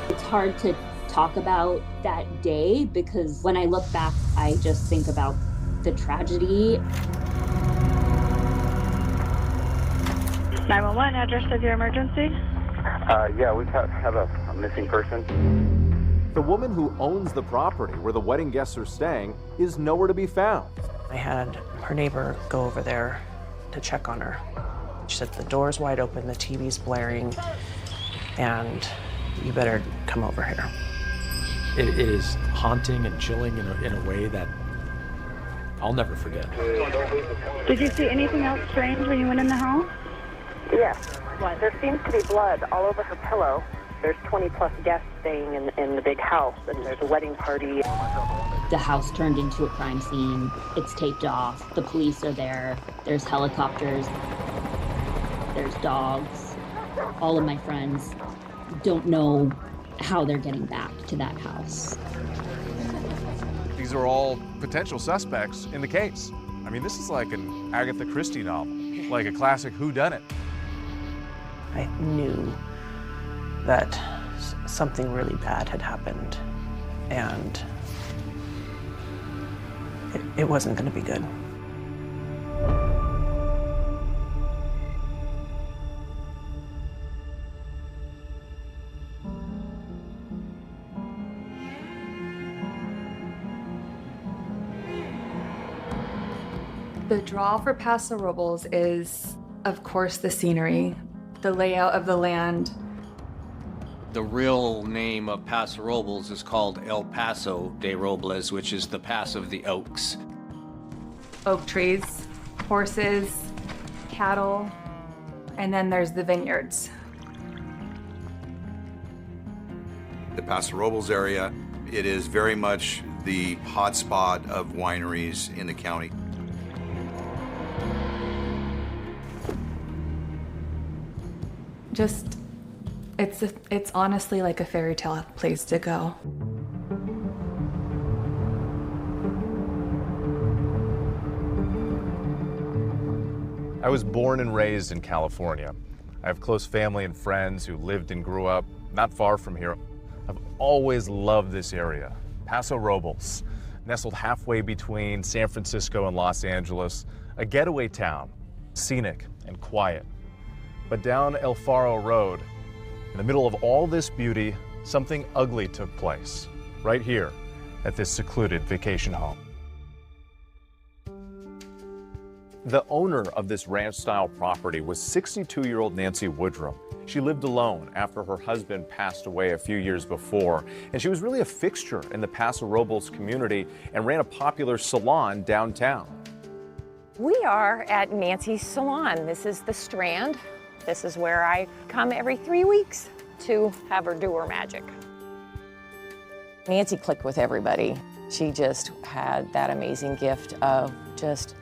It's hard to talk about that day because when I look back, I just think about the tragedy. 911, address of your emergency? Yeah, we have a missing person. The woman who owns the property where the wedding guests are staying is nowhere to be found. I had her neighbor go over there to check on her. She said the door's wide open, the TV's blaring, and you better come over here. It is haunting and chilling in a way that I'll never forget. Did you see anything else strange when you went in the house? Yes. There seems to be blood all over her pillow. There's 20-plus guests staying in the big house, and there's a wedding party. The house turned into a crime scene. It's taped off. The police are there. There's helicopters. There's dogs. All of my friends don't know how they're getting back to that house. These are all potential suspects in the case. I mean, this is like an Agatha Christie novel, like a classic whodunit. I knew that something really bad had happened, and it wasn't going to be good. The draw for Paso Robles is, of course, the scenery, the layout of the land. The real name of Paso Robles is called El Paso de Robles, which is the Pass of the Oaks. Oak trees, horses, cattle, and then there's the vineyards. The Paso Robles area, it is very much the hotspot of wineries in the county. Just, it's honestly like a fairy tale place to go. I was born and raised in California. I have close family and friends who lived and grew up not far from here. I've always loved this area. Paso Robles, nestled halfway between San Francisco and Los Angeles, a getaway town, scenic and quiet. But down El Faro Road, in the middle of all this beauty, something ugly took place, right here at this secluded vacation home. The owner of this ranch-style property was 62-year-old Nancy Woodrum. She lived alone after her husband passed away a few years before, and she was really a fixture in the Paso Robles community and ran a popular salon downtown. We are at Nancy's Salon. This is the Strand. This is where I come every 3 weeks to have her do her magic. Nancy clicked with everybody. She just had that amazing gift of just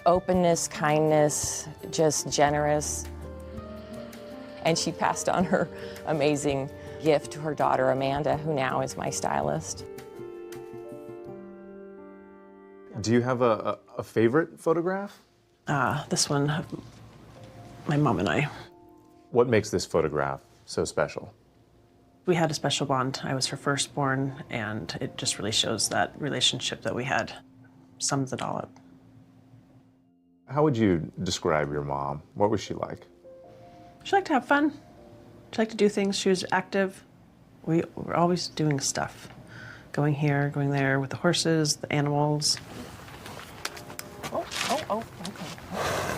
openness, kindness, just generous. And she passed on her amazing gift to her daughter, Amanda, who now is my stylist. Do you have a favorite photograph? This one, my mom and I. What makes this photograph so special? We had a special bond. I was her firstborn, and it just really shows that relationship that we had. Sums it all up. How would you describe your mom? What was she like? She liked to have fun. She liked to do things. She was active. We were always doing stuff. Going here, going there with the horses, the animals. Oh, okay. Oh,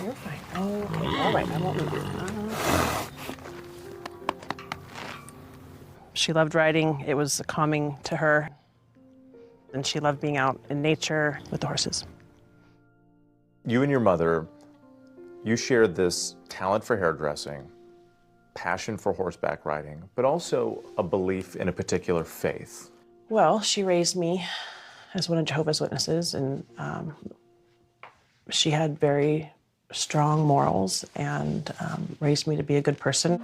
you're fine. Okay, all right, I won't leave you. She loved riding. It was calming to her. And she loved being out in nature with the horses. You and your mother, you shared this talent for hairdressing, passion for horseback riding, but also a belief in a particular faith. Well, she raised me as one of Jehovah's Witnesses, and she had very strong morals and raised me to be a good person.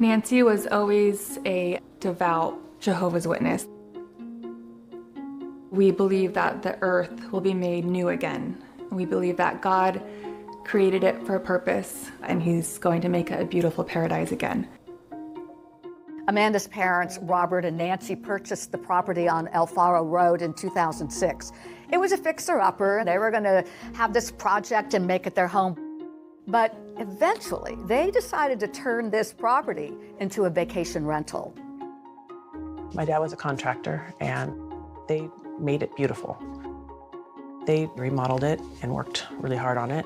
Nancy was always a devout Jehovah's Witness. We believe that the earth will be made new again. We believe that God created it for a purpose, and he's going to make it a beautiful paradise again. Amanda's parents, Robert and Nancy, purchased the property on El Faro Road in 2006. It was a fixer-upper. They were going to have this project and make it their home. But eventually, they decided to turn this property into a vacation rental. My dad was a contractor, and they made it beautiful. They remodeled it and worked really hard on it.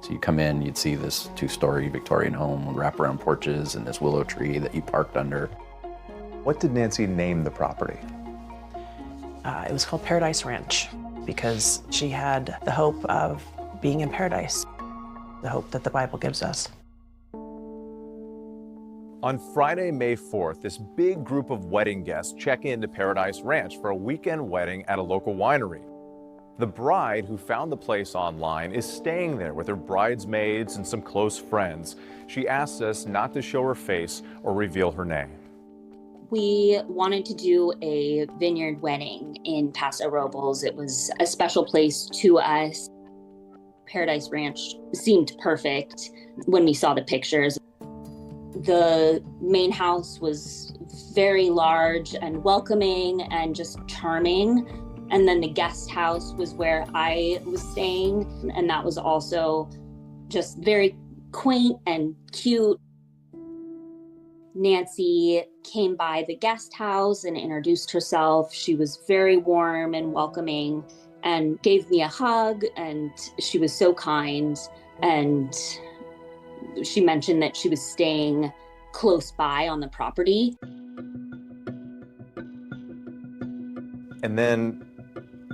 So you come in, you'd see this 2-story Victorian home with wraparound porches and this willow tree that you parked under. What did Nancy name the property? It was called Paradise Ranch because she had the hope of being in paradise, the hope that the Bible gives us. On Friday, May 4th, this big group of wedding guests check into Paradise Ranch for a weekend wedding at a local winery. The bride, who found the place online, is staying there with her bridesmaids and some close friends. She asks us not to show her face or reveal her name. We wanted to do a vineyard wedding in Paso Robles. It was a special place to us. Paradise Ranch seemed perfect when we saw the pictures. The main house was very large and welcoming and just charming. And then the guest house was where I was staying, and that was also just very quaint and cute. Nancy came by the guest house and introduced herself. She was very warm and welcoming and gave me a hug, and she was so kind. And she mentioned that she was staying close by on the property. And then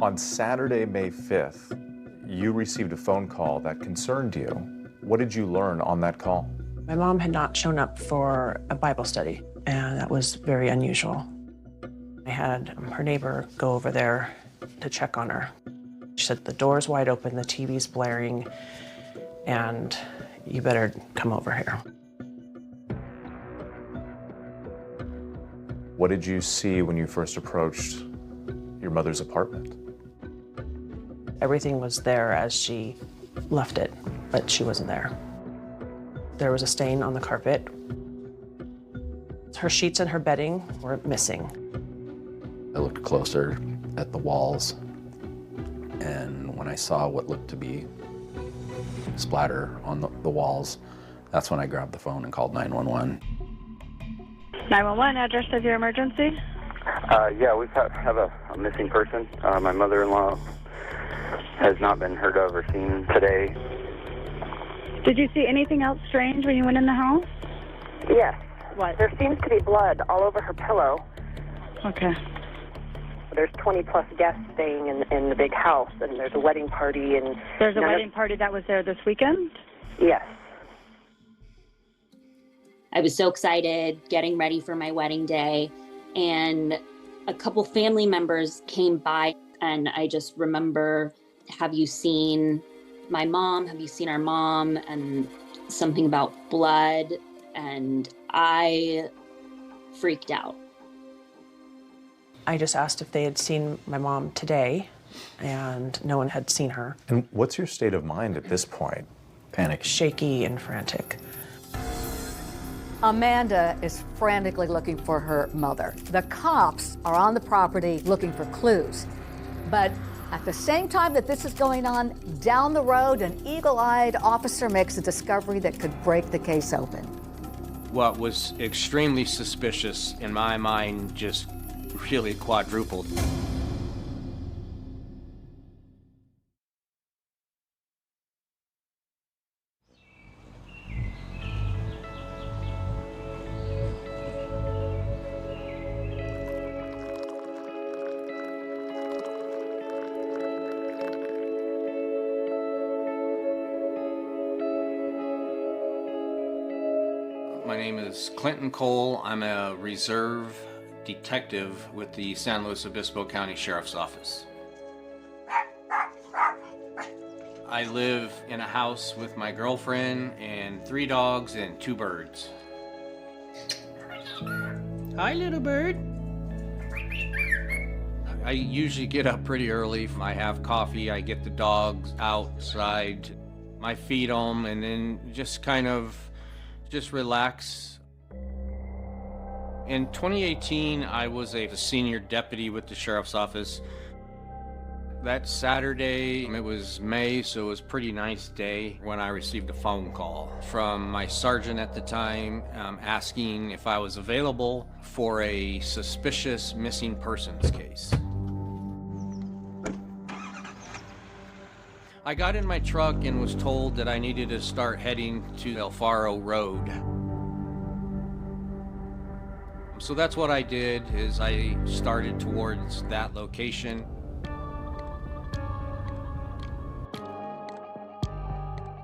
on Saturday, May 5th, you received a phone call that concerned you. What did you learn on that call? My mom had not shown up for a Bible study, and that was very unusual. I had her neighbor go over there to check on her. She said, the door's wide open, the TV's blaring, and you better come over here. What did you see when you first approached your mother's apartment? Everything was there as she left it, but she wasn't there. There was a stain on the carpet. Her sheets and her bedding were missing. I looked closer at the walls, and when I saw what looked to be splatter on the walls, that's when I grabbed the phone and called 911. 911, address of your emergency? Yeah, we have a missing person. My mother-in-law has not been heard of or seen today. Did you see anything else strange when you went in the house? Yes. What? There seems to be blood all over her pillow. Okay. There's 20-plus guests staying in the big house, and there's a wedding party. And there's a wedding party that was there this weekend? Yes. I was so excited, getting ready for my wedding day, and a couple family members came by, and I just remember, have you seen my mom? Have you seen our mom? And something about blood, and I freaked out. I just asked if they had seen my mom today, and no one had seen her. And what's your state of mind at this point? Panic. Shaky and frantic. Amanda is frantically looking for her mother. The cops are on the property looking for clues. But at the same time that this is going on, down the road, an eagle-eyed officer makes a discovery that could break the case open. What was extremely suspicious in my mind just really quadrupled. My name is Clinton Cole. I'm a reserve detective with the San Luis Obispo County Sheriff's Office. I live in a house with my girlfriend and 3 dogs and 2 birds. Hi, little bird. I usually get up pretty early. I have coffee, I get the dogs outside, I feed them, and then just kind of just relax. In 2018, I was a senior deputy with the sheriff's office. That Saturday, it was May, so it was a pretty nice day when I received a phone call from my sergeant at the time asking if I was available for a suspicious missing persons case. I got in my truck and was told that I needed to start heading to Alfaro Road. So that's what I did, is I started towards that location.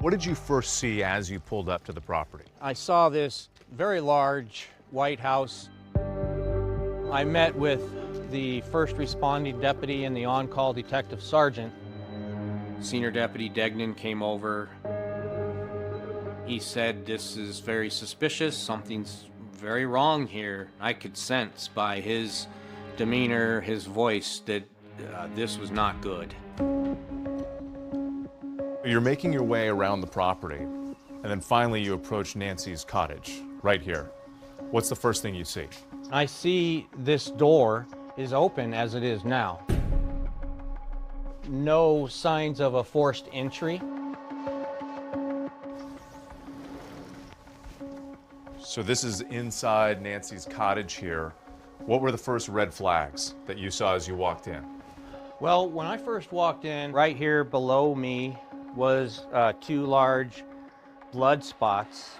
What did you first see as you pulled up to the property? I saw this very large white house. I met with the first responding deputy and the on-call detective sergeant. Senior Deputy Degnan came over. He said, "This is very suspicious. Something's very wrong here." I could sense by his demeanor, his voice, that this was not good. You're making your way around the property, and then finally you approach Nancy's cottage, right here. What's the first thing you see? I see this door is open as it is now. No signs of a forced entry. So this is inside Nancy's cottage here. What were the first red flags that you saw as you walked in? Well, when I first walked in, right here below me was 2 large blood spots.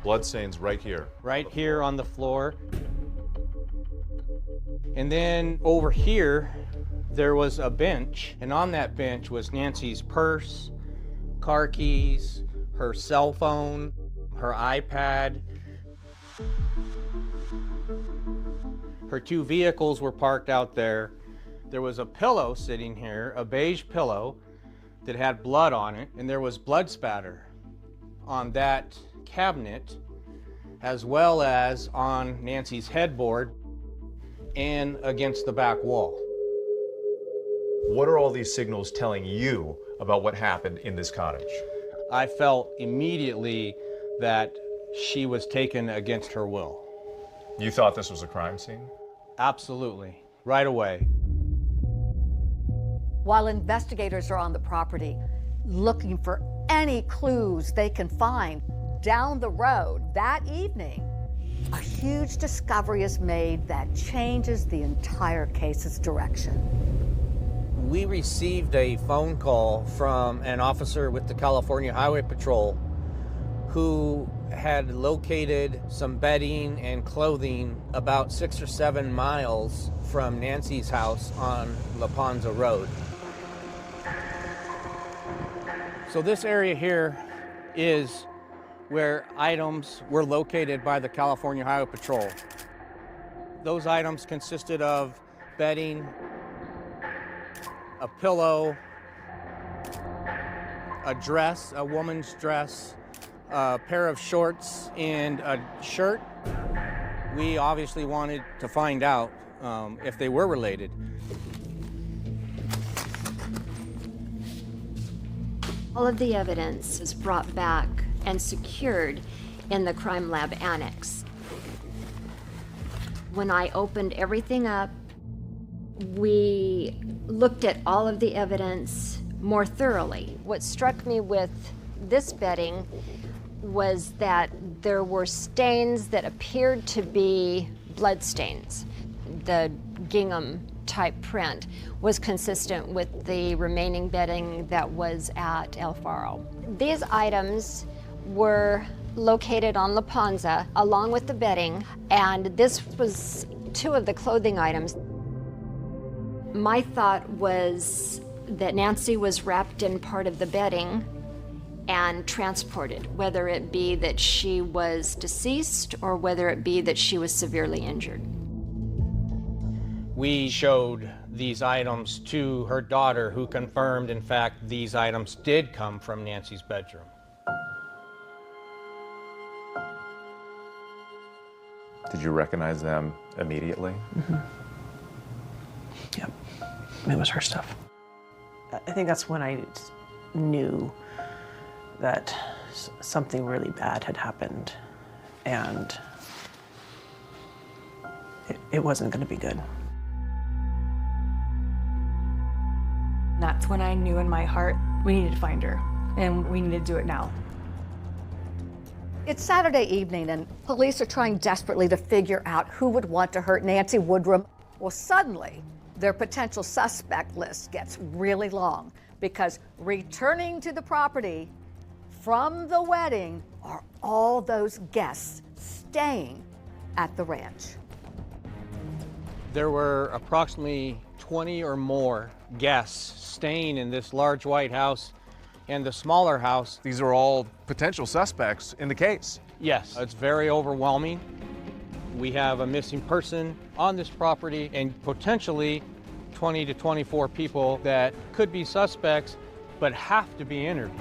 Blood stains right here. Right here on the floor. And then over here, there was a bench, and on that bench was Nancy's purse, car keys, her cell phone, her iPad. Her 2 vehicles were parked out there. There was a pillow sitting here, a beige pillow that had blood on it, and there was blood spatter on that cabinet, as well as on Nancy's headboard and against the back wall. What are all these signals telling you about what happened in this cottage? I felt immediately that she was taken against her will. You thought this was a crime scene? Absolutely, right away. While investigators are on the property, looking for any clues they can find, down the road that evening, a huge discovery is made that changes the entire case's direction. We received a phone call from an officer with the California Highway Patrol who had located some bedding and clothing about 6 or 7 miles from Nancy's house on La Ponza Road. So this area here is where items were located by the California Highway Patrol. Those items consisted of bedding, a pillow, a dress, a woman's dress, a pair of shorts, and a shirt. We obviously wanted to find out if they were related. All of the evidence is brought back and secured in the crime lab annex. When I opened everything up, we looked at all of the evidence more thoroughly. What struck me with this bedding was that there were stains that appeared to be blood stains. The gingham type print was consistent with the remaining bedding that was at Alfaro. These items were located on La Ponza along with the bedding, and this was 2 of the clothing items. My thought was that Nancy was wrapped in part of the bedding and transported, whether it be that she was deceased or whether it be that she was severely injured. We showed these items to her daughter, who confirmed, in fact, these items did come from Nancy's bedroom. Did you recognize them immediately? Mm-hmm. Yep, it was her stuff. I think that's when I knew that something really bad had happened, and it wasn't going to be good. That's when I knew in my heart we needed to find her, and we needed to do it now. It's Saturday evening, and police are trying desperately to figure out who would want to hurt Nancy Woodrum. Well, suddenly, their potential suspect list gets really long, because returning to the property from the wedding are all those guests staying at the ranch. There were approximately 20 or more guests staying in this large white house and the smaller house. These are all potential suspects in the case. Yes, it's very overwhelming. We have a missing person on this property and potentially 20 to 24 people that could be suspects but have to be interviewed.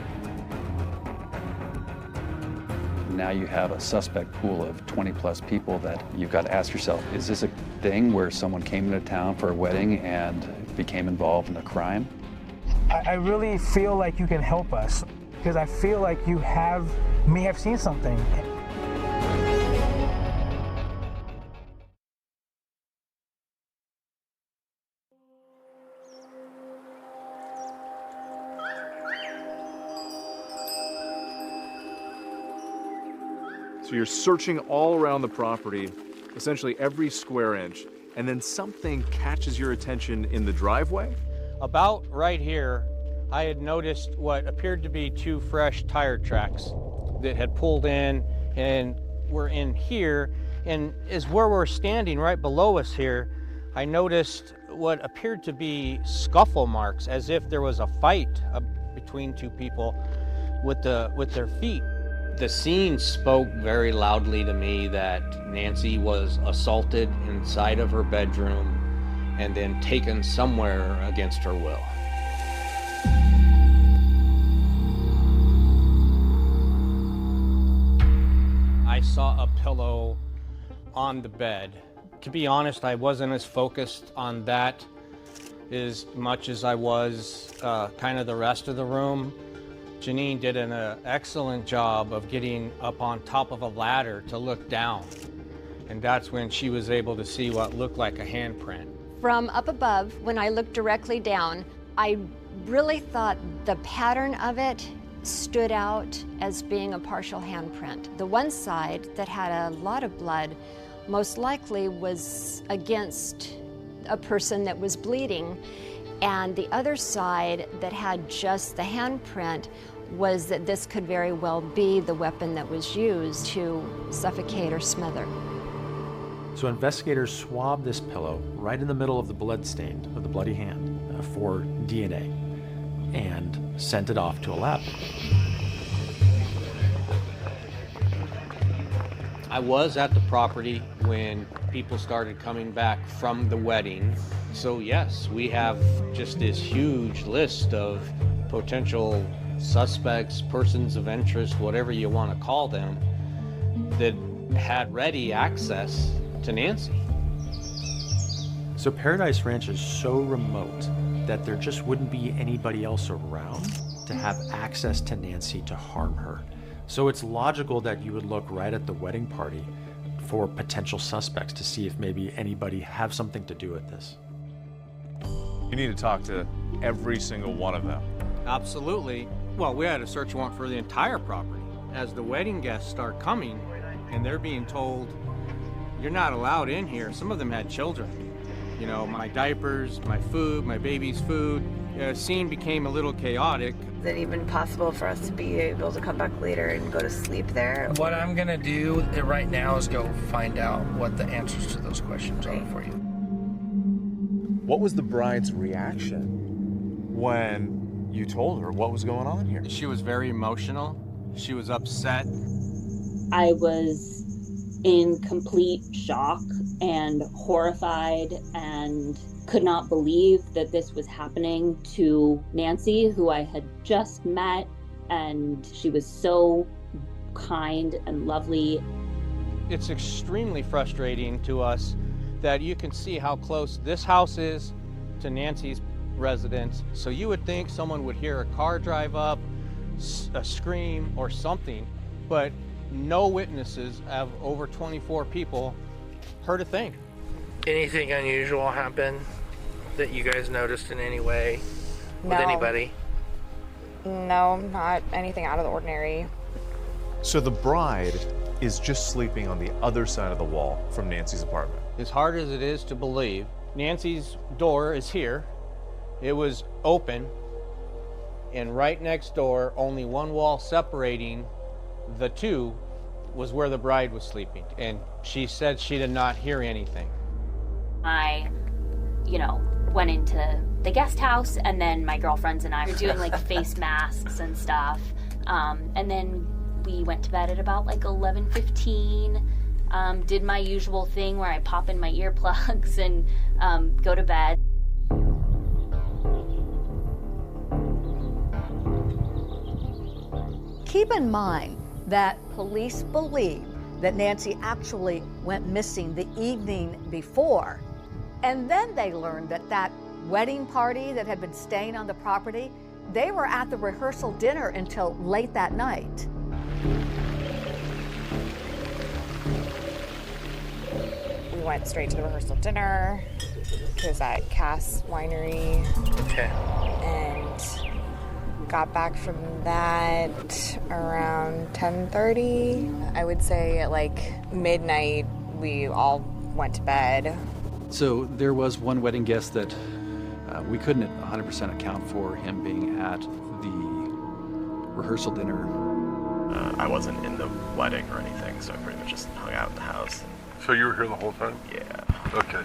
Now you have a suspect pool of 20 plus people that you've got to ask yourself, is this a thing where someone came into town for a wedding and became involved in a crime? I really feel like you can help us, because I feel like you may have seen something. So you're searching all around the property, essentially every square inch, and then something catches your attention in the driveway? About right here, I had noticed what appeared to be 2 fresh tire tracks that had pulled in and were in here. And as where we're standing right below us here, I noticed what appeared to be scuffle marks, as if there was a fight between 2 people with their feet. The scene spoke very loudly to me that Nancy was assaulted inside of her bedroom and then taken somewhere against her will. I saw a pillow on the bed. To be honest, I wasn't as focused on that as much as I was kind of the rest of the room. Janine did an excellent job of getting up on top of a ladder to look down. And that's when she was able to see what looked like a handprint. From up above, when I looked directly down, I really thought the pattern of it stood out as being a partial handprint. The one side that had a lot of blood most likely was against a person that was bleeding, and the other side that had just the handprint was that this could very well be the weapon that was used to suffocate or smother. So investigators swabbed this pillow right in the middle of the blood stain of the bloody hand for DNA and sent it off to a lab. I was at the property when people started coming back from the wedding. So yes, we have just this huge list of potential suspects, persons of interest, whatever you want to call them, that had ready access to Nancy. So Paradise Ranch is so remote that there just wouldn't be anybody else around to have access to Nancy to harm her. So it's logical that you would look right at the wedding party for potential suspects to see if maybe anybody have something to do with this. You need to talk to every single one of them. Absolutely. Well, we had a search warrant for the entire property. As the wedding guests start coming and they're being told, you're not allowed in here. Some of them had children. You know, my diapers, my food, my baby's food. The scene became a little chaotic. Is it even possible for us to be able to come back later and go to sleep there? What I'm gonna do right now is go find out what the answers to those questions are for you. What was the bride's reaction when you told her what was going on here? She was very emotional. She was upset. I was in complete shock and horrified and could not believe that this was happening to Nancy, who I had just met, and she was so kind and lovely. It's extremely frustrating to us that you can see how close this house is to Nancy's residence, so you would think someone would hear a car drive up, a scream or something, but no witnesses of over 24 people heard a thing. Anything unusual happen that you guys noticed in any way with anybody? No, not anything out of the ordinary. So the bride is just sleeping on the other side of the wall from Nancy's apartment. As hard as it is to believe, Nancy's door is here. It was open, and right next door, only one wall separating the two, was where the bride was sleeping. And she said she did not hear anything. I, went into the guest house, and then my girlfriends and I were doing like face masks and stuff. And then we went to bed at about like 11:15. Did my usual thing where I pop in my earplugs and go to bed. Keep in mind that police believe that Nancy actually went missing the evening before. And then they learned that that wedding party that had been staying on the property, they were at the rehearsal dinner until late that night. We went straight to the rehearsal dinner. It was at Cass Winery. Okay. And got back from that around 10:30. I would say at like midnight, we all went to bed. So there was one wedding guest that we couldn't 100% account for him being at the rehearsal dinner. I wasn't in the wedding or anything, so I pretty much just hung out in the house. So you were here the whole time? Yeah. Okay.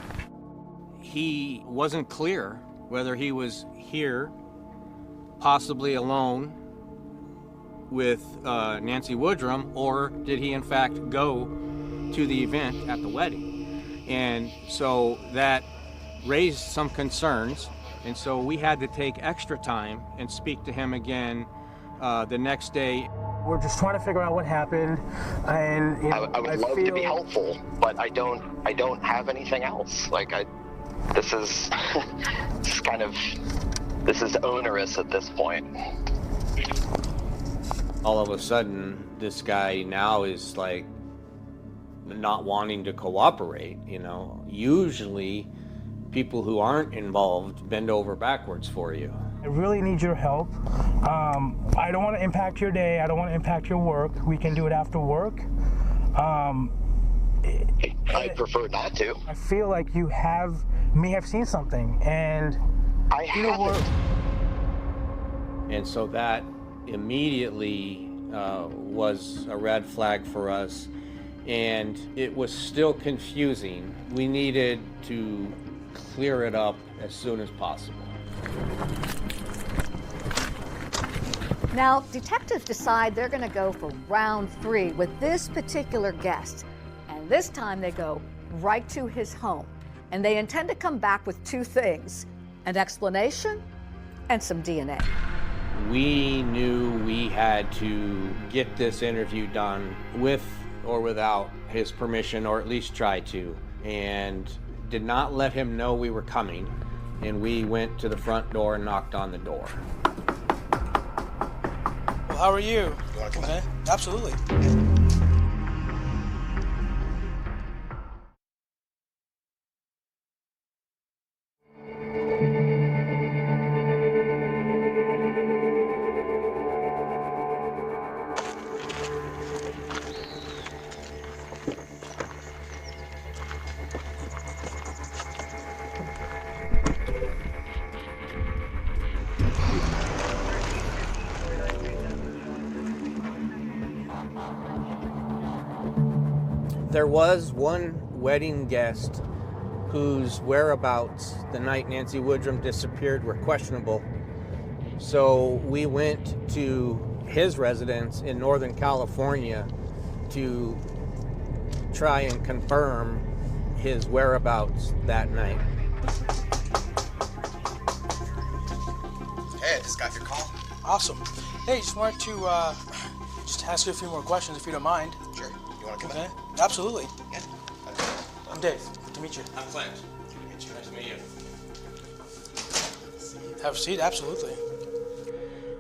He wasn't clear whether he was here, possibly alone with Nancy Woodrum, or did he in fact go to the event at the wedding. And so that raised some concerns, and so we had to take extra time and speak to him again the next day. We're just trying to figure out what happened, and I would love to be helpful, but I don't have anything else. This is this is onerous at this point. All of a sudden, this guy now is like not wanting to cooperate. Usually people who aren't involved bend over backwards for you. I really need your help. I don't want to impact your day. I don't want to impact your work. We can do it after work. I'd prefer not to. I feel like you may have seen something, and I haven't. And so that immediately was a red flag for us, and it was still confusing. We needed to clear it up as soon as possible. Now, detectives decide they're going to go for round 3 with this particular guest. And this time they go right to his home. And they intend to come back with 2 things, an explanation and some DNA. We knew we had to get this interview done with or without his permission, or at least try to, and did not let him know we were coming. And we went to the front door and knocked on the door. Well, how are you? You want to come in? Absolutely. There was one wedding guest whose whereabouts the night Nancy Woodrum disappeared were questionable. So we went to his residence in Northern California to try and confirm his whereabouts that night. Hey, I just got your call. Awesome. Hey, just wanted to just ask you a few more questions if you don't mind. Sure. You want to come in? Absolutely. Yeah. I'm Dave. Good to meet you. I'm Clint. Good to meet you. Nice to meet you. Have a seat, absolutely.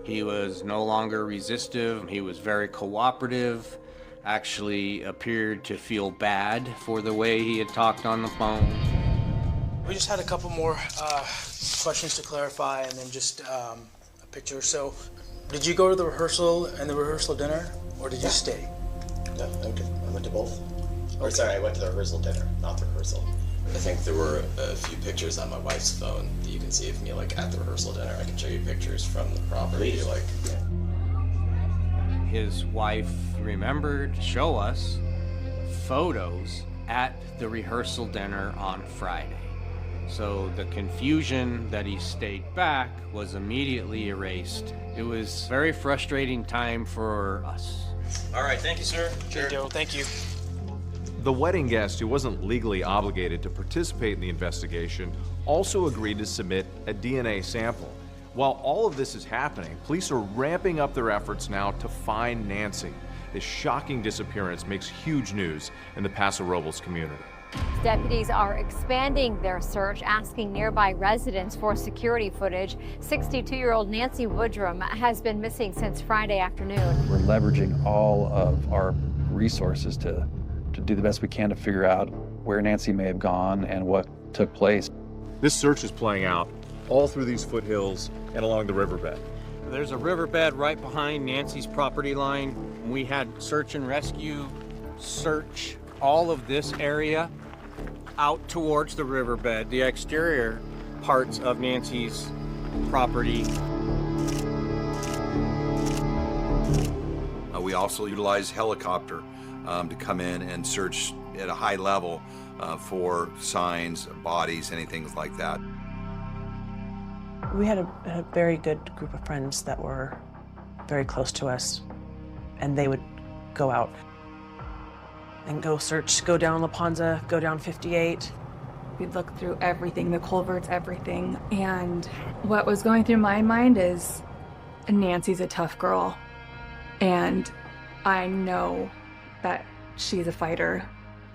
He was no longer resistive. He was very cooperative. Actually appeared to feel bad for the way he had talked on the phone. We just had a couple more questions to clarify and then just a picture. So, did you go to the rehearsal and the rehearsal dinner, or did you stay? No, I went to both. Or sorry, I went to the rehearsal dinner, not the rehearsal. I think there were a few pictures on my wife's phone that you can see of me like at the rehearsal dinner. I can show you pictures from the property. Please. Like, His wife remembered to show us photos at the rehearsal dinner on Friday. So the confusion that he stayed back was immediately erased. It was a very frustrating time for us. all right, thank you, sir. Sure. Thank you. The wedding guest, who wasn't legally obligated to participate in the investigation, also agreed to submit a DNA sample. While all of this is happening, police are ramping up their efforts now to find Nancy. This shocking disappearance makes huge news in the Paso Robles community. Deputies are expanding their search, asking nearby residents for security footage. 62-year-old Nancy Woodrum has been missing since Friday afternoon. We're leveraging all of our resources to do the best we can to figure out where Nancy may have gone and what took place. This search is playing out all through these foothills and along the riverbed. There's a riverbed right behind Nancy's property line. We had search and rescue search all of this area out towards the riverbed, the exterior parts of Nancy's property. We also utilize helicopter to come in and search at a high level for signs, bodies, anything like that. We had a very good group of friends that were very close to us, and they would go out and go search, go down La Ponza, go down 58. We'd look through everything, the culverts, everything. And what was going through my mind is Nancy's a tough girl. And I know that she's a fighter.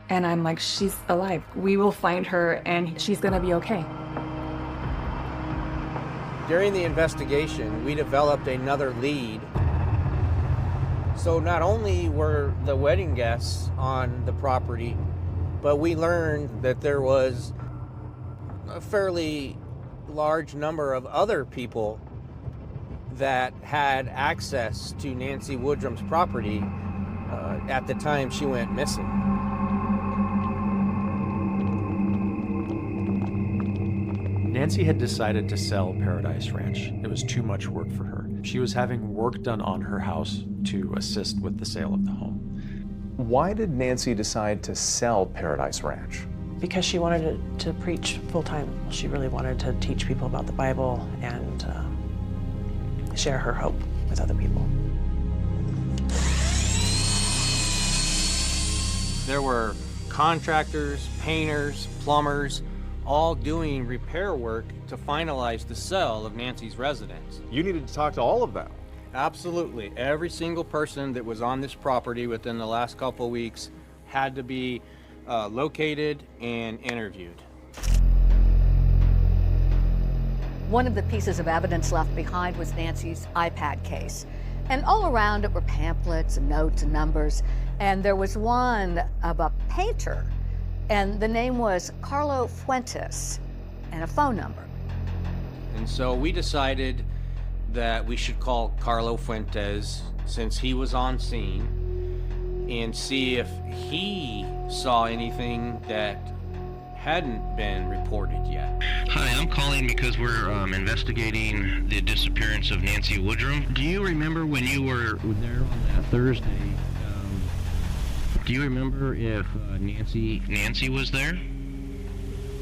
And I'm like, she's alive. We will find her and she's gonna be okay. During the investigation, we developed another lead. So not only were the wedding guests on the property, but we learned that there was a fairly large number of other people that had access to Nancy Woodrum's property at the time she went missing. Nancy had decided to sell Paradise Ranch. It was too much work for her. She was having work done on her house to assist with the sale of the home. Why did Nancy decide to sell Paradise Ranch? Because she wanted to preach full-time. She really wanted to teach people about the Bible and share her hope with other people. There were contractors, painters, plumbers, all doing repair work to finalize the sale of Nancy's residence. You needed to talk to all of them. Absolutely. Every single person that was on this property within the last couple of weeks had to be located and interviewed. One of the pieces of evidence left behind was Nancy's iPad case. And all around it were pamphlets and notes and numbers. And there was one of a painter, and the name was Carlo Fuentes, and a phone number. And so we decided that we should call Carlo Fuentes, since he was on scene, and see if he saw anything that hadn't been reported yet. Hi, I'm calling because we're investigating the disappearance of Nancy Woodrum. Do you remember when you were there on that Thursday? Do you remember if Nancy was there?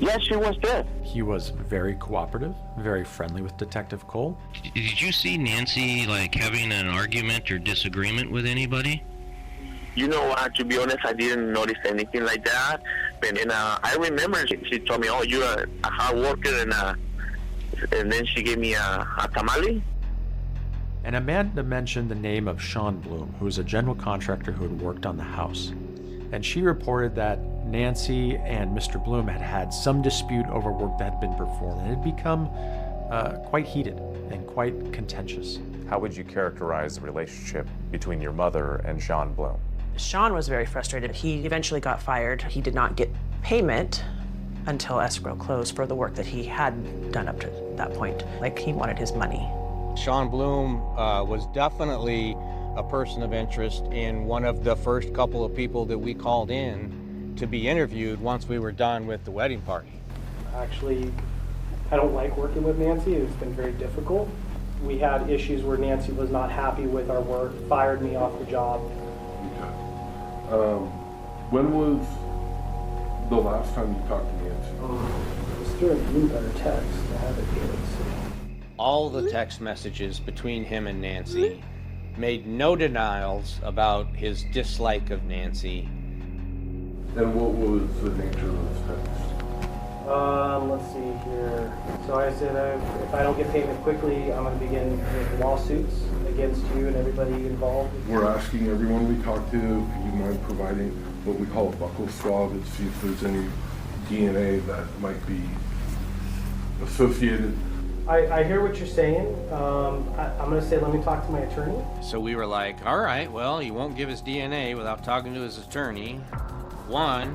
Yes, she was there. He was very cooperative, very friendly with Detective Cole. Did you see Nancy like having an argument or disagreement with anybody? You know, to be honest, I didn't notice anything like that. But I remember she told me, "Oh, you're a hard worker," and then she gave me a tamale. And Amanda mentioned the name of Sean Bloom, who was a general contractor who had worked on the house. And she reported that Nancy and Mr. Bloom had had some dispute over work that had been performed. It had become quite heated and quite contentious. How would you characterize the relationship between your mother and Sean Bloom? Sean was very frustrated. He eventually got fired. He did not get payment until escrow closed for the work that he had done up to that point. Like, he wanted his money. Sean Bloom was definitely a person of interest in one of the first couple of people that we called in to be interviewed once we were done with the wedding party. Actually, I don't like working with Nancy. It's been very difficult. We had issues where Nancy was not happy with our work, fired me off the job. Okay. When was the last time you talked to Nancy? It was through a newsletter text. I have it here. All the text messages between him and Nancy made no denials about his dislike of Nancy. And what was the nature of those texts? Let's see here. So I said, if I don't get payment quickly, I'm going to begin with lawsuits against you and everybody involved. We're asking everyone we talk to, if you mind providing what we call a buccal swab and see if there's any DNA that might be associated. I hear what you're saying. I'm going to say, let me talk to my attorney. So we were like, all right, well, he won't give his DNA without talking to his attorney. 1,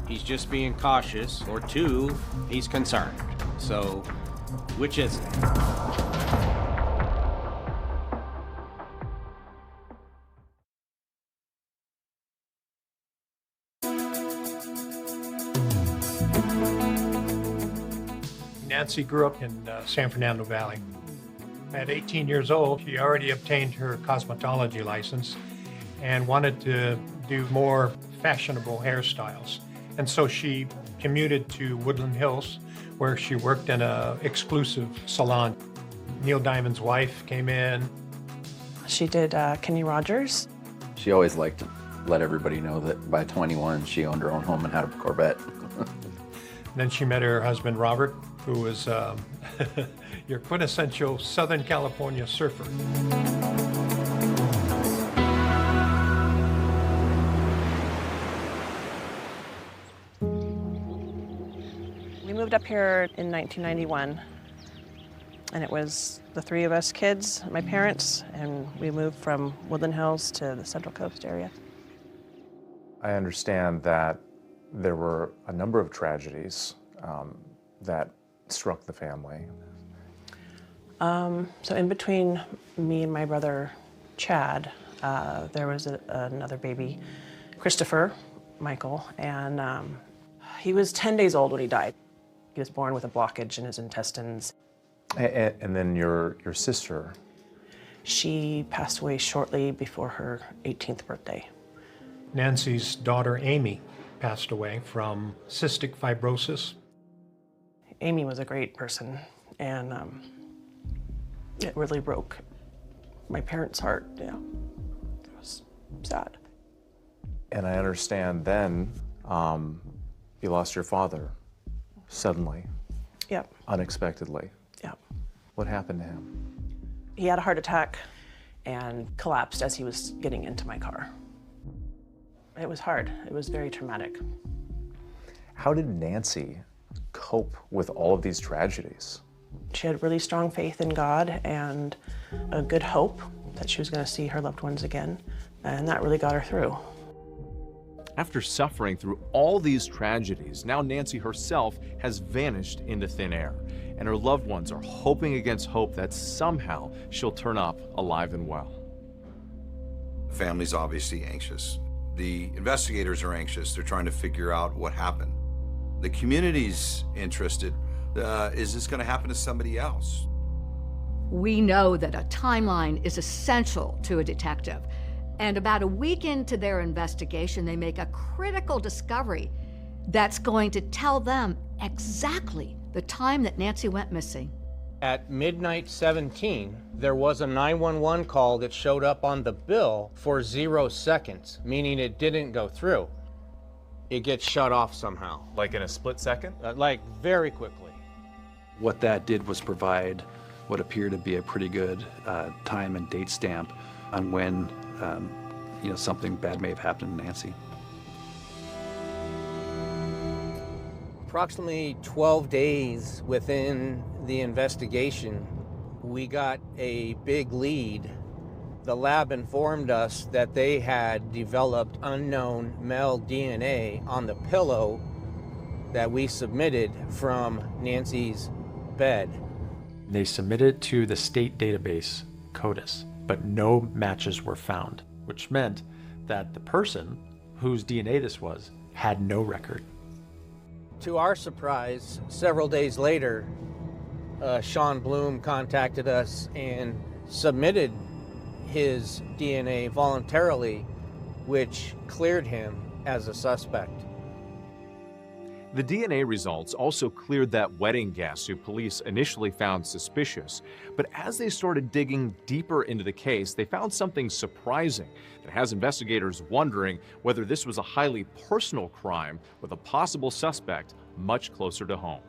he's just being cautious, or 2, he's concerned. So, which is it? Nancy grew up in San Fernando Valley. At 18 years old, she already obtained her cosmetology license and wanted to do more fashionable hairstyles. And so she commuted to Woodland Hills, where she worked in an exclusive salon. Neil Diamond's wife came in. She did Kenny Rogers. She always liked to let everybody know that by 21, she owned her own home and had a Corvette. Then she met her husband, Robert, who was your quintessential Southern California surfer. We moved up here in 1991, and it was the 3 of us kids, my parents, and we moved from Woodland Hills to the Central Coast area. I understand that there were a number of tragedies that struck the family. So in between me and my brother, Chad, there was another baby, Christopher Michael, and he was 10 days old when he died. He was born with a blockage in his intestines. And then your sister? She passed away shortly before her 18th birthday. Nancy's daughter, Amy, passed away from cystic fibrosis. Amy was a great person, and it really broke my parents' heart. Yeah, it was sad. And I understand then you lost your father suddenly. Yep. Unexpectedly. Yep. What happened to him? He had a heart attack and collapsed as he was getting into my car. It was hard. It was very traumatic. How did Nancy cope with all of these tragedies? She had really strong faith in God and a good hope that she was going to see her loved ones again, and that really got her through. After suffering through all these tragedies, now Nancy herself has vanished into thin air, and her loved ones are hoping against hope that somehow she'll turn up alive and well. The family's obviously anxious. The investigators are anxious. They're trying to figure out what happened. The community's interested. Is this going to happen to somebody else? We know that a timeline is essential to a detective. And about a week into their investigation, they make a critical discovery that's going to tell them exactly the time that Nancy went missing. At midnight 17, there was a 911 call that showed up on the bill for 0 seconds, meaning it didn't go through. It gets shut off somehow. Like in a split second? Like very quickly. What that did was provide what appeared to be a pretty good time and date stamp on when something bad may have happened to Nancy. Approximately 12 days within the investigation, we got a big lead. The lab informed us that they had developed unknown male DNA on the pillow that we submitted from Nancy's bed. They submitted to the state database, CODIS, but no matches were found, which meant that the person whose DNA this was had no record. To our surprise, several days later, Sean Bloom contacted us and submitted his DNA voluntarily, which cleared him as a suspect. The DNA results also cleared that wedding guest who police initially found suspicious. But as they started digging deeper into the case, they found something surprising that has investigators wondering whether this was a highly personal crime with a possible suspect much closer to home.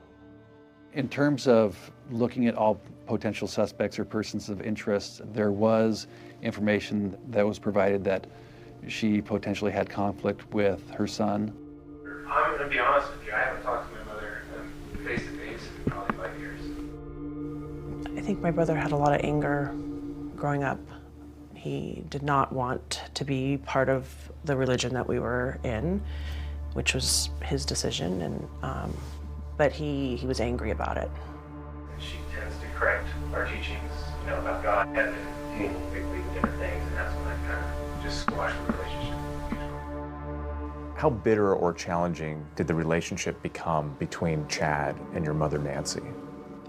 In terms of looking at all potential suspects or persons of interest, there was information that was provided that she potentially had conflict with her son. I'm going to be honest with you, I haven't talked to my mother face to face in probably 5 years. I think my brother had a lot of anger growing up. He did not want to be part of the religion that we were in, which was his decision, and but he was angry about it. She tends to correct our teachings, about God, heaven, table, big league, different things, and that's when I kind of just squashed the relationship. How bitter or challenging did the relationship become between Chad and your mother, Nancy?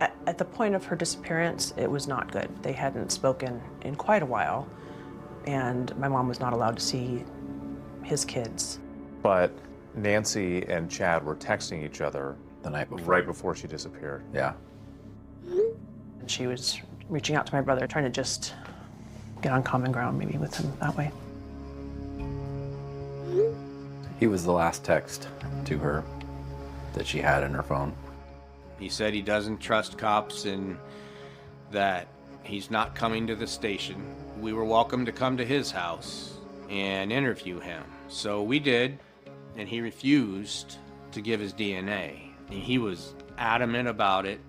At the point of her disappearance, it was not good. They hadn't spoken in quite a while, and my mom was not allowed to see his kids. But Nancy and Chad were texting each other the night before. Right before she disappeared. Yeah. And she was reaching out to my brother, trying to just get on common ground maybe with him that way. He was the last text to her that she had in her phone. He said he doesn't trust cops and that he's not coming to the station. We were welcome to come to his house and interview him. So we did, and he refused to give his DNA. He was adamant about it.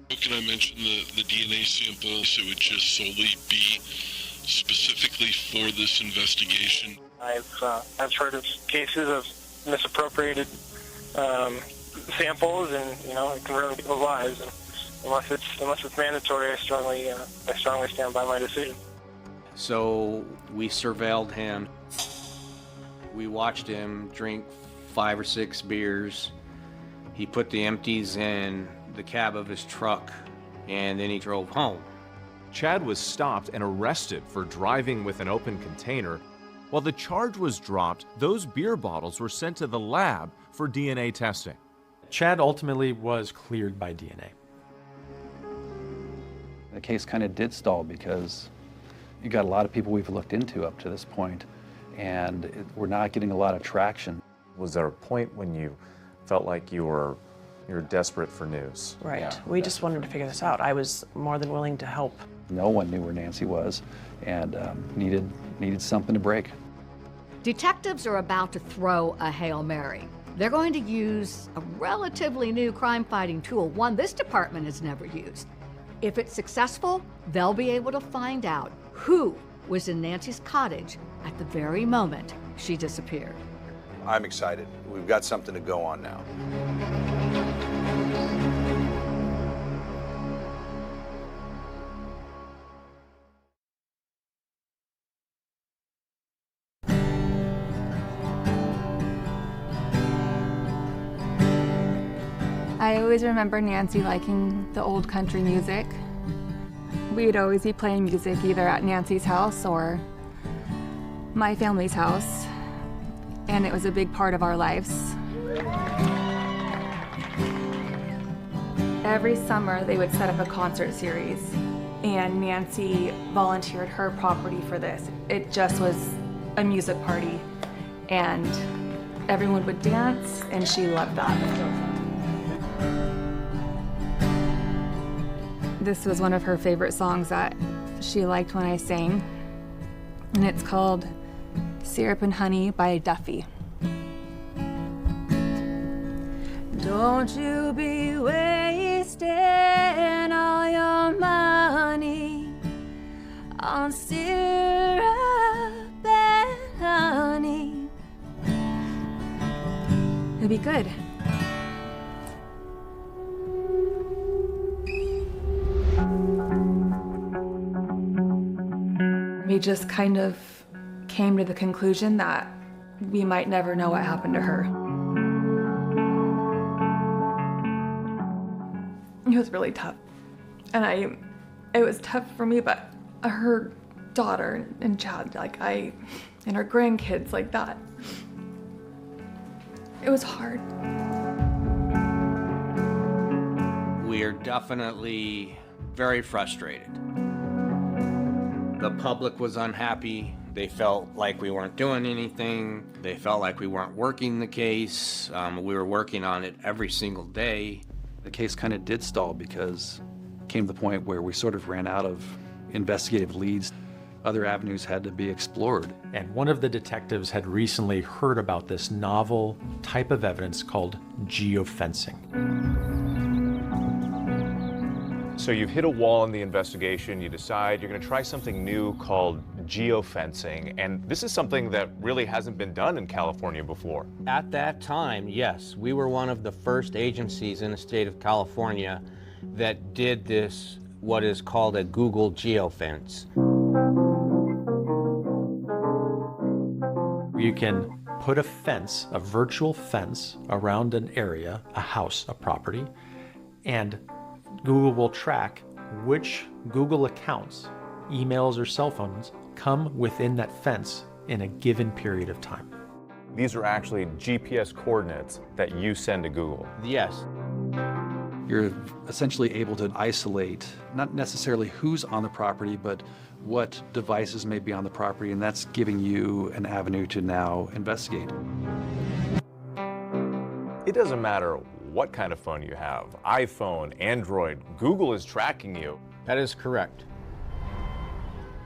Can I mention the DNA samples? It would just solely be specifically for this investigation. I've heard of cases of misappropriated samples, and it can ruin people's lives. And unless it's mandatory, I strongly stand by my decision. So we surveilled him. We watched him drink 5 or 6 beers. He put the empties in the cab of his truck, and then he drove home. Chad was stopped and arrested for driving with an open container. While the charge was dropped, those beer bottles were sent to the lab for DNA testing. Chad ultimately was cleared by DNA. The case kind of did stall because you got a lot of people we've looked into up to this point, and we're not getting a lot of traction. Was there a point when you felt like you were desperate for news? Right. Yeah. We just wanted to figure this out. I was more than willing to help. No one knew where Nancy was, and needed something to break. Detectives are about to throw a Hail Mary. They're going to use a relatively new crime-fighting tool, one this department has never used. If it's successful, they'll be able to find out who was in Nancy's cottage at the very moment she disappeared. I'm excited. We've got something to go on now. I always remember Nancy liking the old country music. We'd always be playing music either at Nancy's house or my family's house, and it was a big part of our lives. Every summer they would set up a concert series, and Nancy volunteered her property for this. It just was a music party, and everyone would dance, and she loved that. This was one of her favorite songs that she liked when I sang, and it's called Syrup and Honey by Duffy. Don't you be wasting all your money on syrup and honey. It'll be good. We just kind of came to the conclusion that we might never know what happened to her. It was really tough. And it was tough for me, but her daughter and Chad, and her grandkids like that. It was hard. We are definitely very frustrated. The public was unhappy. They felt like we weren't doing anything. They felt like we weren't working the case. We were working on it every single day. The case kind of did stall because it came to the point where we sort of ran out of investigative leads. Other avenues had to be explored. And one of the detectives had recently heard about this novel type of evidence called geofencing. So you've hit a wall in the investigation, you decide you're going to try something new called geofencing, and this is something that really hasn't been done in California before. At that time, yes, we were one of the first agencies in the state of California that did this, what is called a Google geofence. You can put a fence, a virtual fence, around an area, a house, a property, and Google will track which Google accounts, emails or cell phones, come within that fence in a given period of time. These are actually GPS coordinates that you send to Google. Yes. You're essentially able to isolate not necessarily who's on the property, but what devices may be on the property, and that's giving you an avenue to now investigate. It doesn't matter what kind of phone you have, iPhone, Android, Google is tracking you. That is correct.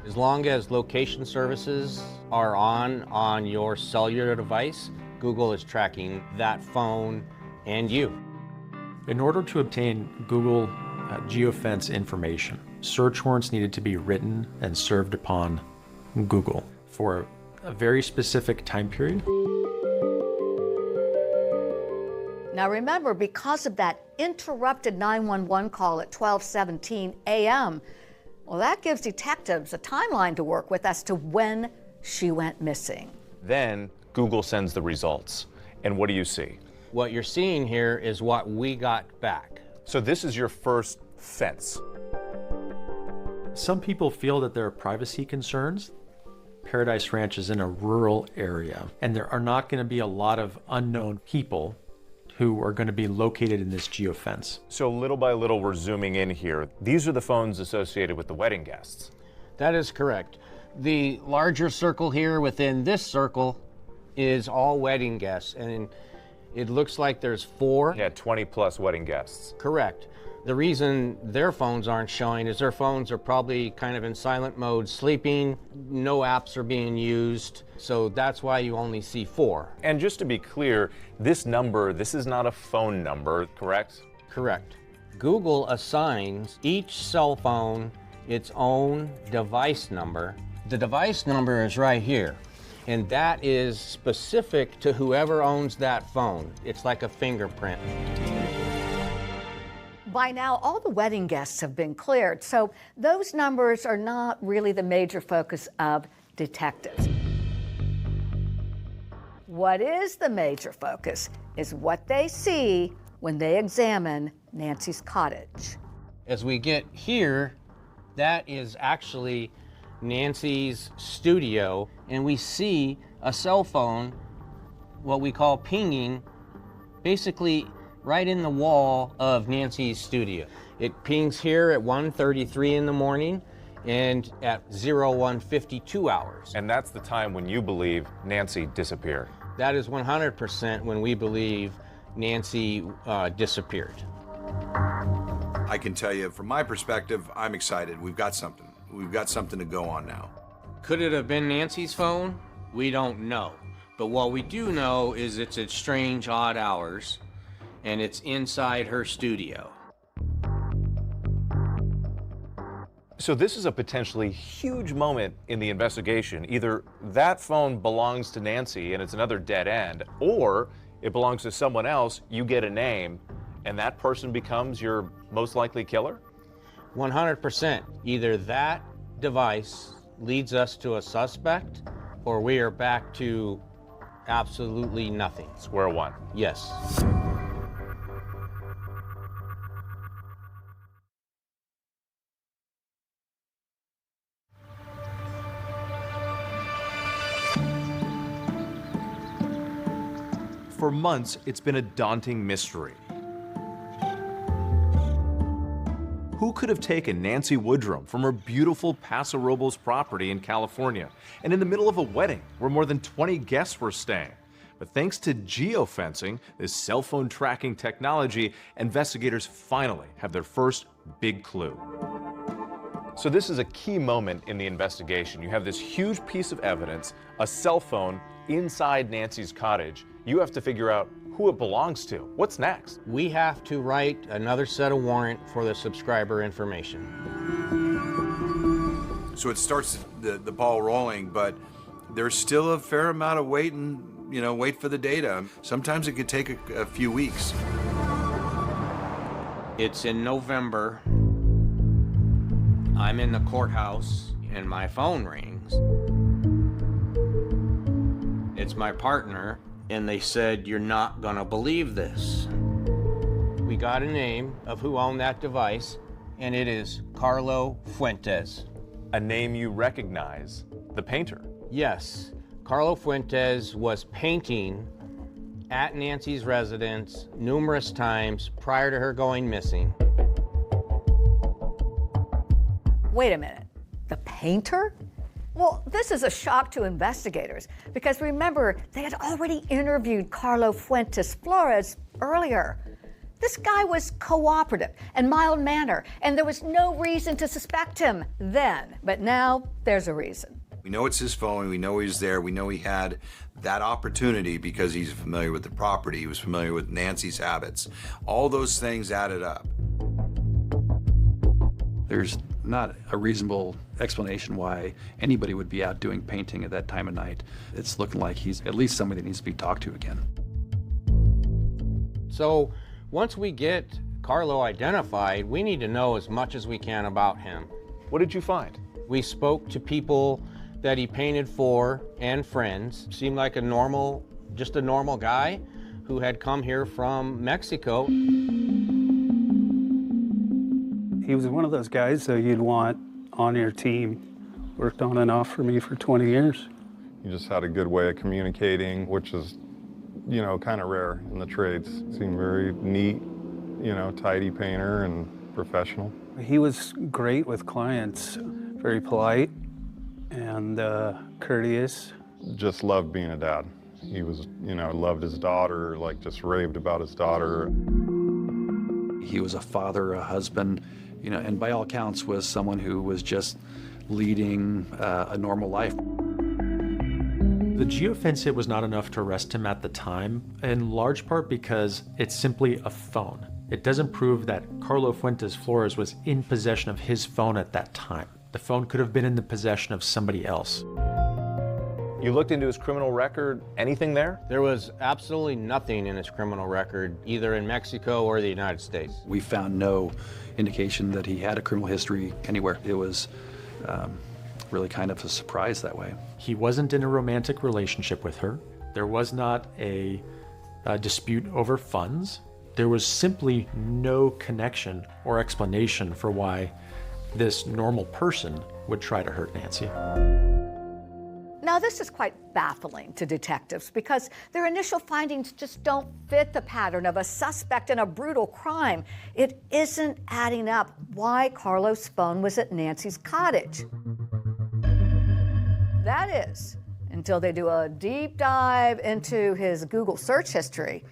As long as location services are on your cellular device, Google is tracking that phone and you. In order to obtain Google geofence information, search warrants needed to be written and served upon Google for a very specific time period. Now remember, because of that interrupted 911 call at 12:17 a.m., well, that gives detectives a timeline to work with as to when she went missing. Then Google sends the results. And what do you see? What you're seeing here is what we got back. So this is your first fence. Some people feel that there are privacy concerns. Paradise Ranch is in a rural area, and there are not going to be a lot of unknown people who are going to be located in this geofence. So little by little, we're zooming in here. These are the phones associated with the wedding guests. That is correct. The larger circle here within this circle is all wedding guests, and it looks like there's 4. Yeah, 20 plus wedding guests. Correct. The reason their phones aren't showing is their phones are probably kind of in silent mode, sleeping, no apps are being used, so that's why you only see 4. And just to be clear, this number, this is not a phone number, correct? Correct. Google assigns each cell phone its own device number. The device number is right here, and that is specific to whoever owns that phone. It's like a fingerprint. By now, all the wedding guests have been cleared, so those numbers are not really the major focus of detectives. What is the major focus is what they see when they examine Nancy's cottage. As we get here, that is actually Nancy's studio, and we see a cell phone, what we call pinging, basically right in the wall of Nancy's studio. It pings here at 1:33 in the morning and at 01:52 hours. And that's the time when you believe Nancy disappeared. That is 100% when we believe Nancy disappeared. I can tell you from my perspective, I'm excited. We've got something. We've got something to go on now. Could it have been Nancy's phone? We don't know. But what we do know is it's at strange, odd hours. and it's inside her studio. So this is a potentially huge moment in the investigation. Either that phone belongs to Nancy and it's another dead end, or it belongs to someone else, you get a name, and that person becomes your most likely killer? 100%. Either that device leads us to a suspect, or we are back to absolutely nothing. Square one. Yes. For months, it's been a daunting mystery. Who could have taken Nancy Woodrum from her beautiful Paso Robles property in California and in the middle of a wedding where more than 20 guests were staying? But thanks to geofencing, this cell phone tracking technology, investigators finally have their first big clue. So this is a key moment in the investigation. You have this huge piece of evidence, a cell phone inside Nancy's cottage. You have to figure out who it belongs to. What's next? We have to write another set of warrant for the subscriber information. So it starts the ball rolling, but there's still a fair amount of wait for the data. Sometimes it could take a few weeks. It's in November. I'm in the courthouse and my phone rings. It's my partner, and they said, "You're not gonna believe this." We got a name of who owned that device, and it is Carlo Fuentes. A name you recognize, the painter. Yes, Carlo Fuentes was painting at Nancy's residence numerous times prior to her going missing. Wait a minute, the painter? Well, this is a shock to investigators because remember, they had already interviewed Carlo Fuentes Flores earlier. This guy was cooperative and mild-mannered, and there was no reason to suspect him then. But now, there's a reason. We know it's his phone, we know he's there, we know he had that opportunity because he's familiar with the property, he was familiar with Nancy's habits. All those things added up. There's not a reasonable explanation why anybody would be out doing painting at that time of night. It's looking like he's at least somebody that needs to be talked to again. So once we get Carlo identified, we need to know as much as we can about him. What did you find? We spoke to people that he painted for and friends. Seemed like just a normal guy who had come here from Mexico. He was one of those guys that you'd want on your team. Worked on and off for me for 20 years. He just had a good way of communicating, which is, kind of rare in the trades. Seemed very neat, tidy painter and professional. He was great with clients, very polite and courteous. Just loved being a dad. He was, loved his daughter, just raved about his daughter. He was a father, a husband, and by all accounts was someone who was just leading a normal life. The geofence hit was not enough to arrest him at the time, in large part because it's simply a phone. It doesn't prove that Carlo Fuentes Flores was in possession of his phone at that time. The phone could have been in the possession of somebody else. You looked into his criminal record, anything there? There was absolutely nothing in his criminal record, either in Mexico or the United States. We found no indication that he had a criminal history anywhere. It was really kind of a surprise that way. He wasn't in a romantic relationship with her. There was not a dispute over funds. There was simply no connection or explanation for why this normal person would try to hurt Nancy. Now, this is quite baffling to detectives because their initial findings just don't fit the pattern of a suspect in a brutal crime. It isn't adding up why Carlo's phone was at Nancy's cottage. That is, until they do a deep dive into his Google search history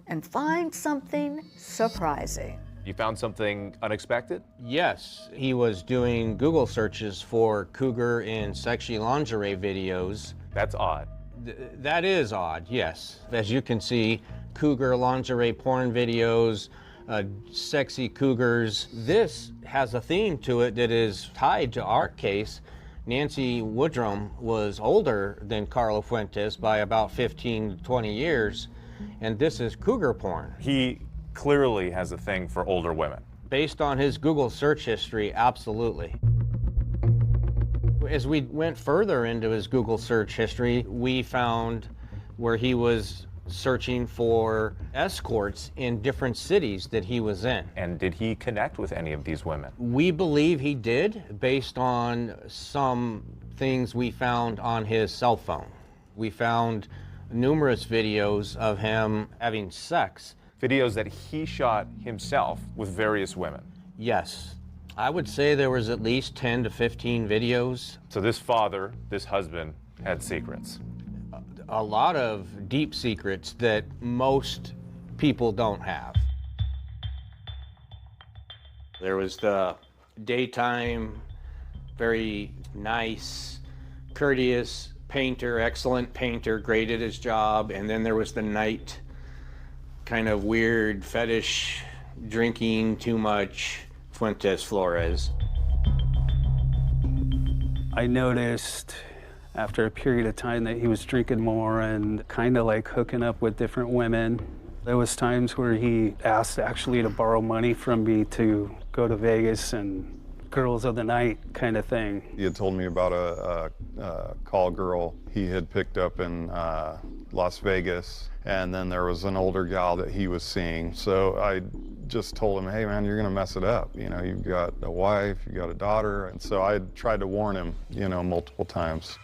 and find something surprising. You found something unexpected? Yes, he was doing Google searches for cougar and sexy lingerie videos. That's odd. That is odd, yes. As you can see, cougar lingerie porn videos, sexy cougars. This has a theme to it that is tied to our case. Nancy Woodrum was older than Carlo Fuentes by about 15 to 20 years, and this is cougar porn. He clearly has a thing for older women. Based on his Google search history, absolutely. As we went further into his Google search history, we found where he was searching for escorts in different cities that he was in. And did he connect with any of these women? We believe he did, based on some things we found on his cell phone. We found numerous videos of him having sex. Videos that he shot himself with various women? Yes. I would say there was at least 10 to 15 videos. So this father, this husband, had secrets? A lot of deep secrets that most people don't have. There was the daytime, very nice, courteous painter, excellent painter, great at his job, and then there was the night, kind of weird fetish, drinking too much, Fuentes Flores. I noticed after a period of time that he was drinking more and kind of like hooking up with different women. There was times where he asked actually to borrow money from me to go to Vegas and girls of the night kind of thing. He had told me about a call girl he had picked up in Las Vegas, and then there was an older gal that he was seeing. So I just told him, hey man, you're gonna mess it up. You know, you've got a wife, you got a daughter. And so I tried to warn him, you know, multiple times.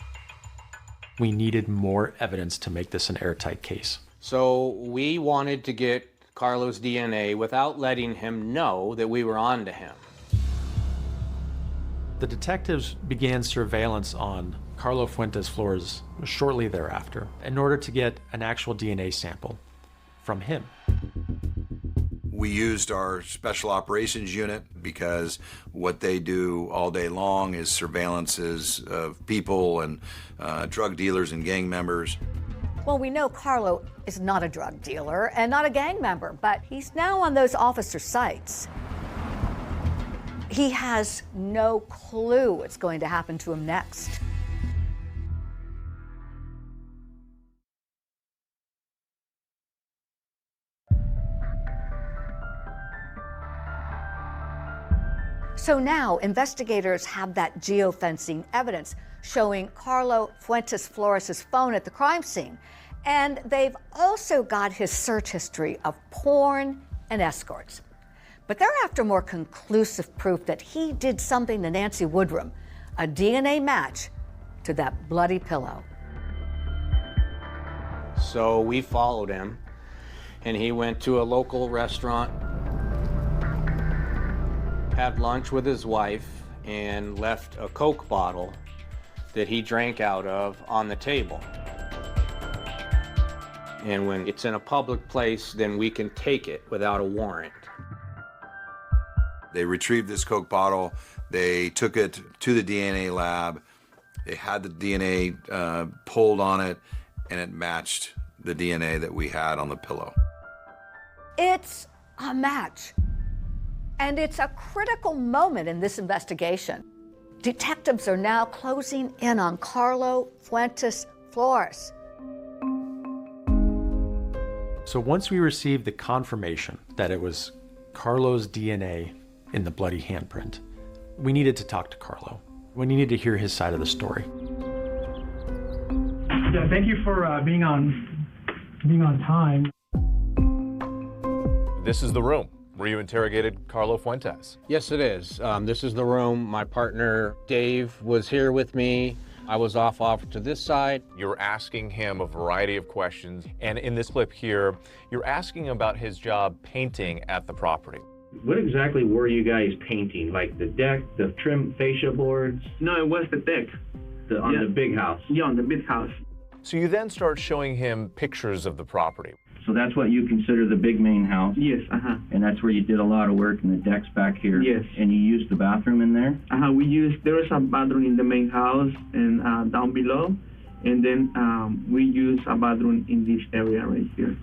We needed more evidence to make this an airtight case. So we wanted to get Carlo's DNA without letting him know that we were on to him. The detectives began surveillance on Carlo Fuentes Flores shortly thereafter in order to get an actual DNA sample from him. We used our special operations unit because what they do all day long is surveillances of people and drug dealers and gang members. Well, we know Carlo is not a drug dealer and not a gang member, but he's now on those officer sites. He has no clue what's going to happen to him next. So now investigators have that geofencing evidence showing Carlo Fuentes Flores' phone at the crime scene. And they've also got his search history of porn and escorts. But they're after more conclusive proof that he did something to Nancy Woodrum, a DNA match to that bloody pillow. So we followed him, and he went to a local restaurant, had lunch with his wife, and left a Coke bottle that he drank out of on the table. And when it's in a public place, then we can take it without a warrant. They retrieved this Coke bottle, they took it to the DNA lab, they had the DNA pulled on it, and it matched the DNA that we had on the pillow. It's a match. And it's a critical moment in this investigation. Detectives are now closing in on Carlo Fuentes Flores. So once we received the confirmation that it was Carlo's DNA in the bloody handprint, we needed to talk to Carlo. We needed to hear his side of the story. Yeah, thank you for being on time. This is the room where you interrogated Carlo Fuentes. Yes, it is. This is the room. My partner, Dave, was here with me. I was off to this side. You're asking him a variety of questions. And in this clip here, you're asking about his job painting at the property. What exactly were you guys painting? Like the deck, the trim fascia boards? No, it was the deck. On the big house? Yeah, on the big house. So you then start showing him pictures of the property. So that's what you consider the big main house? Yes, And that's where you did a lot of work, and the deck's back here? Yes. And you used the bathroom in there? There was a bathroom in the main house and down below. And then we use a bathroom in this area right here.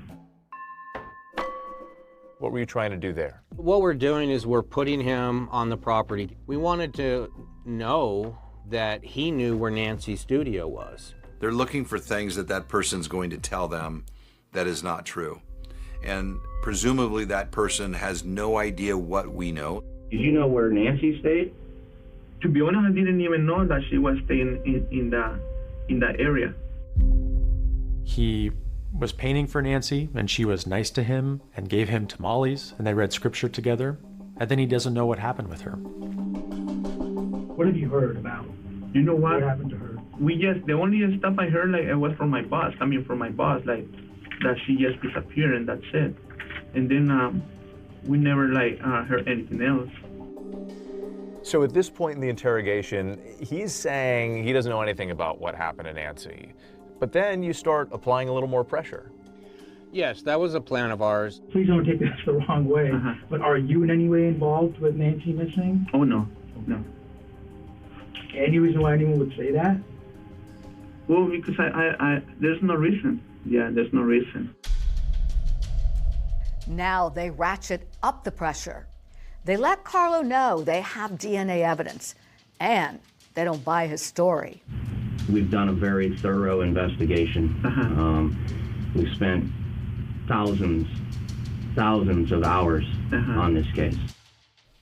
What were you trying to do there? What we're doing is we're putting him on the property. We wanted to know that he knew where Nancy's studio was. They're looking for things that that person's going to tell them that is not true. And presumably that person has no idea what we know. Did you know where Nancy stayed? To be honest, I didn't even know that she was staying in that area. He was painting for Nancy, and she was nice to him and gave him tamales, and they read scripture together, and then he doesn't know what happened with her. What have you heard about? You know what? What happened to her? The only stuff I heard, like, it was from my boss, like, that she just disappeared and that's it. And then we never, like, heard anything else. So at this point in the interrogation, he's saying he doesn't know anything about what happened to Nancy. But then you start applying a little more pressure. Yes, that was a plan of ours. Please don't take this the wrong way, but are you in any way involved with Nancy missing? Oh, no. Any reason why anyone would say that? Well, because there's no reason. Yeah, there's no reason. Now they ratchet up the pressure. They let Carlo know they have DNA evidence, and they don't buy his story. We've done a very thorough investigation. We've spent thousands of hours on this case.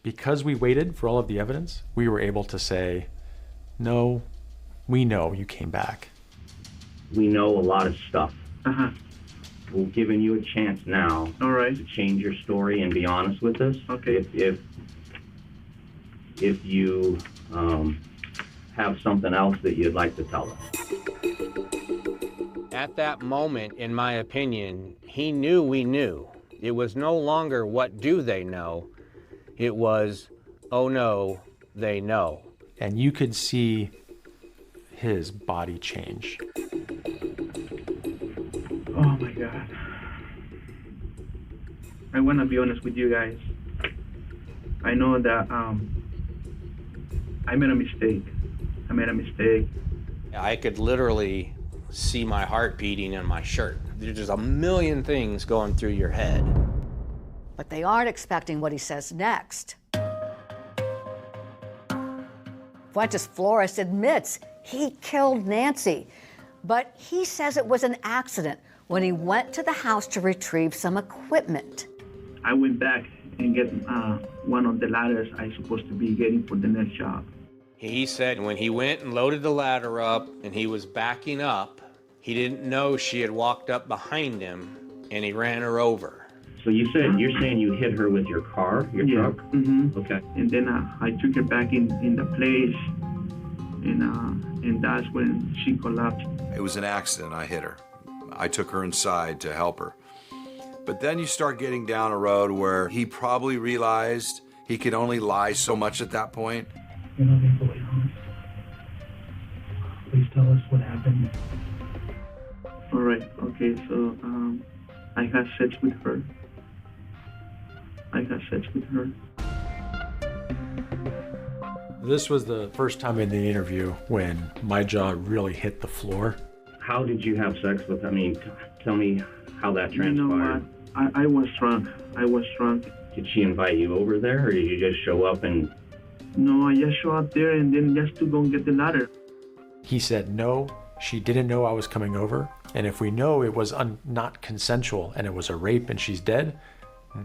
Because we waited for all of the evidence, we were able to say, no, we know you came back. We know a lot of stuff. We're giving you a chance now to change your story and be honest with us. Okay. If you have something else that you'd like to tell us. At that moment, in my opinion, he knew we knew. It was no longer what do they know, it was, oh no, they know. And you could see his body change. Oh my God. I want to be honest with you guys. I know that I made a mistake. I could literally see my heart beating in my shirt. There's just a million things going through your head. But they aren't expecting what he says next. Fuentes Flores admits he killed Nancy, but he says it was an accident when he went to the house to retrieve some equipment. I went back and get one of the ladders I supposed to be getting for the next job. He said when he went and loaded the ladder up and he was backing up, he didn't know she had walked up behind him and he ran her over. So you're saying you hit her with your car, your truck? Mm-hmm. Okay. And then I took her back in the place, and that's when she collapsed. It was an accident. I hit her. I took her inside to help her. But then you start getting down a road where he probably realized he could only lie so much at that point. You're not being fully honest. Please tell us what happened. All right. Okay. So I had sex with her. This was the first time in the interview when my jaw really hit the floor. How did you have sex with her? I mean, tell me how that transpired. You know what? I was drunk. Did she invite you over there, or did you just show up and... No, I just showed up there and then just to go and get the ladder. He said no, she didn't know I was coming over, and if we know it was not consensual and it was a rape and she's dead,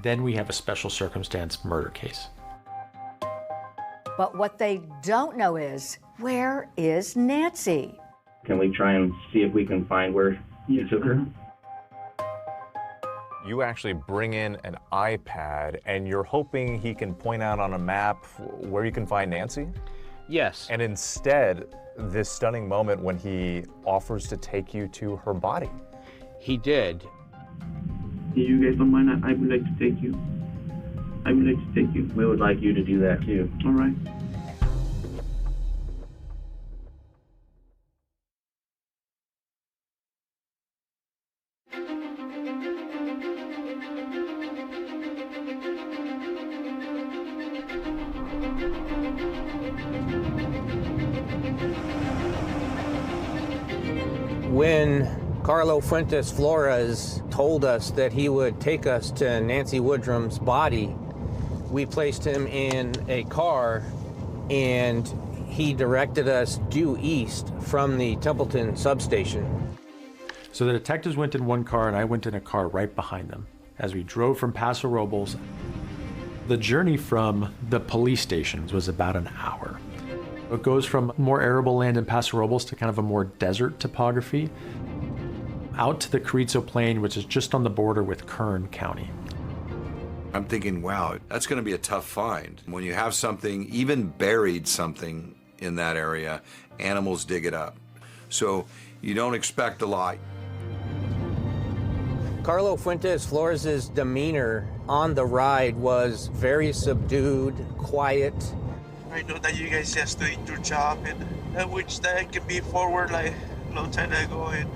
then we have a special circumstance murder case. But what they don't know is, where is Nancy? Can we try and see if we can find where you took her? You actually bring in an iPad and you're hoping he can point out on a map where you can find Nancy? Yes. And instead, this stunning moment when he offers to take you to her body. He did. If you guys don't mind, I would like to take you. We would like you to do that too. All right. When Carlo Fuentes Flores told us that he would take us to Nancy Woodrum's body, we placed him in a car and he directed us due east from the Templeton substation. So the detectives went in one car and I went in a car right behind them as we drove from Paso Robles. The journey from the police stations was about an hour. It goes from more arable land in Paso Robles to kind of a more desert topography out to the Carrizo Plain, which is just on the border with Kern County. I'm thinking, wow, that's going to be a tough find. When you have something, even buried something in that area, animals dig it up. So you don't expect a lot. Carlo Fuentes Flores' demeanor on the ride was very subdued, quiet. I know that you guys just doing your job, and I wish that I could be forward like a long time ago, and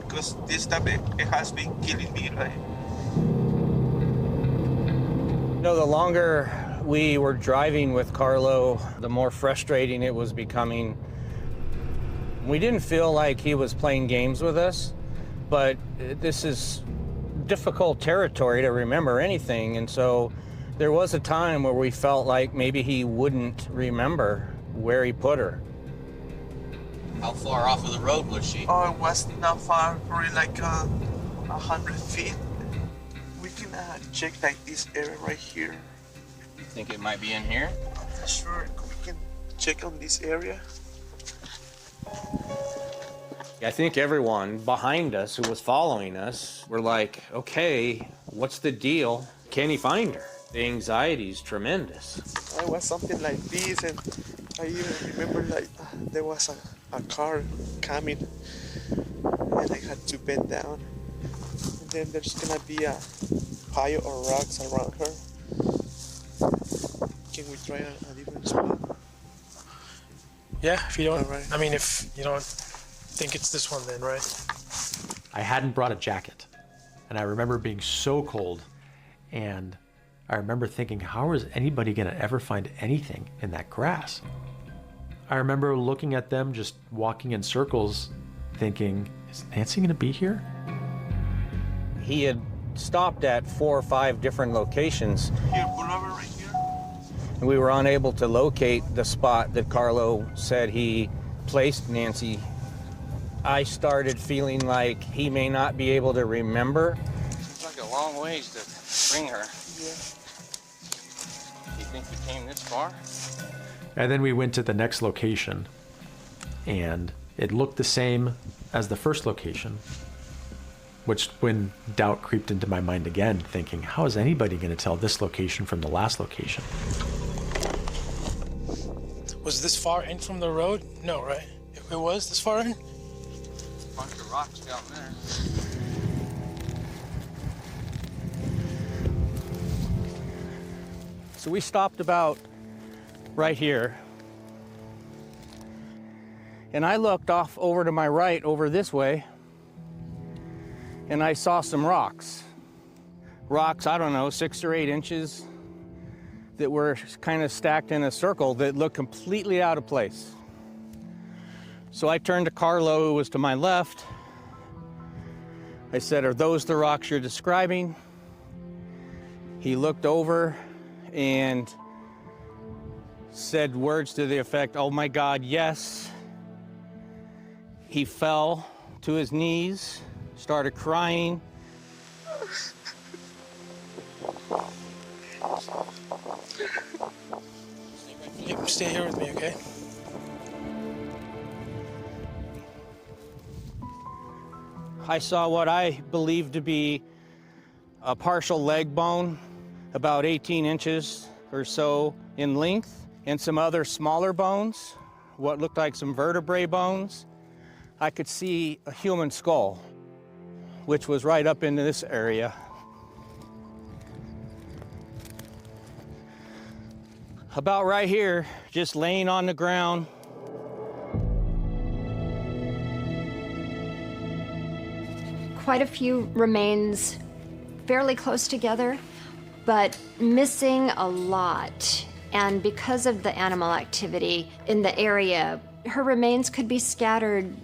because this time it has been killing me. Like. You know, the longer we were driving with Carlo, the more frustrating it was becoming. We didn't feel like he was playing games with us, but this is difficult territory to remember anything, and so there was a time where we felt like maybe he wouldn't remember where he put her. How far off of the road was she? Oh, it was not far, probably like 100 feet. We can check like this area right here. You think it might be in here? I'm not sure. We can check on this area. I think everyone behind us who was following us were like, okay, what's the deal? Can he find her? The anxiety's tremendous. It was something like this, and I even remember like there was a car coming, and I had to bend down. And then there's gonna be a pile of rocks around her. Can we try a different spot? Yeah, if you don't, right. I mean, if you don't think it's this one then, right? I hadn't brought a jacket, and I remember being so cold, and I remember thinking, how is anybody gonna ever find anything in that grass? I remember looking at them just walking in circles, thinking, is Nancy gonna be here? He had stopped at 4 or 5 different locations. Here, pull over right here. And we were unable to locate the spot that Carlo said he placed Nancy. I started feeling like he may not be able to remember. It's like a long ways to bring her. Yeah. Do you think we came this far? And then we went to the next location, and it looked the same as the first location, which when doubt creeped into my mind again, thinking, how is anybody going to tell this location from the last location? Was this far in from the road? No, right? It was this far in? Bunch of rocks down there. So we stopped about right here. And I looked off over to my right, over this way, and I saw some rocks. Rocks, I don't know, 6 or 8 inches that were kind of stacked in a circle that looked completely out of place. So I turned to Carlo, who was to my left. I said, are those the rocks you're describing? He looked over and said words to the effect, oh my God, yes. He fell to his knees, started crying. You can stay here with me, okay? I saw what I believed to be a partial leg bone, about 18 inches or so in length, and some other smaller bones, what looked like some vertebrae bones. I could see a human skull, which was right up into this area. About right here, just laying on the ground. Quite a few remains fairly close together, but missing a lot. And because of the animal activity in the area, her remains could be scattered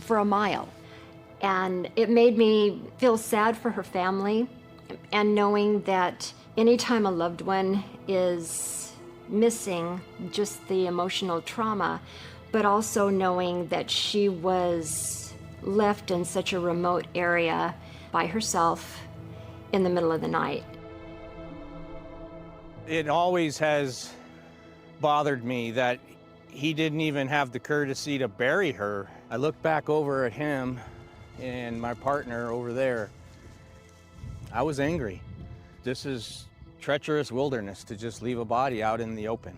for a mile. And it made me feel sad for her family, and knowing that anytime a loved one is missing, just the emotional trauma, but also knowing that she was left in such a remote area by herself in the middle of the night. It always has bothered me that he didn't even have the courtesy to bury her. I look back over at him and my partner over there. I was angry. This is treacherous wilderness to just leave a body out in the open.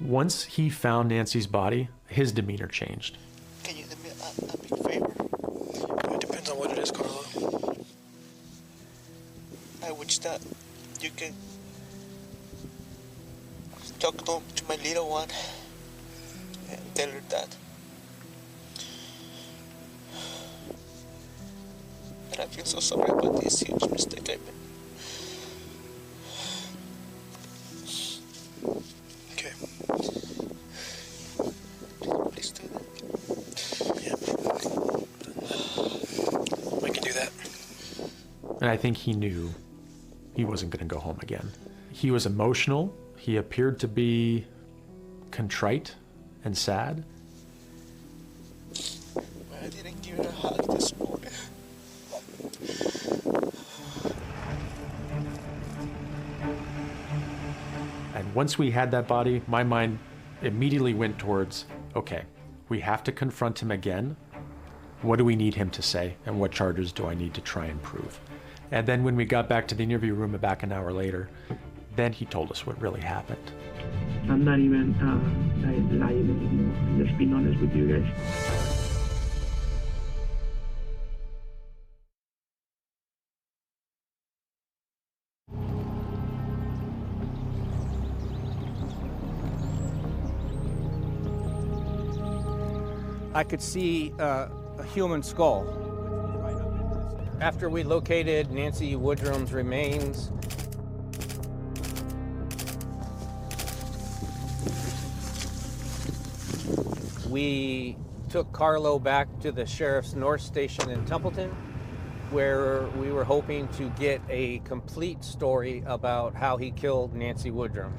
Once he found Nancy's body, his demeanor changed. Can you do me a big favor? It depends on what it is, Carlo. I wish that you can talk to my little one and tell her that I feel so sorry about this huge mistake I made. Okay. Please do that. Yeah. I can do that. And I think he knew he wasn't going to go home again. He was emotional. He appeared to be contrite and sad. I didn't give her a hug this morning. And once we had that body, my mind immediately went towards, okay, we have to confront him again. What do we need him to say? And what charges do I need to try and prove? And then when we got back to the interview room back an hour later, then he told us what really happened. I'm not even lying anymore. I'm just being honest with you guys. I could see a human skull. After we located Nancy Woodrum's remains, we took Carlo back to the Sheriff's North Station in Templeton, where we were hoping to get a complete story about how he killed Nancy Woodrum.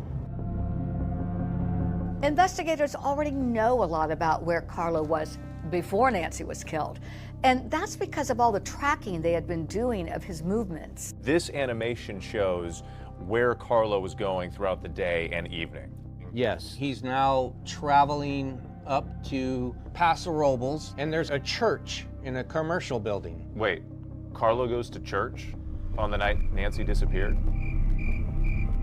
Investigators already know a lot about where Carlo was before Nancy was killed. And that's because of all the tracking they had been doing of his movements. This animation shows where Carlo was going throughout the day and evening. Yes, he's now traveling up to Paso Robles, and there's a church in a commercial building. Wait, Carlo goes to church on the night Nancy disappeared?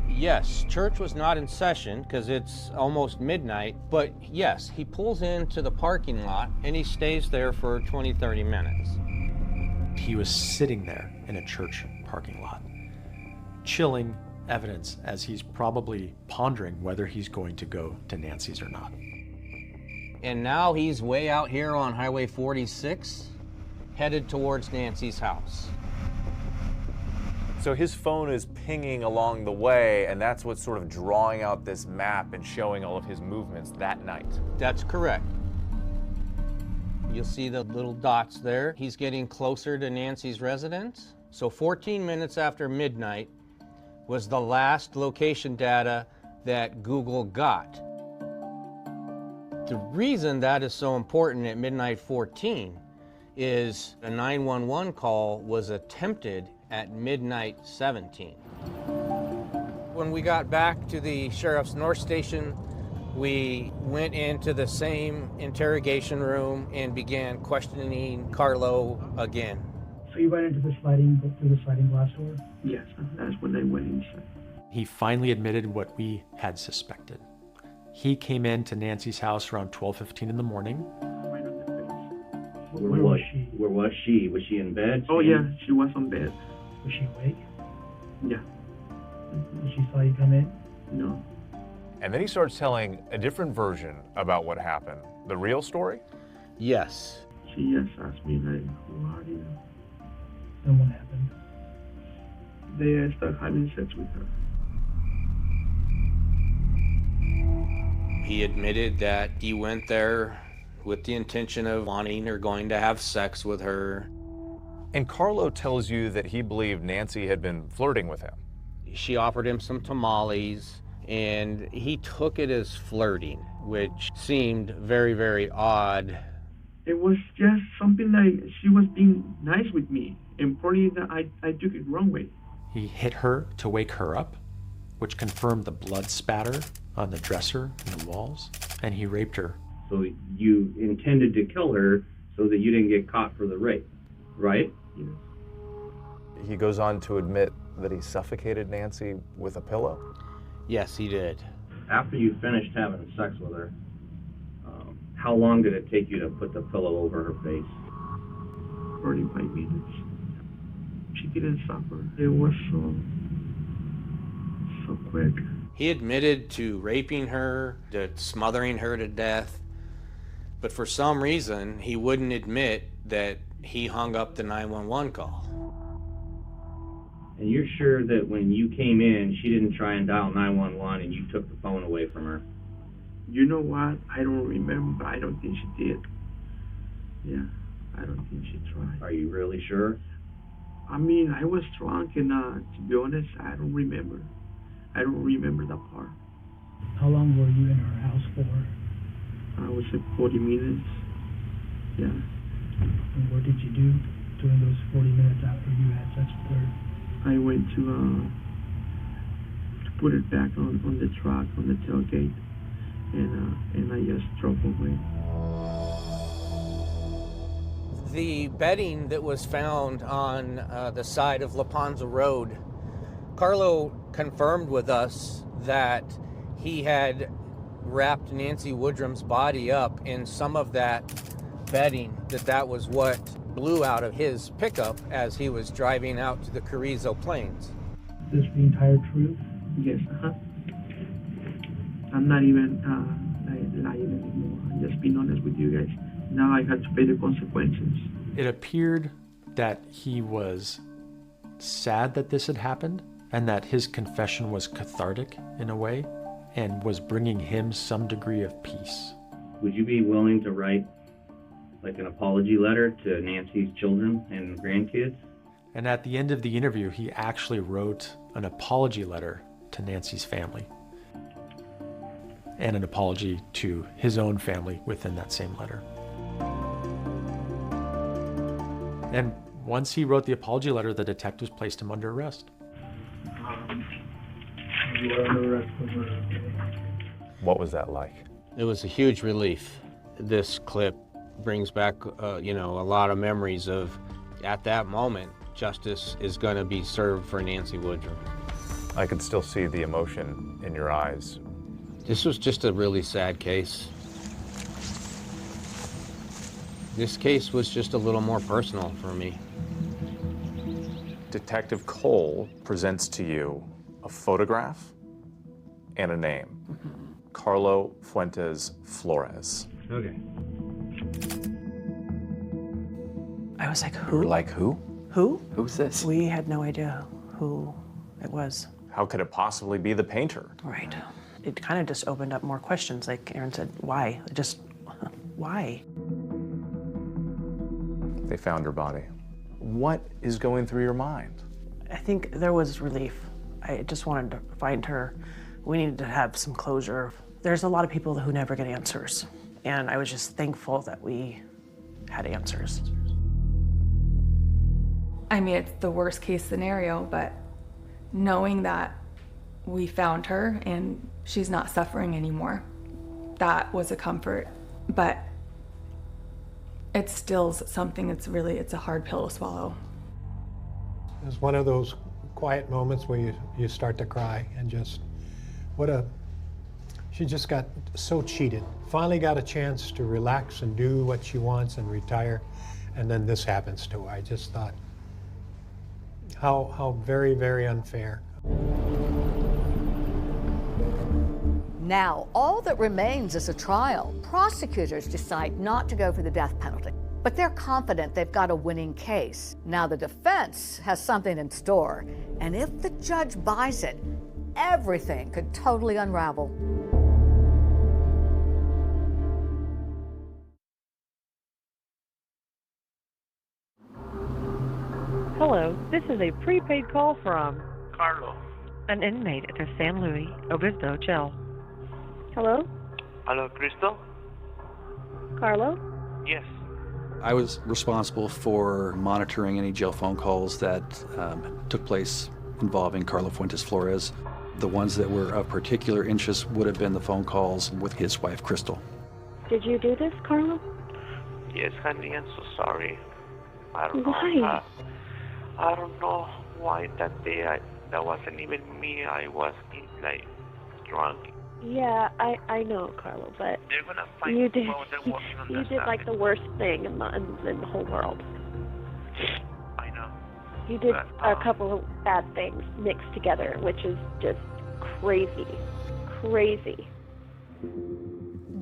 Yes, church was not in session because it's almost midnight, but yes, he pulls into the parking lot and he stays there for 20, 30 minutes. He was sitting there in a church parking lot, chilling evidence as he's probably pondering whether he's going to go to Nancy's or not. And now he's way out here on Highway 46, headed towards Nancy's house. So his phone is pinging along the way, and that's what's sort of drawing out this map and showing all of his movements that night. That's correct. You'll see the little dots there. He's getting closer to Nancy's residence. So 14 minutes after midnight was the last location data that Google got. The reason that is so important at midnight 14 is a 911 call was attempted at midnight 17. When we got back to the Sheriff's North Station, we went into the same interrogation room and began questioning Carlo again. So you went into the sliding glass door? Yes, that's when I went inside. He finally admitted what we had suspected. He came into Nancy's house around 12:15 in the morning. Where was she? Where was she? Was she in bed? Oh yeah, she was on bed. Was she awake? Yeah. She saw you come in? No. And then he starts telling a different version about what happened. The real story? Yes. She just asked me like, who are you? And what happened? They started having sex with her. He admitted that he went there with the intention of wanting or going to have sex with her. And Carlo tells you that he believed Nancy had been flirting with him. She offered him some tamales, and he took it as flirting, which seemed very, very odd. It was just something like she was being nice with me, and probably that I took it wrong way. He hit her to wake her up, which confirmed the blood spatter on the dresser and the walls, and he raped her. So you intended to kill her so that you didn't get caught for the rape, right? Yes. He goes on to admit that he suffocated Nancy with a pillow? Yes, he did. After you finished having sex with her, how long did it take you to put the pillow over her face? 45 minutes. She didn't suffer. It was so quick. He admitted to raping her, to smothering her to death, but for some reason, he wouldn't admit that he hung up the 911 call. And you're sure that when you came in, she didn't try and dial 911 and you took the phone away from her? You know what? I don't remember. I don't think she did. Yeah, I don't think she tried. Are you really sure? I mean, I was drunk, and to be honest, I don't remember. I don't remember that part. How long were you in her house for? I was at 40 minutes. Yeah. And what did you do during those 40 minutes after you had sex with her? I went to put it back on the truck, on the tailgate, and I just drove away. The bedding that was found on the side of La Panza Road, Carlo confirmed with us that he had wrapped Nancy Woodrum's body up in some of that bedding, that was what blew out of his pickup as he was driving out to the Carrizo Plains. Is this the entire truth? Yes, I'm not even lying anymore. I'm just being honest with you guys. Now I had to pay the consequences. It appeared that he was sad that this had happened and that his confession was cathartic in a way and was bringing him some degree of peace. Would you be willing to write like an apology letter to Nancy's children and grandkids? And at the end of the interview, he actually wrote an apology letter to Nancy's family and an apology to his own family within that same letter. And once he wrote the apology letter, the detectives placed him under arrest. You were under arrest for murder. What was that like? It was a huge relief. This clip brings back, a lot of memories of, at that moment, justice is going to be served for Nancy Woodrum. I could still see the emotion in your eyes. This was just a really sad case. This case was just a little more personal for me. Detective Cole presents to you a photograph and a name. Carlo Fuentes Flores. Okay. I was like, who? Like who? Who? Who's this? We had no idea who it was. How could it possibly be the painter? Right. It kind of just opened up more questions. Like Aaron said, why? Why? They found her body. What is going through your mind? I think there was relief. I just wanted to find her. We needed to have some closure. There's a lot of people who never get answers. And I was just thankful that we had answers. I mean, it's the worst case scenario, but knowing that we found her and she's not suffering anymore, that was a comfort. But it's still something that's it's a hard pill to swallow. It was one of those quiet moments where you start to cry and just, she just got so cheated. Finally got a chance to relax and do what she wants and retire, and then this happens to her. I just thought, how very, very unfair. Now, all that remains is a trial. Prosecutors decide not to go for the death penalty, but they're confident they've got a winning case. Now, the defense has something in store, and if the judge buys it, everything could totally unravel. Hello, this is a prepaid call from Carlo. an inmate at the San Luis Obispo jail. Hello? Hello, Crystal? Carlo? Yes. I was responsible for monitoring any jail phone calls that took place involving Carlo Fuentes Flores. The ones that were of particular interest would have been the phone calls with his wife, Crystal. Did you do this, Carlo? Yes, honey, I'm so sorry. I don't Why? know. I don't know why that day that wasn't even me. I was like drunk. Yeah, I know, Carlo, but They're gonna find you did people that won't you did understand like it. the worst thing in the whole world. I know. You did But, a couple of bad things mixed together, which is just crazy. Crazy.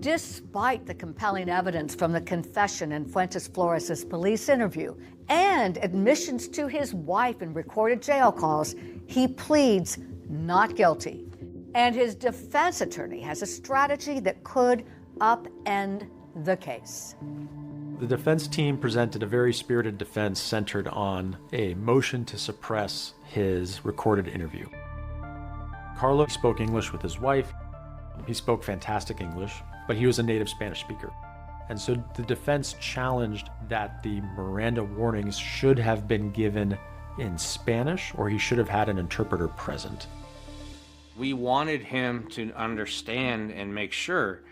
Despite the compelling evidence from the confession in Fuentes Flores' police interview and admissions to his wife in recorded jail calls, he pleads not guilty. And his defense attorney has a strategy that could upend the case. The defense team presented a very spirited defense centered on a motion to suppress his recorded interview. Carlo spoke English with his wife. He spoke fantastic English, but he was a native Spanish speaker. And so the defense challenged that the Miranda warnings should have been given in Spanish, or he should have had an interpreter present. We wanted him to understand and make sure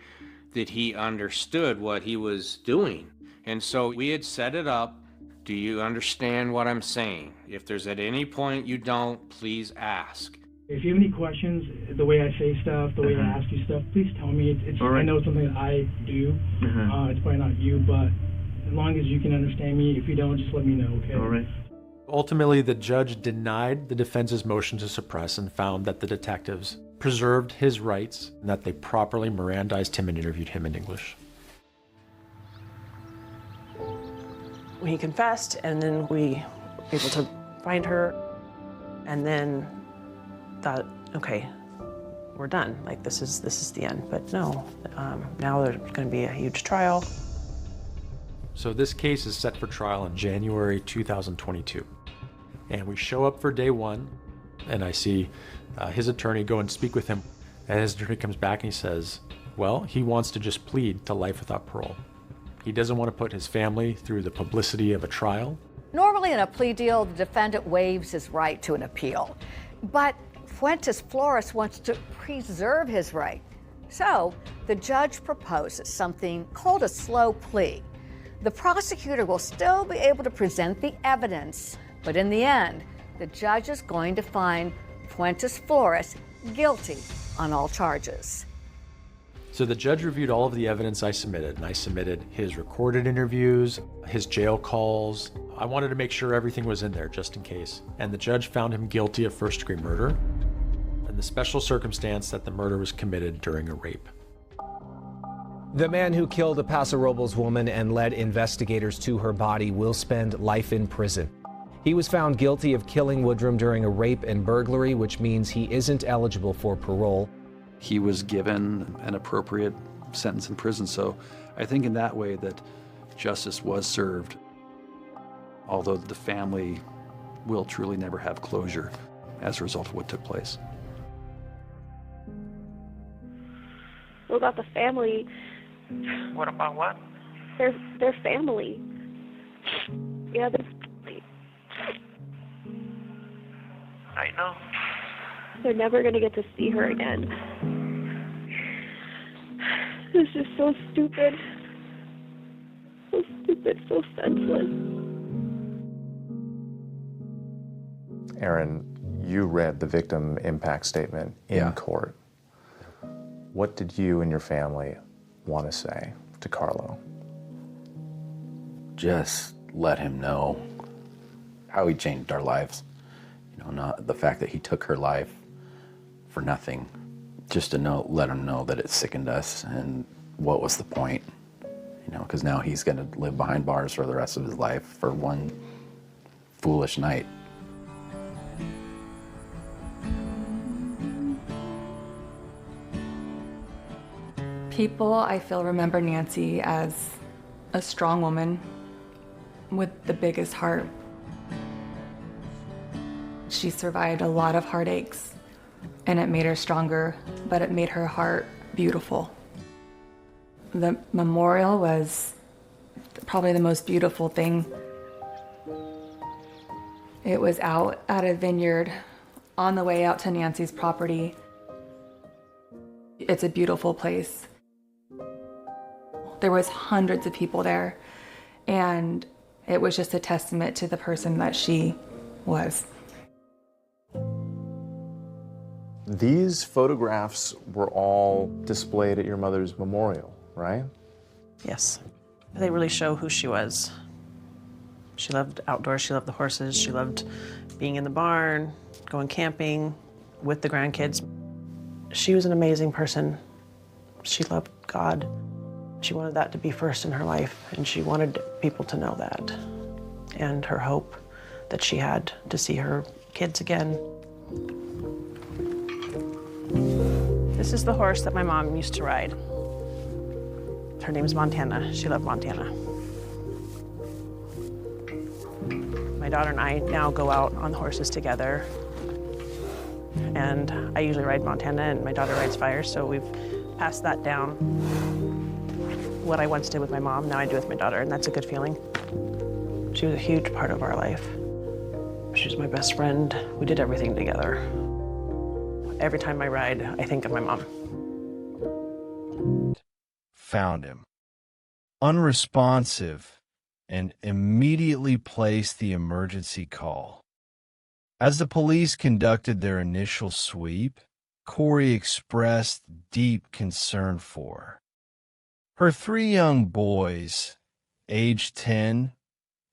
that he understood what he was doing. And so we had set it up. Do you understand what I'm saying? If there's at any point you don't, please ask. If you have any questions, the way I say stuff, the way I ask you stuff, please tell me. It's All right. I know it's something that I do. It's probably not you, but as long as you can understand me, if you don't, just let me know, okay? All right. Ultimately, the judge denied the defense's motion to suppress and found that the detectives preserved his rights and that they properly Mirandized him and interviewed him in English. He confessed, and then we were able to find her, and then thought, okay, we're done. Like, this is the end. But no, now there's going to be a huge trial. So this case is set for trial in January 2022. And we show up for day one, and I see his attorney go and speak with him. And his attorney comes back and he says, well, he wants to just plead to life without parole. He doesn't want to put his family through the publicity of a trial. Normally in a plea deal, the defendant waives his right to an appeal. But Fuentes Flores wants to preserve his right. So the judge proposes something called a slow plea. The prosecutor will still be able to present the evidence, but in the end, the judge is going to find Fuentes Flores guilty on all charges. So the judge reviewed all of the evidence I submitted, and I submitted his recorded interviews, his jail calls. I wanted to make sure everything was in there just in case. And the judge found him guilty of first-degree murder and the special circumstance that the murder was committed during a rape. The man who killed a Paso Robles woman and led investigators to her body will spend life in prison. He was found guilty of killing Woodrum during a rape and burglary, which means he isn't eligible for parole. He was given an appropriate sentence in prison, so I think in that way that justice was served, although the family will truly never have closure as a result of what took place. What about the family? What about what? Their family. Yeah, their family. I know. They're never going to get to see her again. This is so stupid. So stupid, so senseless. Aaron, you read the victim impact statement in court. What did you and your family want to say to Carlo? Just let him know how he changed our lives. You know, not the fact that he took her life for nothing. Just to let him know that it sickened us and what was the point. You know, because now he's going to live behind bars for the rest of his life for one foolish night. People, I feel, remember Nancy as a strong woman with the biggest heart. She survived a lot of heartaches, and it made her stronger, but it made her heart beautiful. The memorial was probably the most beautiful thing. It was out at a vineyard on the way out to Nancy's property. It's a beautiful place. There was hundreds of people there, and it was just a testament to the person that she was. These photographs were all displayed at your mother's memorial, right? Yes. They really show who she was. She loved outdoors, she loved the horses, she loved being in the barn, going camping with the grandkids. She was an amazing person. She loved God. She wanted that to be first in her life, and she wanted people to know that. And her hope that she had to see her kids again. This is the horse that my mom used to ride. Her name is Montana. She loved Montana. My daughter and I now go out on the horses together. And I usually ride Montana, and my daughter rides Fire, so we've passed that down. What I once did with my mom, now I do with my daughter, and that's a good feeling. She was a huge part of our life. She was my best friend. We did everything together. Every time I ride, I think of my mom. Found him, unresponsive, and immediately placed the emergency call. As the police conducted their initial sweep, Corey expressed deep concern for her 3 young boys, aged 10,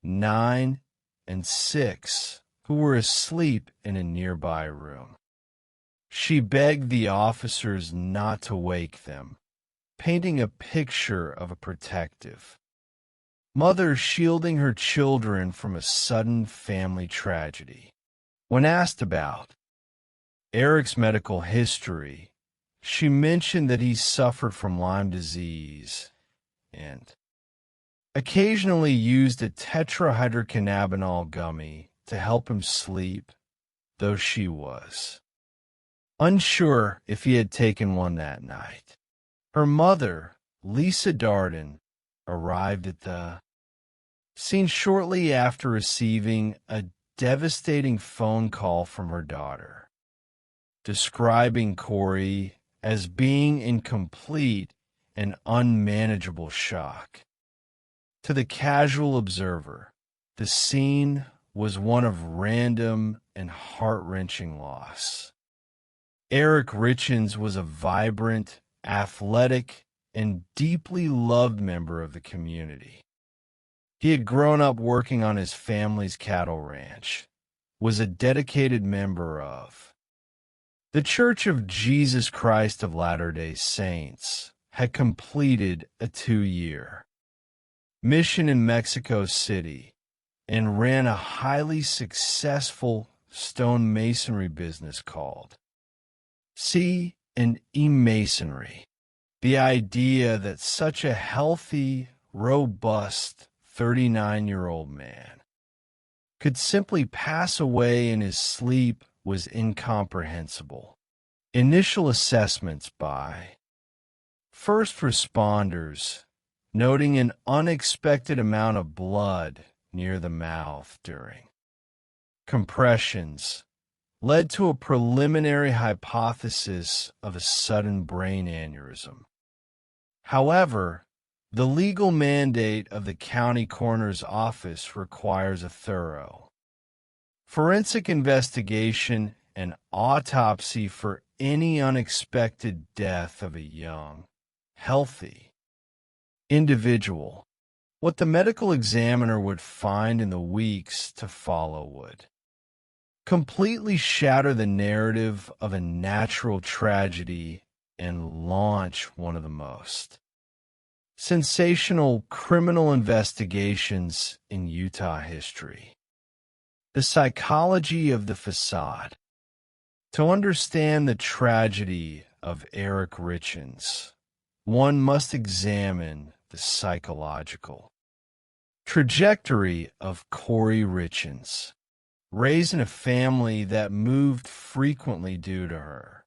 9, and 6, who were asleep in a nearby room. She begged the officers not to wake them, painting a picture of a protective mother shielding her children from a sudden family tragedy. When asked about Eric's medical history, she mentioned that he suffered from Lyme disease and occasionally used a tetrahydrocannabinol gummy to help him sleep, though she was unsure if he had taken one that night. Her mother, Lisa Darden, arrived at the scene shortly after receiving a devastating phone call from her daughter, describing Corey as being in complete and unmanageable shock. To the casual observer, the scene was one of random and heart-wrenching loss. Eric Richens was a vibrant, athletic, and deeply loved member of the community. He had grown up working on his family's cattle ranch, was a dedicated member of the Church of Jesus Christ of Latter-day Saints, had completed a 2-year mission in Mexico City, and ran a highly successful stone masonry business called C&E Masonry. The idea that such a healthy, robust 39-year-old man could simply pass away in his sleep was incomprehensible. Initial assessments by first responders noting an unexpected amount of blood near the mouth during compressions led to a preliminary hypothesis of a sudden brain aneurysm. However, the legal mandate of the county coroner's office requires a thorough forensic investigation and autopsy for any unexpected death of a young, healthy individual. What the medical examiner would find in the weeks to follow would completely shatter the narrative of a natural tragedy and launch one of the most sensational criminal investigations in Utah history. The psychology of the facade. To understand the tragedy of Eric Richens, one must examine the psychological trajectory of Corey Richens, Raised in a family that moved frequently due to her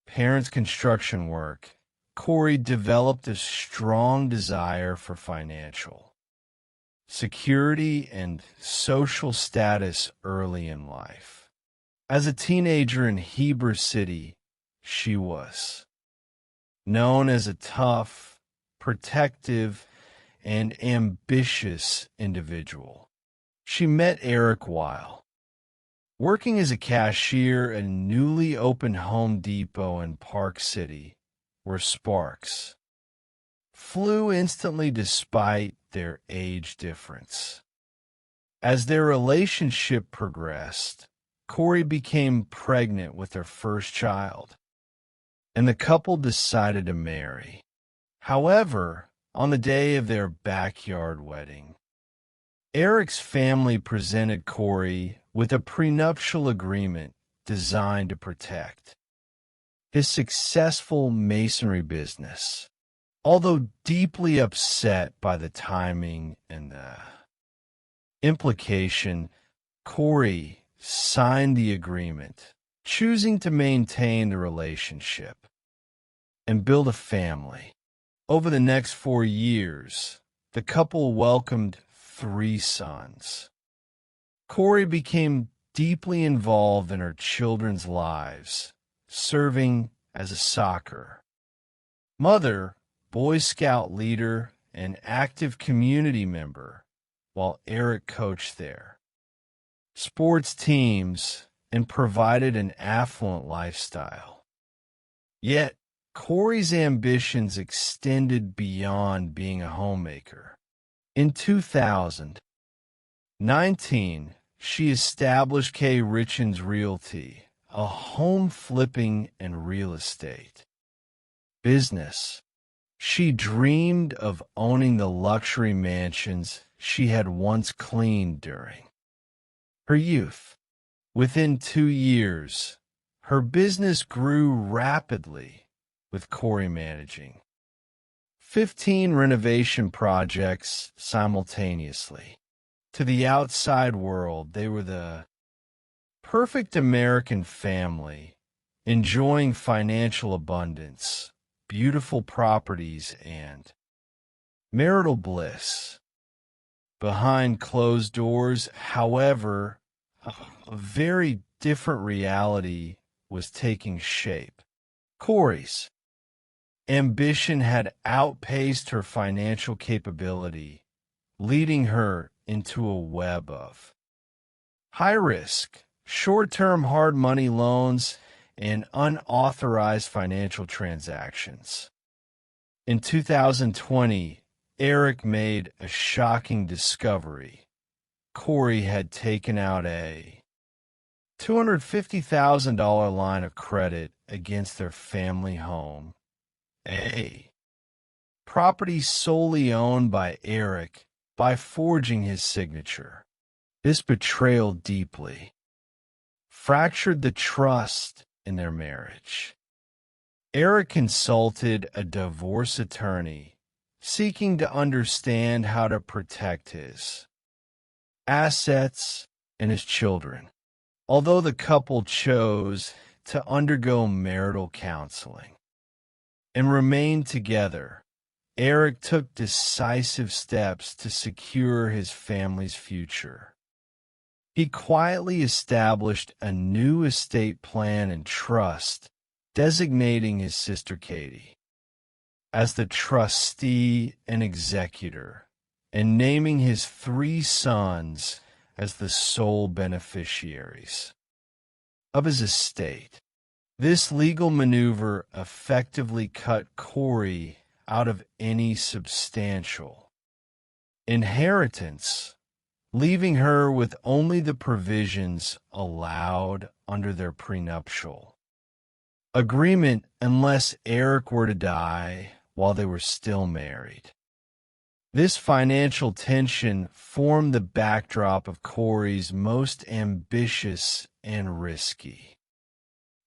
parents' construction work, Corey developed a strong desire for financial security and social status early in life. As a teenager in Heber City, she was known as a tough, protective, and ambitious individual. She met Eric while working as a cashier at a newly opened Home Depot in Park City, where sparks flew instantly despite their age difference. As their relationship progressed, Corey became pregnant with their first child, and the couple decided to marry. However, on the day of their backyard wedding, Eric's family presented Corey with a prenuptial agreement designed to protect his successful masonry business. Although deeply upset by the timing and the implication, Corey signed the agreement, choosing to maintain the relationship and build a family. Over the next 4 years, the couple welcomed 3 sons. Corey became deeply involved in her children's lives, serving as a soccer mother, Boy Scout leader, and active community member, while Eric coached their sports teams and provided an affluent lifestyle. Yet, Corey's ambitions extended beyond being a homemaker. In 2019, she established K. Richens Realty, a home flipping and real estate business. She dreamed of owning the luxury mansions she had once cleaned during her youth. Within 2 years, her business grew rapidly, with Corey managing 15 renovation projects simultaneously. To the outside world, they were the perfect American family, enjoying financial abundance, beautiful properties, and marital bliss. Behind closed doors, however, a very different reality was taking shape. Corey's ambition had outpaced her financial capability, leading her into a web of high-risk, short-term hard money loans and unauthorized financial transactions. In 2020, Eric made a shocking discovery. Corey had taken out a $250,000 line of credit against their family home, a property solely owned by Eric, by forging his signature. This betrayal deeply fractured the trust in their marriage. Eric consulted a divorce attorney, seeking to understand how to protect his assets and his children. Although the couple chose to undergo marital counseling and remain together, Eric took decisive steps to secure his family's future. He quietly established a new estate plan and trust, designating his sister Katie as the trustee and executor, and naming his 3 sons as the sole beneficiaries of his estate. This legal maneuver effectively cut Corey out of any substantial inheritance, leaving her with only the provisions allowed under their prenuptial agreement unless Eric were to die while they were still married. This financial tension formed the backdrop of Corey's most ambitious and risky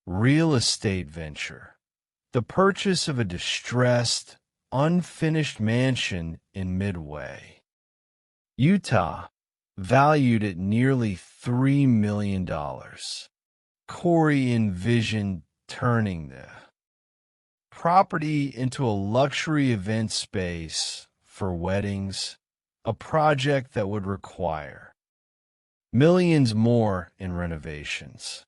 real estate venture, the purchase of a distressed, unfinished mansion in Midway, Utah. valued at nearly $3 million. Corey envisioned turning the property into a luxury event space for weddings, a project that would require millions more in renovations.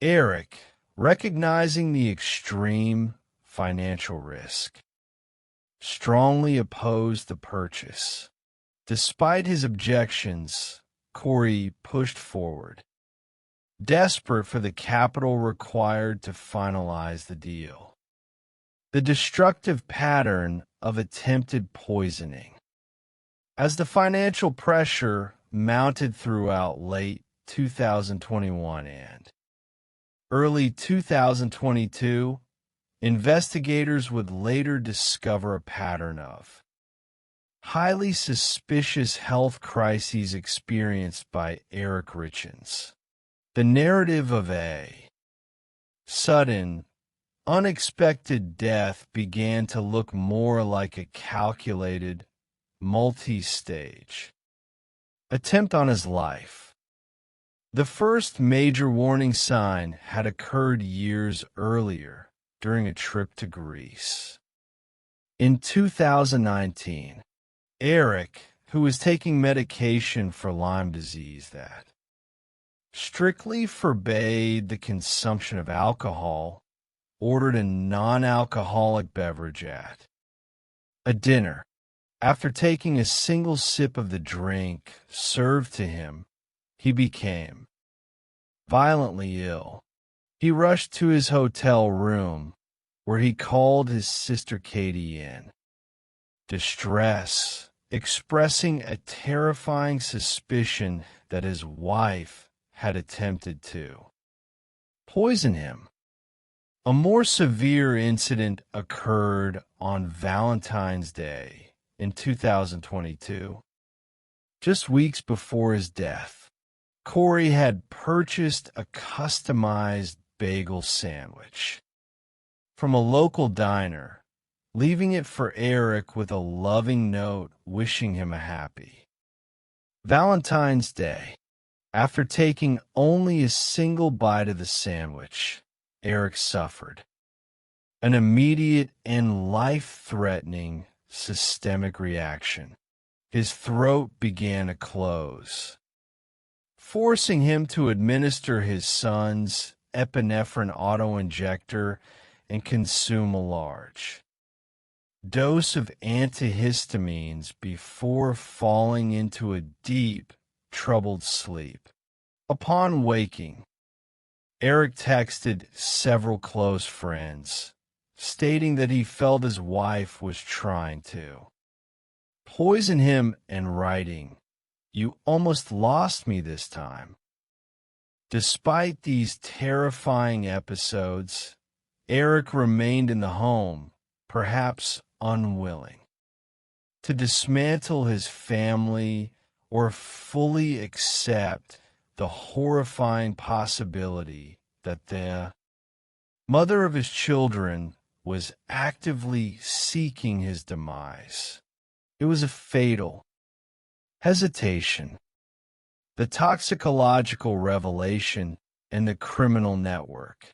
Eric, recognizing the extreme financial risk, strongly opposed the purchase. Despite his objections, Corey pushed forward, desperate for the capital required to finalize the deal. The destructive pattern of attempted poisoning. As the financial pressure mounted throughout late 2021 and early 2022, investigators would later discover a pattern of highly suspicious health crises experienced by Eric Richins. The narrative of a sudden, unexpected death began to look more like a calculated, multi-stage attempt on his life. The first major warning sign had occurred years earlier during a trip to Greece. In 2019, Eric, who was taking medication for Lyme disease that strictly forbade the consumption of alcohol, ordered a non-alcoholic beverage at a dinner. After taking a single sip of the drink served to him, he became violently ill. He rushed to his hotel room, where he called his sister Katie in distress, expressing a terrifying suspicion that his wife had attempted to poison him. A more severe incident occurred on Valentine's Day in 2022. Just weeks before his death, Corey had purchased a customized bagel sandwich from a local diner, leaving it for Eric with a loving note wishing him a happy Valentine's Day. After taking only a single bite of the sandwich, Eric suffered an immediate and life-threatening systemic reaction. His throat began to close, forcing him to administer his son's epinephrine auto-injector and consume a large dose of antihistamines before falling into a deep, troubled sleep. Upon waking, Eric texted several close friends, stating that he felt his wife was trying to poison him and writing, "You almost lost me this time." Despite these terrifying episodes, Eric remained in the home, perhaps unwilling to dismantle his family or fully accept the horrifying possibility that the mother of his children was actively seeking his demise. It was a fatal hesitation, the toxicological revelation, and the criminal network.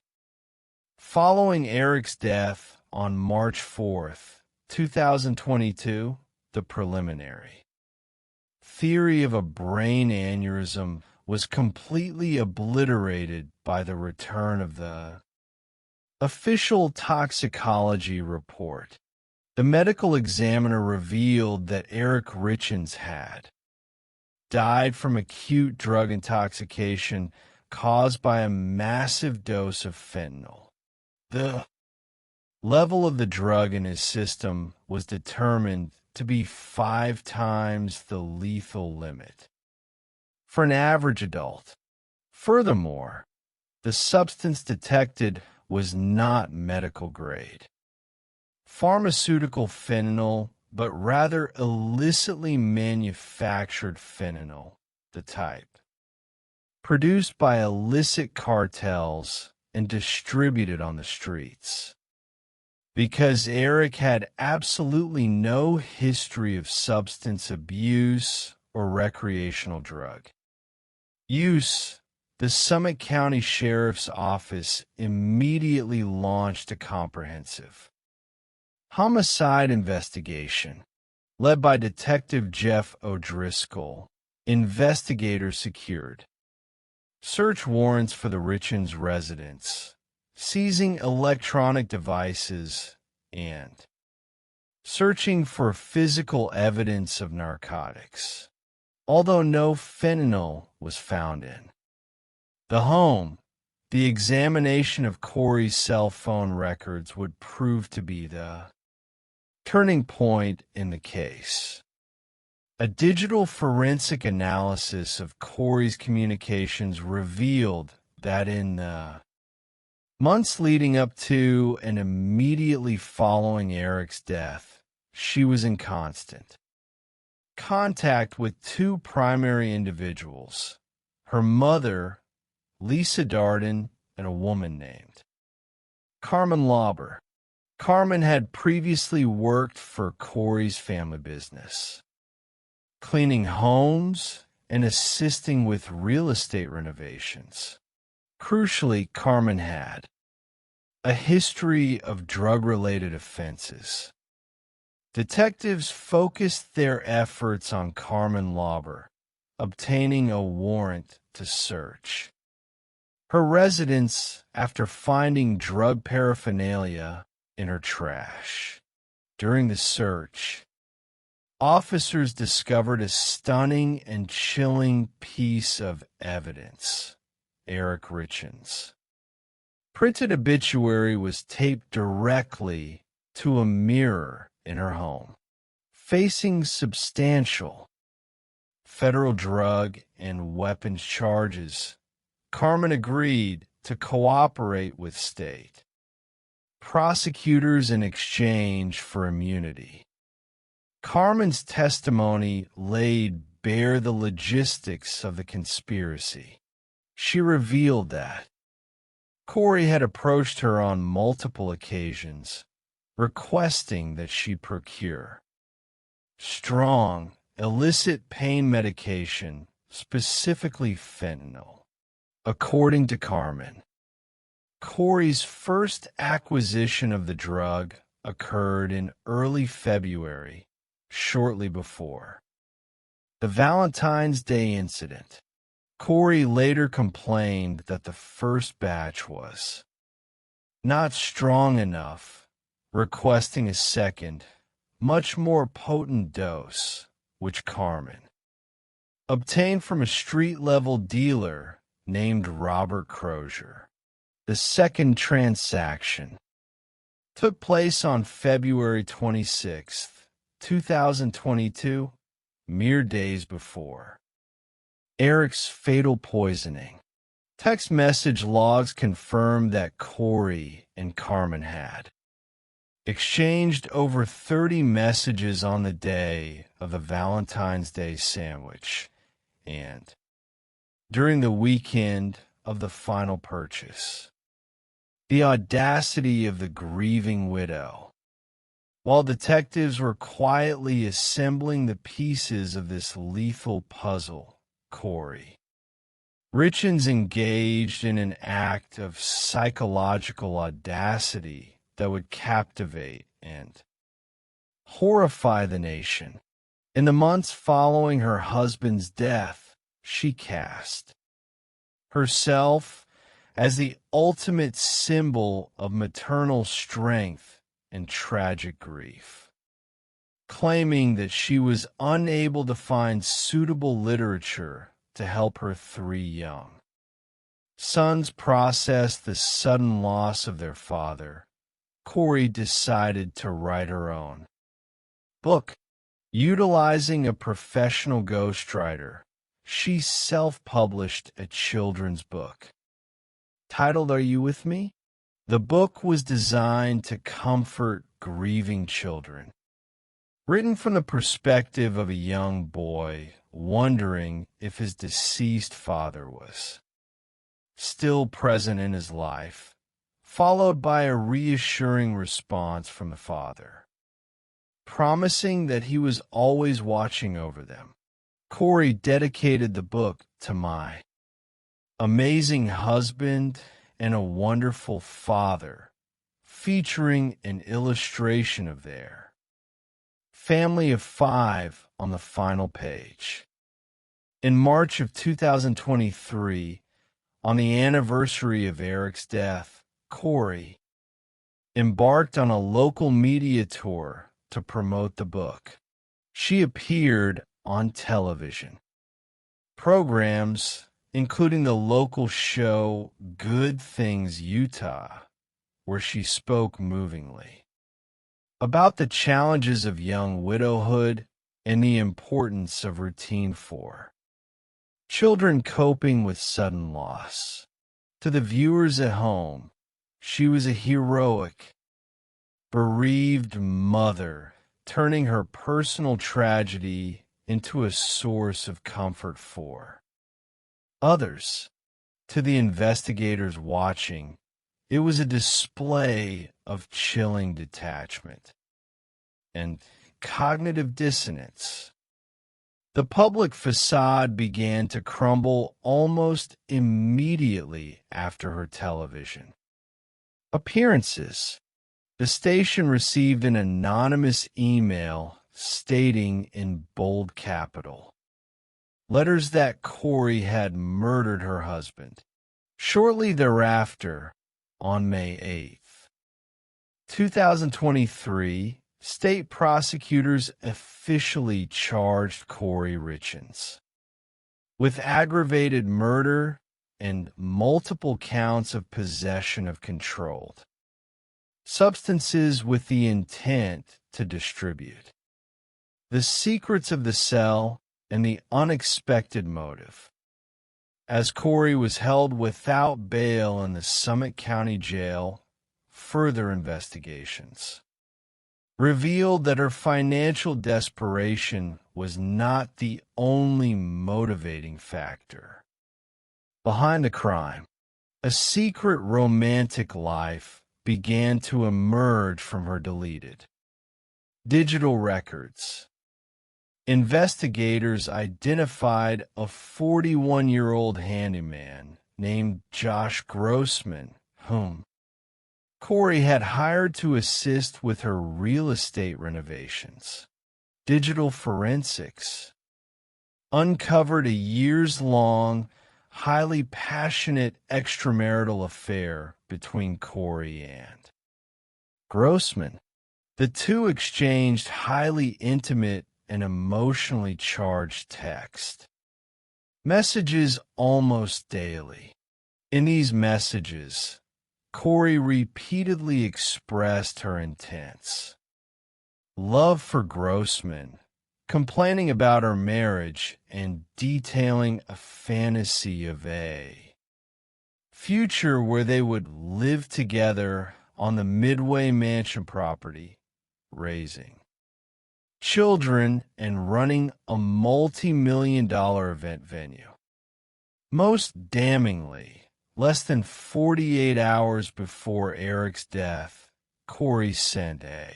Following Eric's death on March 4th, 2022, the preliminary theory of a brain aneurysm was completely obliterated by the return of the official toxicology report. The medical examiner revealed that Eric Richins had died from acute drug intoxication caused by a massive dose of fentanyl. The level of the drug in his system was determined to be 5 times the lethal limit for an average adult. Furthermore, the substance detected was not medical grade pharmaceutical fentanyl, but rather illicitly manufactured fentanyl, the type produced by illicit cartels and distributed on the streets. Because Eric had absolutely no history of substance abuse or recreational drug. Use. The Summit County Sheriff's Office immediately launched a comprehensive homicide investigation led by Detective Jeff O'Driscoll. Investigators secured search warrants for the Richens residence, seizing electronic devices and searching for physical evidence of narcotics, although no fentanyl was found in the home. The examination of Corey's cell phone records would prove to be the turning point in the case. A digital forensic analysis of Corey's communications revealed that in the months leading up to and immediately following Eric's death, she was in constant contact with two primary individuals, her mother, Lisa Darden, and a woman named Carmen Lauber. Carmen had previously worked for Corey's family business, cleaning homes and assisting with real estate renovations. Crucially, Carmen had a history of drug-related offenses. Detectives focused their efforts on Carmen Lauber, obtaining a warrant to search her residence after finding drug paraphernalia in her trash. During the search, officers discovered a stunning and chilling piece of evidence. Eric Richens' printed obituary was taped directly to a mirror in her home. Facing substantial federal drug and weapons charges, Carmen agreed to cooperate with state prosecutors in exchange for immunity. Carmen's testimony laid bare the logistics of the conspiracy. She revealed that Corey had approached her on multiple occasions, requesting that she procure strong, illicit pain medication, specifically fentanyl. According to Carmen, Corey's first acquisition of the drug occurred in early February, shortly before the Valentine's Day incident. Corey later complained that the first batch was not strong enough, requesting a second, much more potent dose, which Carmen obtained from a street-level dealer named Robert Crozier. The second transaction took place on February 26, 2022, mere days before Eric's fatal poisoning. Text message logs confirmed that Corey and Carmen had exchanged over 30 messages on the day of the Valentine's Day sandwich and during the weekend of the final purchase. The audacity of the grieving widow. While detectives were quietly assembling the pieces of this lethal puzzle, Corey Richens engaged in an act of psychological audacity that would captivate and horrify the nation. In the months following her husband's death, she cast herself as the ultimate symbol of maternal strength and tragic grief, claiming that she was unable to find suitable literature to help her three young sons process the sudden loss of their father. Corey decided to write her own book. Utilizing a professional ghostwriter, she self-published a children's book titled Are You With Me? The book was designed to comfort grieving children, written from the perspective of a young boy wondering if his deceased father was still present in his life, followed by a reassuring response from the father, promising that he was always watching over them. Corey dedicated the book to my amazing husband and a wonderful father, featuring an illustration of their family of 5 on the final page. In March of 2023, on the anniversary of Eric's death, Corey embarked on a local media tour to promote the book. She appeared on television programs, including the local show Good Things Utah, where she spoke movingly about the challenges of young widowhood and the importance of routine for children coping with sudden loss. To the viewers at home, she was a heroic, bereaved mother, turning her personal tragedy into a source of comfort for others. To the investigators watching, it was a display of chilling detachment and cognitive dissonance. The public facade began to crumble almost immediately after her television appearances. The station received an anonymous email stating in bold capital letters that Corey had murdered her husband. Shortly thereafter, on May 8th, 2023, state prosecutors officially charged Corey Richens with aggravated murder and multiple counts of possession of controlled substances with the intent to distribute. The secrets of the cell and the unexpected motive. As Corey was held without bail in the Summit County Jail, further investigations revealed that her financial desperation was not the only motivating factor behind the crime. A secret romantic life began to emerge from her deleted digital records. Investigators identified a 41-year-old handyman named Josh Grossman, whom Corey had hired to assist with her real estate renovations. Digital forensics uncovered a years-long, highly passionate extramarital affair between Corey and Grossman. The two exchanged highly intimate and emotionally charged text messages almost daily. In these messages, Corey repeatedly expressed her intense love for Grossman, complaining about her marriage and detailing a fantasy of a future where they would live together on the Midway Mansion property, raising children and running a multi-million-dollar event venue. Most damningly, less than 48 hours before Eric's death, Corey sent a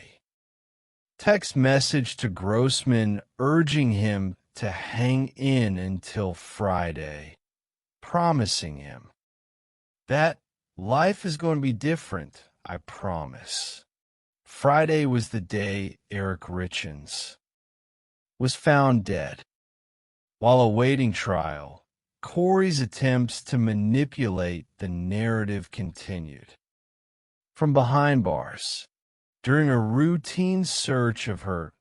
text message to Grossman urging him to hang in until Friday, promising him that life is going to be different, I promise. Friday was the day Eric Richens was found dead. While awaiting trial, Corey's attempts to manipulate the narrative continued. From behind bars, during a routine search of her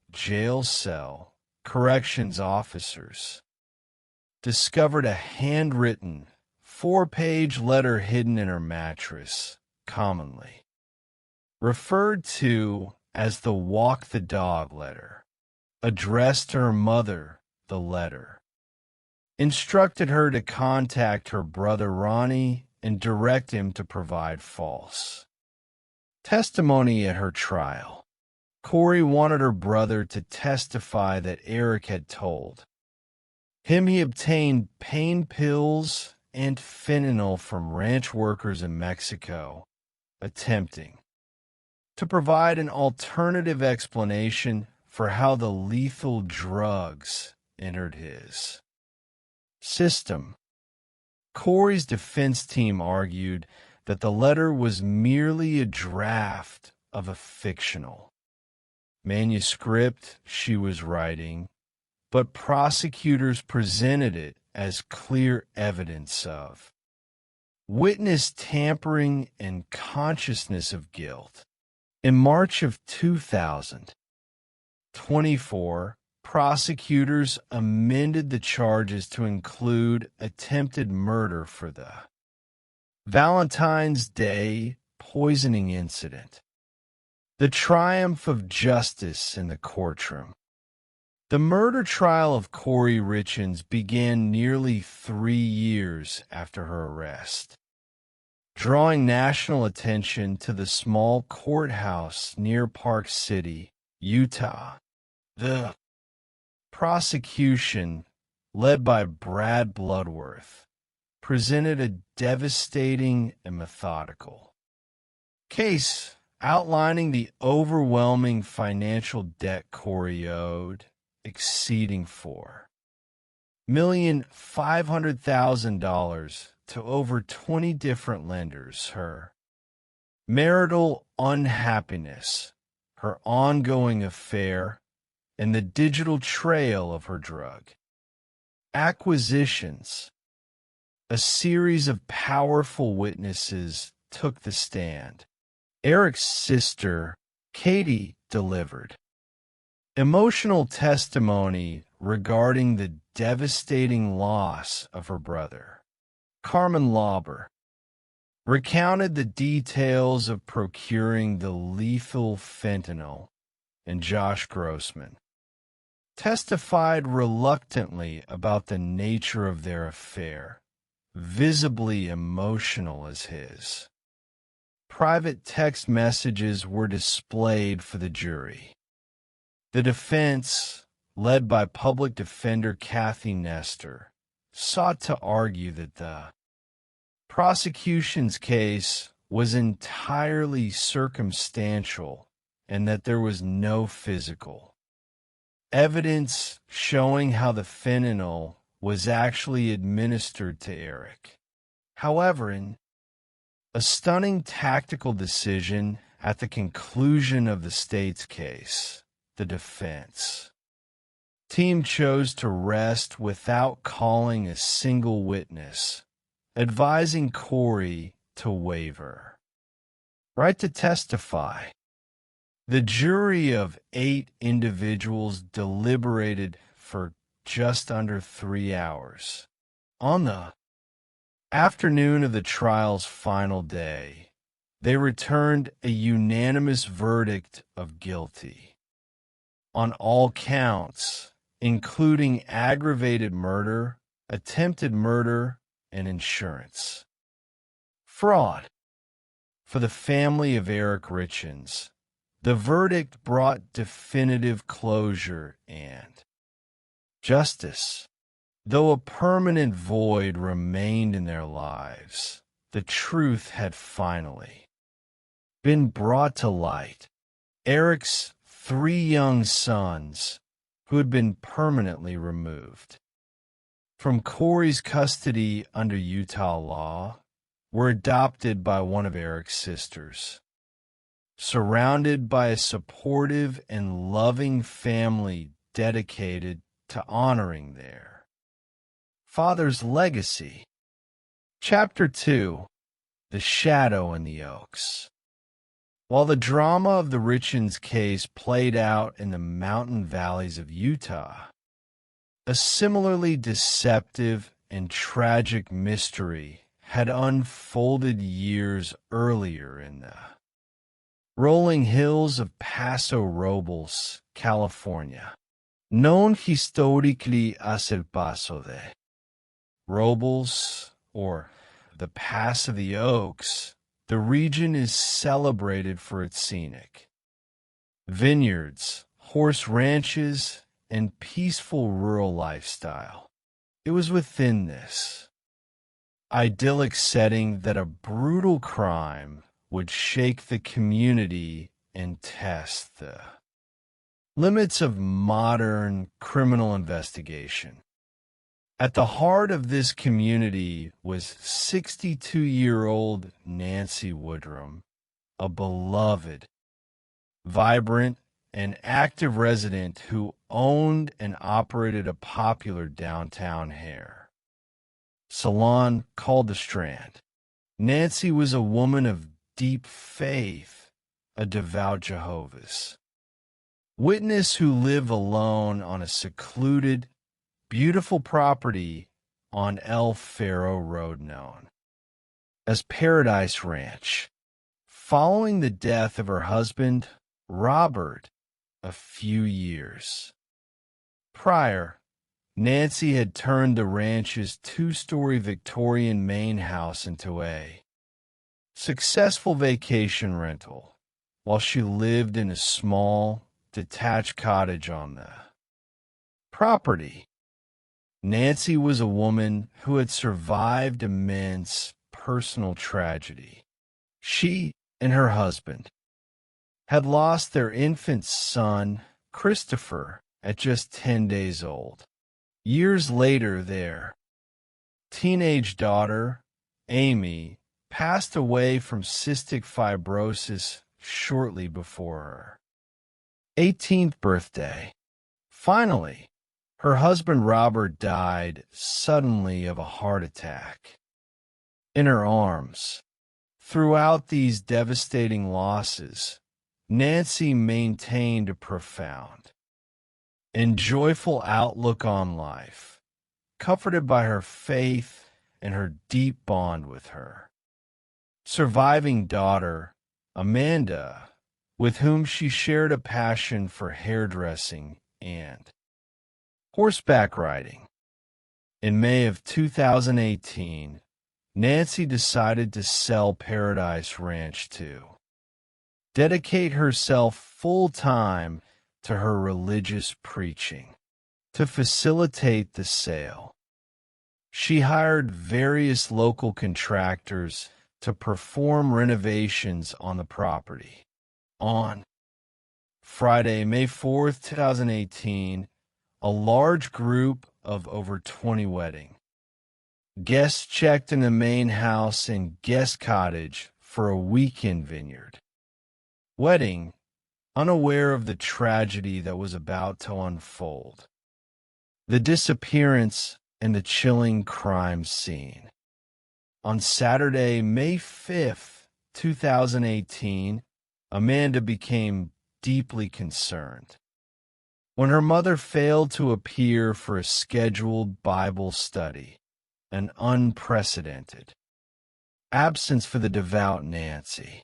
jail cell, corrections officers discovered a handwritten 4-page letter hidden in her mattress, commonly referred to as the walk the dog letter. Addressed to her mother, the letter instructed her to contact her brother Ronnie and direct him to provide false testimony at her trial. Corey wanted her brother to testify that Eric had told him he obtained pain pills and fentanyl from ranch workers in Mexico, attempting to provide an alternative explanation for how the lethal drugs entered his system. Corey's defense team argued that the letter was merely a draft of a fictional manuscript she was writing, but prosecutors presented it as clear evidence of witness tampering and consciousness of guilt. In March of 2024, prosecutors amended the charges to include attempted murder for the Valentine's Day poisoning incident. The triumph of justice in the courtroom. The murder trial of Corey Richins began nearly 3 years after her arrest, drawing national attention to the small courthouse near Park City, Utah. The prosecution, led by Brad Bloodworth, presented a devastating and methodical case outlining the overwhelming financial debt Corey owed, exceeding $4,500,000 to over 20 different lenders, her marital unhappiness, her ongoing affair, and the digital trail of her drug acquisitions. A series of powerful witnesses took the stand. Eric's sister, Katie, delivered emotional testimony regarding the devastating loss of her brother. Carmen Lauber recounted the details of procuring the lethal fentanyl, and Josh Grossman testified reluctantly about the nature of their affair, visibly emotional as his. Private text messages were displayed for the jury. The defense, led by public defender Kathy Nestor, sought to argue that the prosecution's case was entirely circumstantial and that there was no physical evidence showing how the fentanyl was actually administered to Eric. However, in a stunning tactical decision at the conclusion of the state's case, the defense team chose to rest without calling a single witness, advising Corey to waive her right to testify. The jury of 8 individuals deliberated for just under 3 hours. On the afternoon of the trial's final day, they returned a unanimous verdict of guilty on all counts, including aggravated murder, attempted murder, and insurance fraud. For the family of Eric Richins, the verdict brought definitive closure and justice. Though a permanent void remained in their lives, the truth had finally been brought to light. Eric's 3 young sons, who had been permanently removed from Corey's custody under Utah law, were adopted by one of Eric's sisters. Surrounded by a supportive and loving family dedicated to honoring their father's legacy. Chapter 2, The Shadow in the Oaks. While the drama of the Richins case played out in the mountain valleys of Utah, a similarly deceptive and tragic mystery had unfolded years earlier in the rolling hills of Paso Robles, California. Known historically as El Paso de Robles, or the Pass of the Oaks, the region is celebrated for its scenic vineyards, horse ranches, and peaceful rural lifestyle. It was within this idyllic setting that a brutal crime would shake the community and test the Limits of modern criminal investigation. At the heart of this community was 62-year-old Nancy Woodrum, a beloved, vibrant, and active resident who owned and operated a popular downtown hair salon called The Strand. Nancy was a woman of deep faith, a devout Jehovah's Witness who lived alone on a secluded, beautiful property on El Faro Road known as Paradise Ranch. Following the death of her husband, Robert, a few years prior, Nancy had turned the ranch's two-story Victorian main house into a successful vacation rental while she lived in a small, detached cottage on the property. Nancy was a woman who had survived immense personal tragedy. She and her husband had lost their infant son, Christopher, at just 10 days old. Years later, their teenage daughter, Amy, passed away from cystic fibrosis shortly before her 18th birthday. Finally, her husband Robert died suddenly of a heart attack. In her arms, throughout these devastating losses, Nancy maintained a profound and joyful outlook on life, comforted by her faith and her deep bond with her surviving daughter, Amanda, with whom she shared a passion for hairdressing and horseback riding. In May of 2018, Nancy decided to sell Paradise Ranch to dedicate herself full-time to her religious preaching. To facilitate the sale, she hired various local contractors to perform renovations on the property. On Friday, May 4th, 2018, a large group of over 20 wedding guests checked in the main house and guest cottage for a weekend vineyard wedding, unaware of the tragedy that was about to unfold. The disappearance and the chilling crime scene. On Saturday, May 5th, 2018, Amanda became deeply concerned when her mother failed to appear for a scheduled Bible study, an unprecedented absence for the devout Nancy.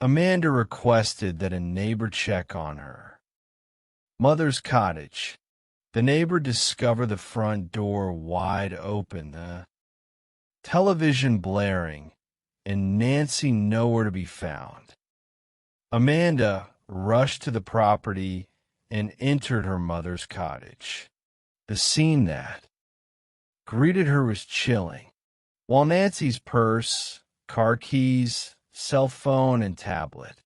Amanda requested that a neighbor check on her mother's cottage. The neighbor discovered the front door wide open, the television blaring, and Nancy nowhere to be found. Amanda rushed to the property and entered her mother's cottage. The scene that greeted her was chilling. While Nancy's purse, car keys, cell phone, and tablet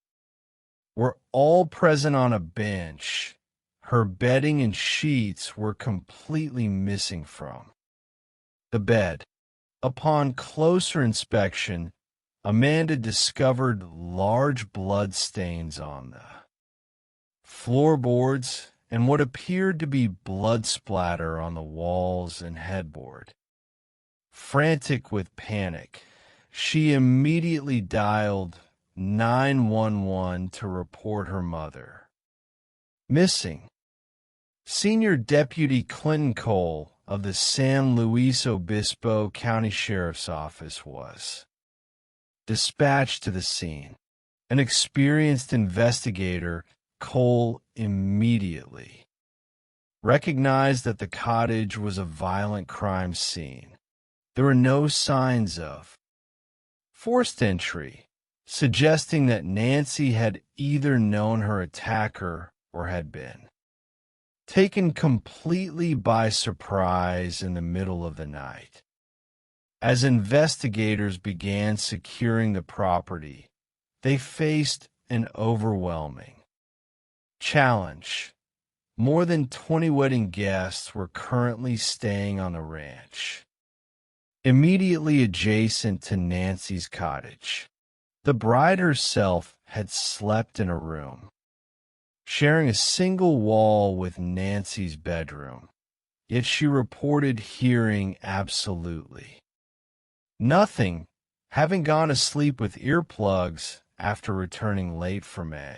were all present on a bench, her bedding and sheets were completely missing from the bed. Upon closer inspection, Amanda discovered large blood stains on the floorboards and what appeared to be blood splatter on the walls and headboard. Frantic with panic, she immediately dialed 911 to report her mother missing. Senior Deputy Clinton Cole of the San Luis Obispo County Sheriff's Office was dispatched to the scene. An experienced investigator, Cole immediately recognized that the cottage was a violent crime scene. There were no signs of forced entry, suggesting that Nancy had either known her attacker or had been taken completely by surprise in the middle of the night. As investigators began securing the property, they faced an overwhelming challenge. more than 20 wedding guests were currently staying on the ranch. Immediately adjacent to Nancy's cottage, the bride herself had slept in a room, sharing a single wall with Nancy's bedroom, yet she reported hearing absolutely nothing, having gone to sleep with earplugs after returning late from a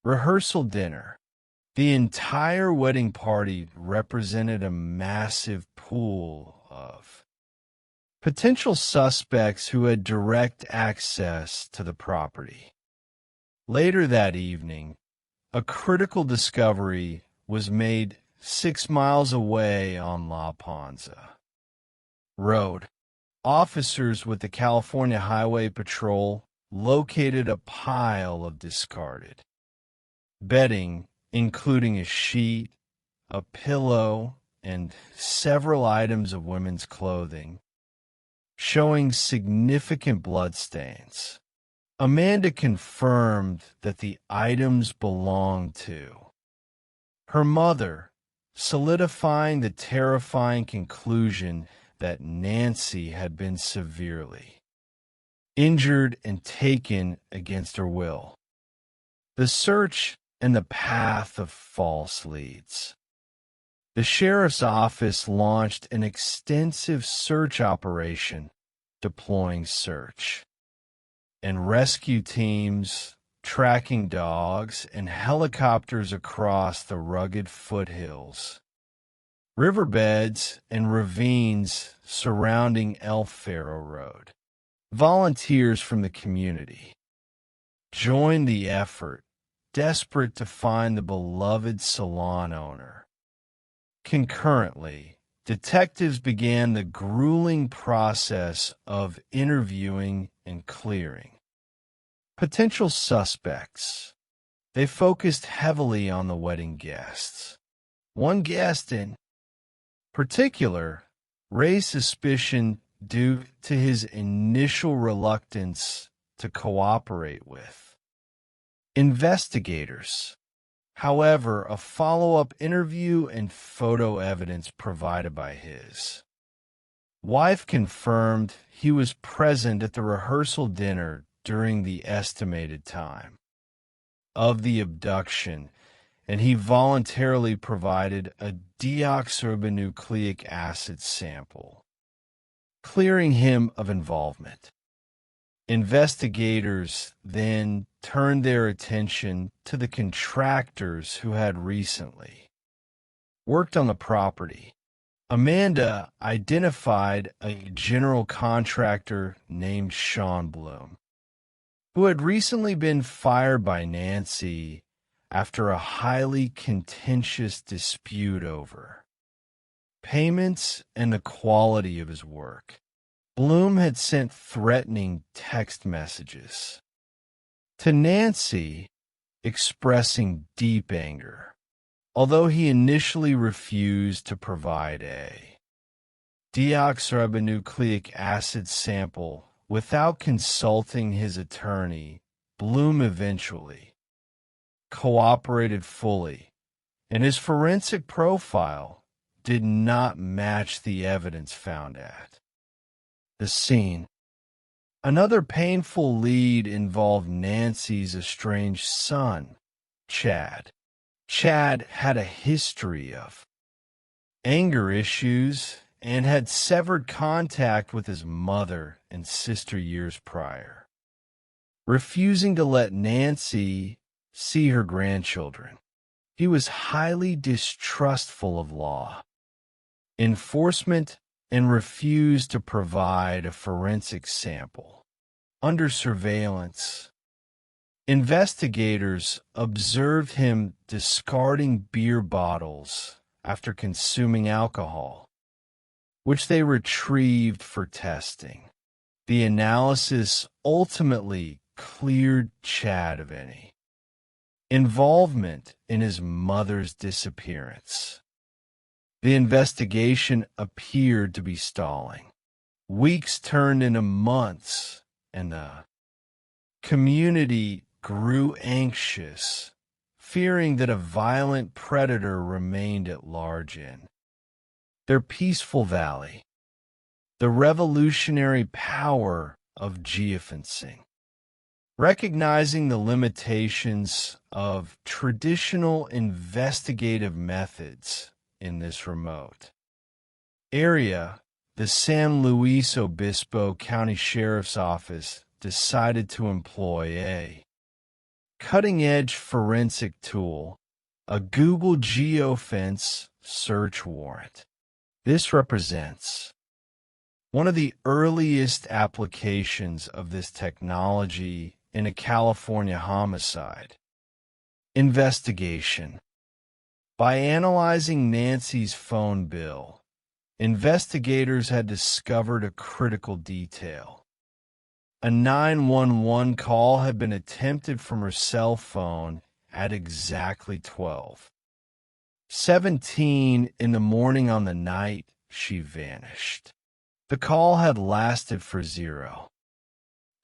rehearsal dinner. The entire wedding party represented a massive pool of potential suspects who had direct access to the property. Later that evening, a critical discovery was made 6 miles away on La Ponza Road. Officers with the California Highway Patrol located a pile of discarded bedding, including a sheet, a pillow, and several items of women's clothing, showing significant bloodstains. Amanda confirmed that the items belonged to her mother, solidifying the terrifying conclusion that Nancy had been severely injured and taken against her will. The search and the path of false leads. The sheriff's office launched an extensive search operation, deploying search and rescue teams, tracking dogs, and helicopters across the rugged foothills, riverbeds, and ravines surrounding El Faro Road. Volunteers from the community joined the effort, desperate to find the beloved salon owner. Concurrently, detectives began the grueling process of interviewing and clearing potential suspects. They focused heavily on the wedding guests. One guest in particular raised suspicion due to his initial reluctance to cooperate with investigators. However, a follow-up interview and photo evidence provided by his wife confirmed he was present at the rehearsal dinner during the estimated time of the abduction, and he voluntarily provided a deoxyribonucleic acid sample, clearing him of involvement. Investigators then turned their attention to the contractors who had recently worked on the property. Amanda identified a general contractor named Sean Bloom, who had recently been fired by Nancy after a highly contentious dispute over payments and the quality of his work. Bloom had sent threatening text messages to Nancy expressing deep anger, although he initially refused to provide a deoxyribonucleic acid sample without consulting his attorney. Bloom eventually cooperated fully, and his forensic profile did not match the evidence found at the scene. Another painful lead involved Nancy's estranged son, Chad. Chad had a history of anger issues and had severed contact with his mother and sister years prior, refusing to let Nancy see her grandchildren. He was highly distrustful of law enforcement and refused to provide a forensic sample. Under surveillance, investigators observed him discarding beer bottles after consuming alcohol, which they retrieved for testing. The analysis ultimately cleared Chad of any involvement in his mother's disappearance. The investigation appeared to be stalling. Weeks turned into months, and the community grew anxious fearing that a violent predator remained at large in their peaceful valley. The revolutionary power of geofencing. Recognizing the limitations of traditional investigative methods in this remote area, the San Luis Obispo County Sheriff's Office decided to employ a cutting-edge forensic tool, a Google geofence search warrant. This represents one of the earliest applications of this technology in a California homicide investigation. By analyzing Nancy's phone bill, investigators had discovered a critical detail. A 911 call had been attempted from her cell phone at exactly 12:17 in the morning on the night she vanished. The call had lasted for 0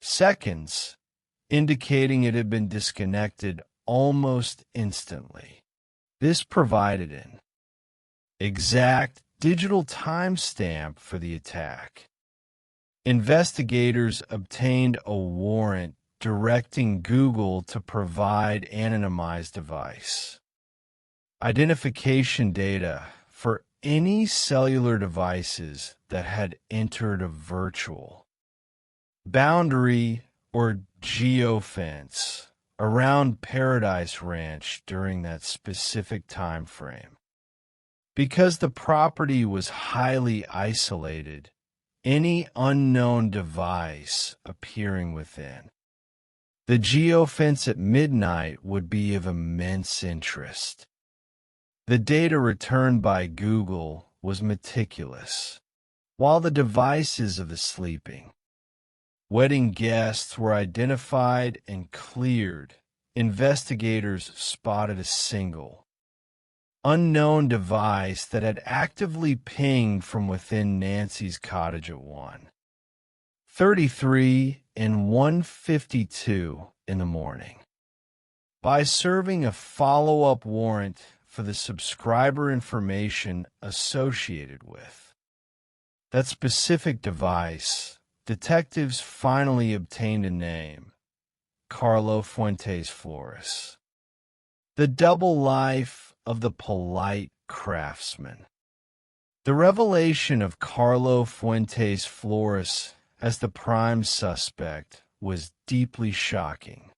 seconds, indicating it had been disconnected almost instantly. This provided an exact digital timestamp for the attack. Investigators obtained a warrant directing Google to provide anonymized device identification data for any cellular devices that had entered a virtual boundary or geofence around Paradise Ranch during that specific time frame. Because the property was highly isolated, any unknown device appearing within the geofence at midnight would be of immense interest. The data returned by Google was meticulous. While the devices of the sleeping wedding guests were identified and cleared, investigators spotted a single unknown device that had actively pinged from within Nancy's cottage at 1:33 and 1:52 in the morning. By serving a follow-up warrant for the subscriber information associated with that specific device, detectives finally obtained a name: Carlo Fuentes Flores. The double life of the polite craftsman. The revelation of Carlo Fuentes Flores as the prime suspect was deeply shocking.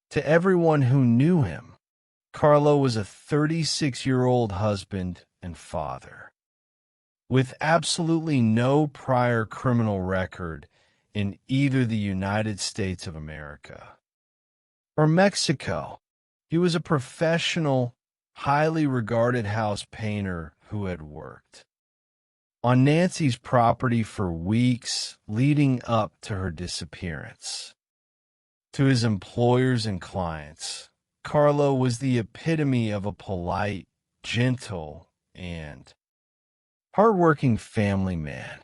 To everyone who knew him, Carlo was a 36-year-old husband and father, with absolutely no prior criminal record in either the United States of America or Mexico. He was a professional, highly regarded house painter who had worked on Nancy's property for weeks leading up to her disappearance. To his employers and clients, Carlo was the epitome of a polite, gentle, and hardworking family man.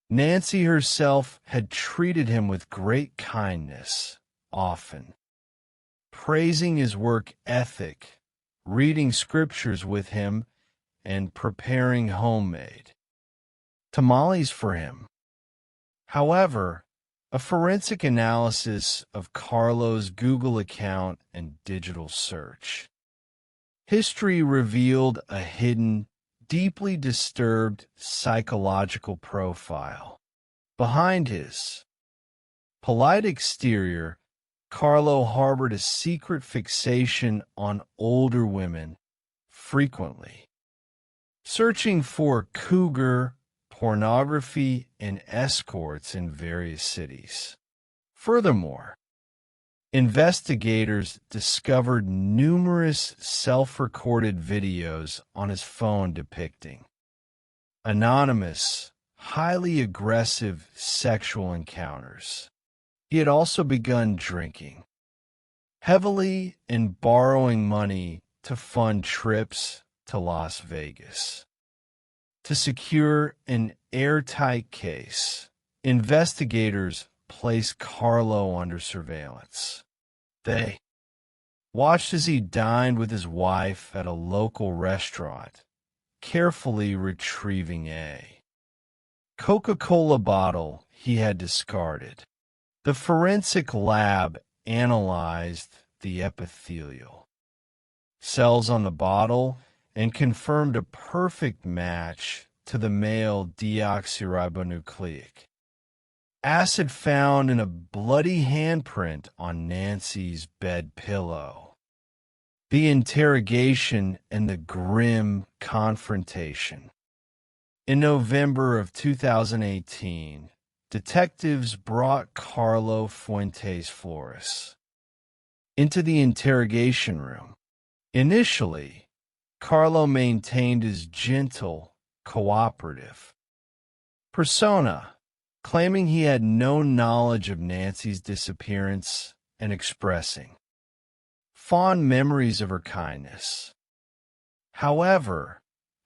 Nancy herself had treated him with great kindness, often praising his work ethic, reading scriptures with him, and preparing homemade tamales for him. However, a forensic analysis of Carlo's Google account and digital search history revealed a hidden, deeply disturbed psychological profile. Behind his polite exterior, Carlo harbored a secret fixation on older women, frequently searching for cougar, pornography, and escorts in various cities. Furthermore, investigators discovered numerous self-recorded videos on his phone depicting anonymous, highly aggressive sexual encounters. He had also begun drinking heavily and borrowing money to fund trips to Las Vegas. To secure an airtight case, investigators placed Carlo under surveillance. They watched as he dined with his wife at a local restaurant, carefully retrieving a Coca-Cola bottle he had discarded. The forensic lab analyzed the epithelial cells on the bottle and confirmed a perfect match to the male deoxyribonucleic acid found in a bloody handprint on Nancy's bed pillow. The interrogation and the grim confrontation. In November of 2018, detectives brought Carlo Fuentes Flores into the interrogation room. Initially, Carlo maintained his gentle, cooperative persona, claiming he had no knowledge of Nancy's disappearance and expressing fond memories of her kindness. However,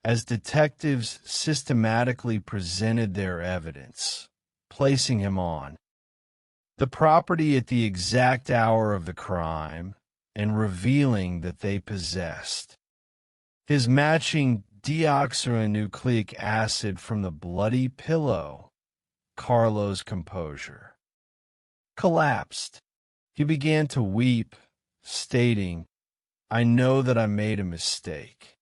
as detectives systematically presented their evidence, placing him on the property at the exact hour of the crime and revealing that they possessed his matching deoxyribonucleic acid from the bloody pillow, Carlo's composure collapsed. He began to weep, stating, "I know that I made a mistake."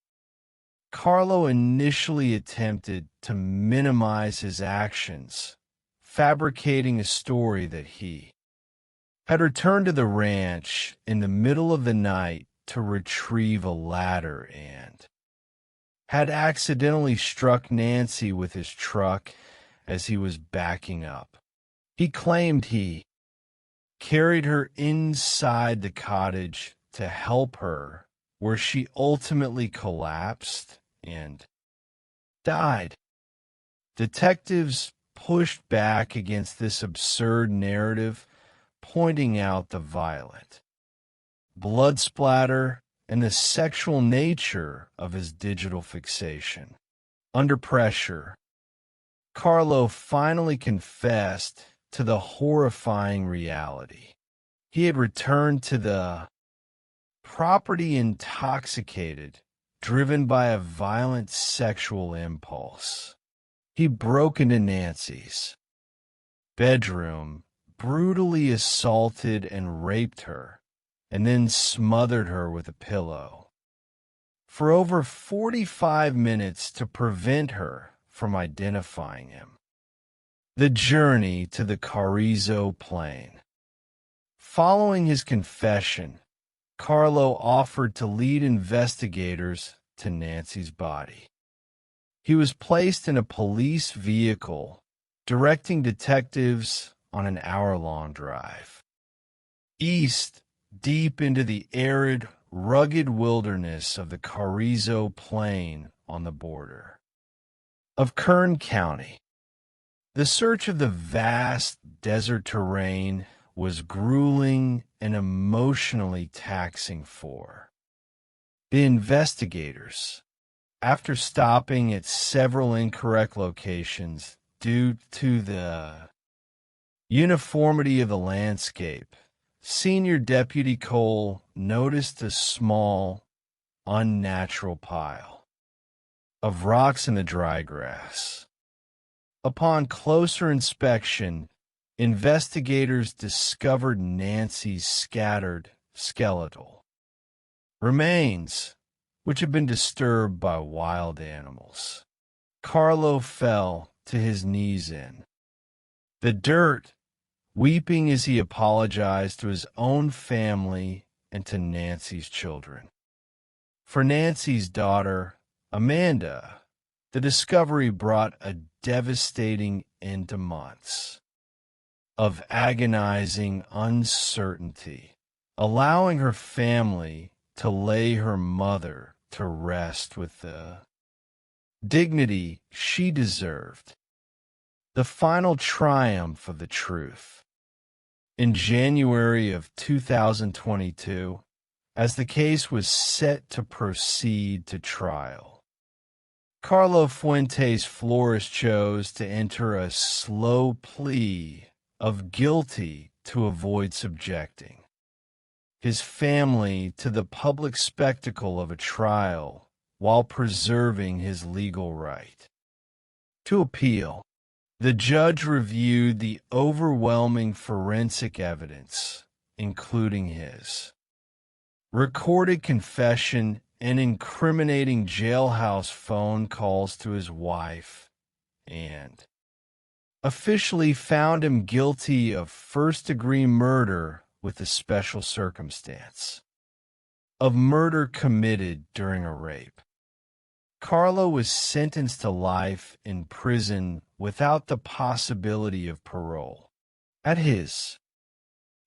Carlo initially attempted to minimize his actions, fabricating a story that he had returned to the ranch in the middle of the night to retrieve a ladder and had accidentally struck Nancy with his truck as he was backing up. He claimed he carried her inside the cottage to help her, where she ultimately collapsed and died. Detectives pushed back against this absurd narrative, pointing out the violent blood splatter and the sexual nature of his digital fixation. Under pressure, Carlo finally confessed to the horrifying reality. He had returned to the property intoxicated, driven by a violent sexual impulse. He broke into Nancy's bedroom, brutally assaulted and raped her, and then smothered her with a pillow for over 45 minutes to prevent her from identifying him. The journey to the Carrizo Plain. Following his confession, Carlo offered to lead investigators to Nancy's body. He was placed in a police vehicle, directing detectives on an hour-long drive east, deep into the arid, rugged wilderness of the Carrizo Plain on the border of Kern County. The search of the vast desert terrain was grueling and emotionally taxing for the investigators. After stopping at several incorrect locations due to the uniformity of the landscape, Senior Deputy Cole noticed a small, unnatural pile of rocks in the dry grass. Upon closer inspection, investigators discovered Nancy's scattered skeletal remains, which had been disturbed by wild animals. Carlo fell to his knees in the dirt, weeping as he apologized to his own family and to Nancy's children. For Nancy's daughter, Amanda, the discovery brought a devastating end to months of agonizing uncertainty, allowing her family to lay her mother to rest with the dignity she deserved. The final triumph of the truth. In January of 2022, as the case was set to proceed to trial, Carlo Fuentes Flores chose to enter a slow plea of guilty to avoid subjecting his family to the public spectacle of a trial while preserving his legal right. To appeal, the judge reviewed the overwhelming forensic evidence, including his recorded confession and incriminating jailhouse phone calls to his wife, and officially found him guilty of first-degree murder with a special circumstance, of murder committed during a rape. Carlo was sentenced to life in prison without the possibility of parole. At his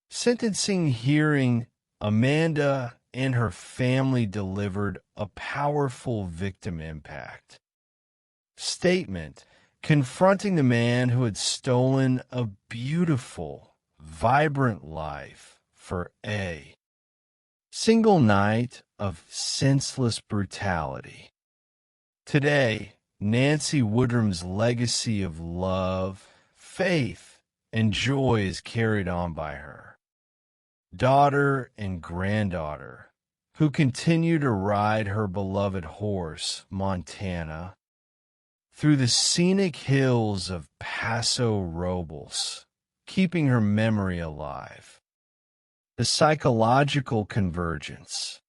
sentencing hearing, Amanda and her family delivered a powerful victim impact statement confronting the man who had stolen a beautiful, vibrant life for a single night of senseless brutality. Today, Nancy Woodrum's legacy of love, faith, and joy is carried on by her daughter and granddaughter, who continue to ride her beloved horse, Montana, through the scenic hills of Paso Robles, keeping her memory alive. The psychological convergence.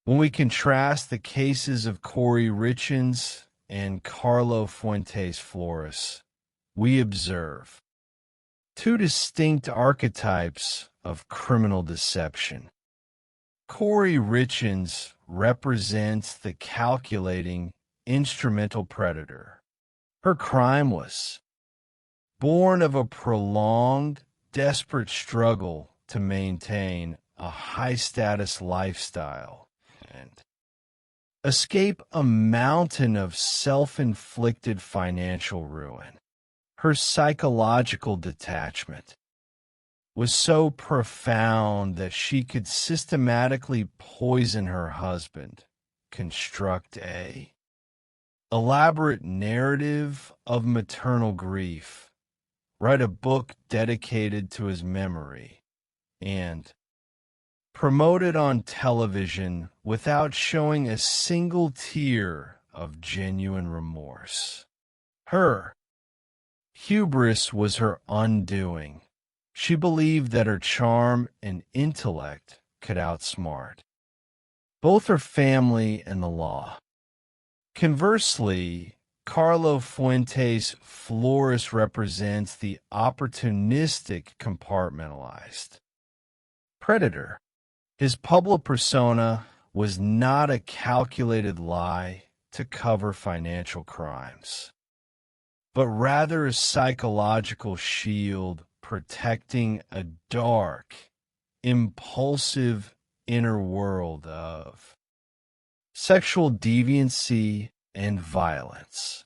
When we contrast the cases of Corey Richins and Carlo Fuentes Flores, we observe two distinct archetypes of criminal deception. Corey Richins represents the calculating, instrumental predator. Her crime was born of a prolonged, desperate struggle to maintain a high-status lifestyle and escape a mountain of self-inflicted financial ruin. Her psychological detachment was so profound that she could systematically poison her husband, construct a elaborate narrative of maternal grief, write a book dedicated to his memory, and promote it on television without showing a single tear of genuine remorse. Her hubris was her undoing. She believed that her charm and intellect could outsmart both her family and the law. Conversely, Carlo Fuentes Flores represents the opportunistic, compartmentalized predator. His public persona was not a calculated lie to cover financial crimes, but rather a psychological shield protecting a dark, impulsive inner world of sexual deviancy and violence.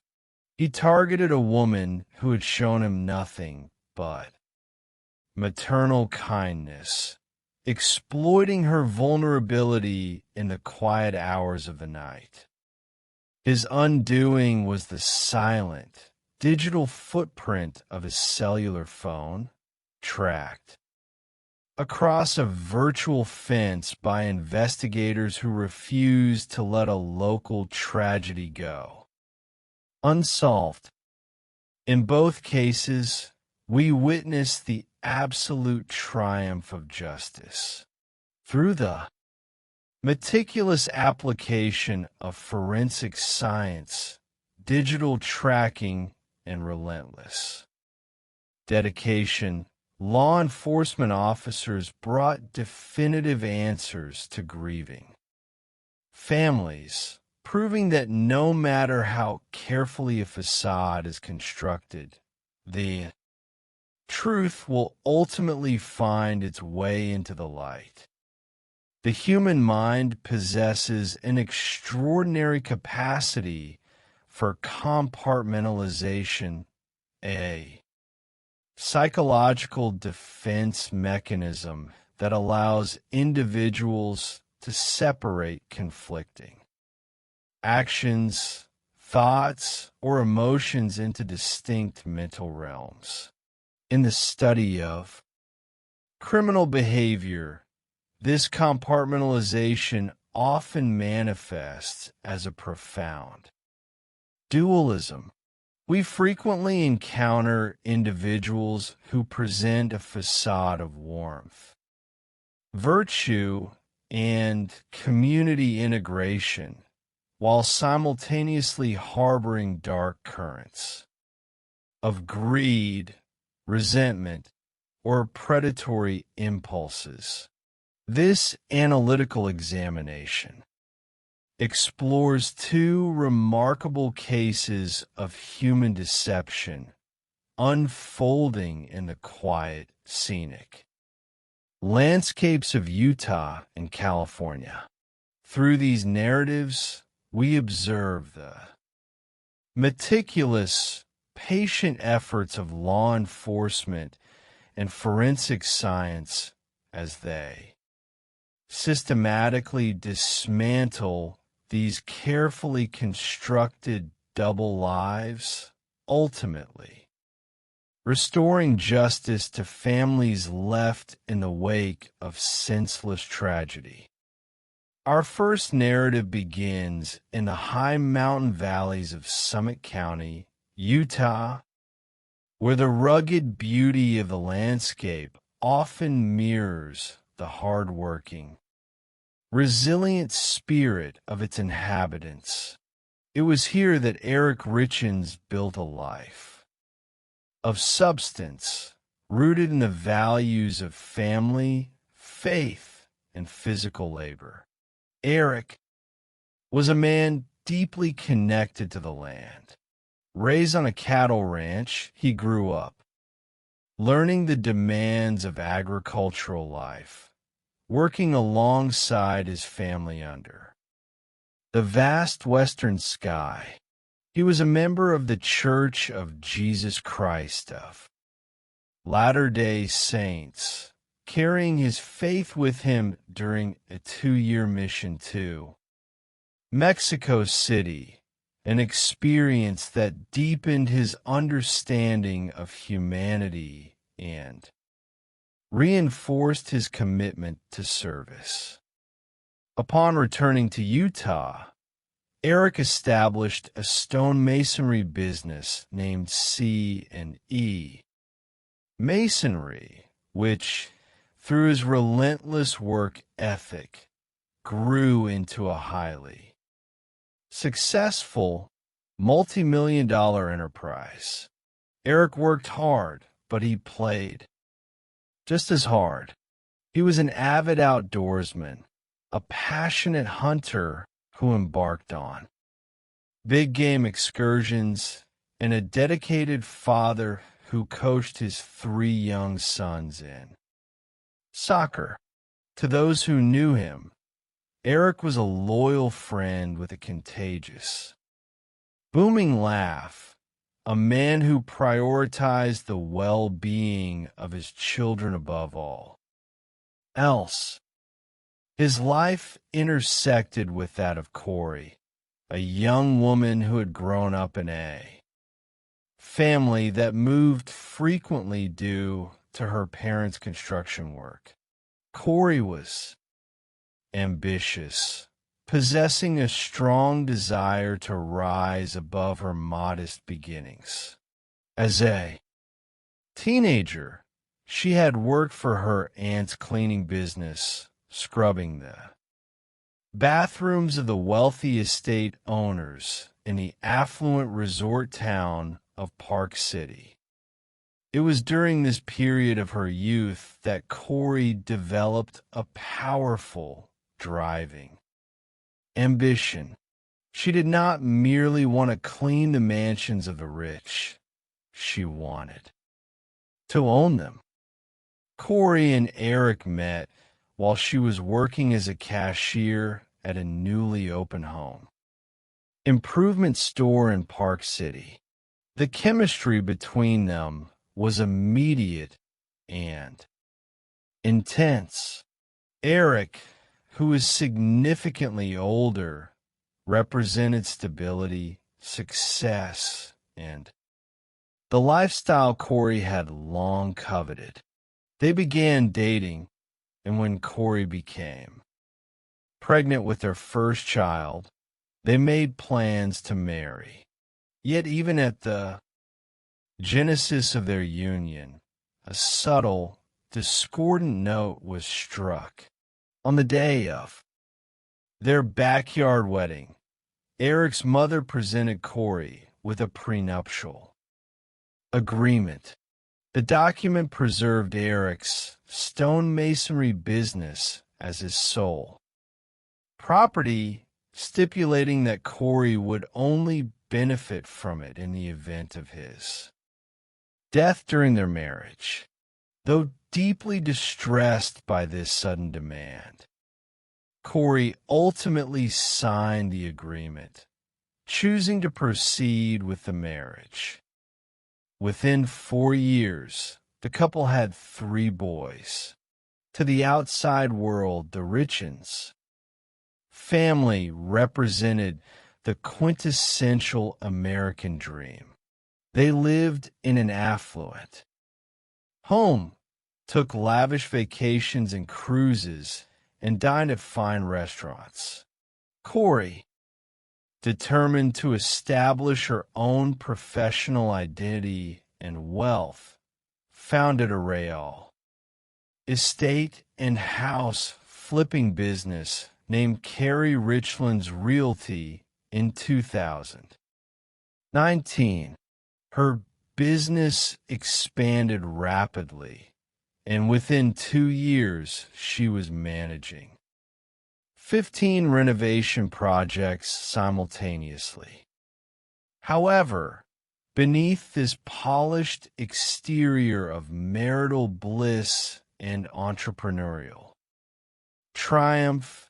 He targeted a woman who had shown him nothing but maternal kindness, exploiting her vulnerability in the quiet hours of the night. His undoing was the silent, digital footprint of his cellular phone, tracked across a virtual fence by investigators who refused to let a local tragedy go unsolved. In both cases, we witnessed the absolute triumph of justice through the meticulous application of forensic science, digital tracking, and relentless dedication. Law enforcement officers brought definitive answers to grieving families, proving that no matter how carefully a facade is constructed, the truth will ultimately find its way into the light. The human mind possesses an extraordinary capacity for compartmentalization, a psychological defense mechanism that allows individuals to separate conflicting actions, thoughts, or emotions into distinct mental realms. In the study of criminal behavior, This compartmentalization often manifests as a profound dualism. We frequently encounter individuals who present a facade of warmth, virtue, and community integration, while simultaneously harboring dark currents of greed, resentment, or predatory impulses. This analytical examination explores two remarkable cases of human deception unfolding in the quiet, scenic landscapes of Utah and California. Through these narratives, we observe the meticulous, patient efforts of law enforcement and forensic science as they systematically dismantle these carefully constructed double lives, ultimately restoring justice to families left in the wake of senseless tragedy. Our first narrative begins in the high mountain valleys of Summit County, Utah, where the rugged beauty of the landscape often mirrors the hard-working, resilient spirit of its inhabitants. It was here that Eric Richins built a life of substance rooted in the values of family, faith, and physical labor. Eric was a man deeply connected to the land. Raised on a cattle ranch, he grew up, learning the demands of agricultural life, working alongside his family under the vast western sky. He was a member of the Church of Jesus Christ of Latter-day Saints, carrying his faith with him during a 2-year mission to Mexico City, an experience that deepened his understanding of humanity and reinforced his commitment to service. Upon returning to Utah, Eric established a stonemasonry business named C&E Masonry, which, through his relentless work ethic, grew into a highly successful multi-million-dollar enterprise. Eric worked hard, but he played just as hard. He was an avid outdoorsman, a passionate hunter who embarked on big game excursions, and a dedicated father who coached his 3 young sons in soccer. To those who knew him, Eric was a loyal friend with a contagious, booming laugh, a man who prioritized the well-being of his children above all else. His life intersected with that of Corey, a young woman who had grown up in a family that moved frequently due to her parents' construction work. Corey was ambitious, possessing a strong desire to rise above her modest beginnings. As a teenager, she had worked for her aunt's cleaning business, scrubbing the bathrooms of the wealthy estate owners in the affluent resort town of Park City. It was during this period of her youth that Corey developed a powerful, driving ambition. She did not merely want to clean the mansions of the rich. She wanted to own them. Corey and Eric met while she was working as a cashier at a newly opened home improvement store in Park City. The chemistry between them was immediate and intense. Eric, who was significantly older, represented stability, success, and the lifestyle Corey had long coveted. They began dating, and when Corey became pregnant with their first child, they made plans to marry. Yet even at the genesis of their union, a subtle, discordant note was struck. On the day of their backyard wedding, Eric's mother presented Corey with a prenuptial agreement. The document preserved Eric's stonemasonry business as his sole property, stipulating that Corey would only benefit from it in the event of his death during their marriage. Though deeply distressed by this sudden demand, Corey ultimately signed the agreement, choosing to proceed with the marriage. Within 4 years, the couple had 3 boys. To the outside world, the Richens family represented the quintessential American dream. They lived in an affluent home, took lavish vacations and cruises, and dined at fine restaurants. Corey, determined to establish her own professional identity and wealth, founded a Real estate and house flipping business named Carrie Richlands Realty in 2019. Her business expanded rapidly, and within 2 years, she was managing 15 renovation projects simultaneously. However, beneath this polished exterior of marital bliss and entrepreneurial triumph,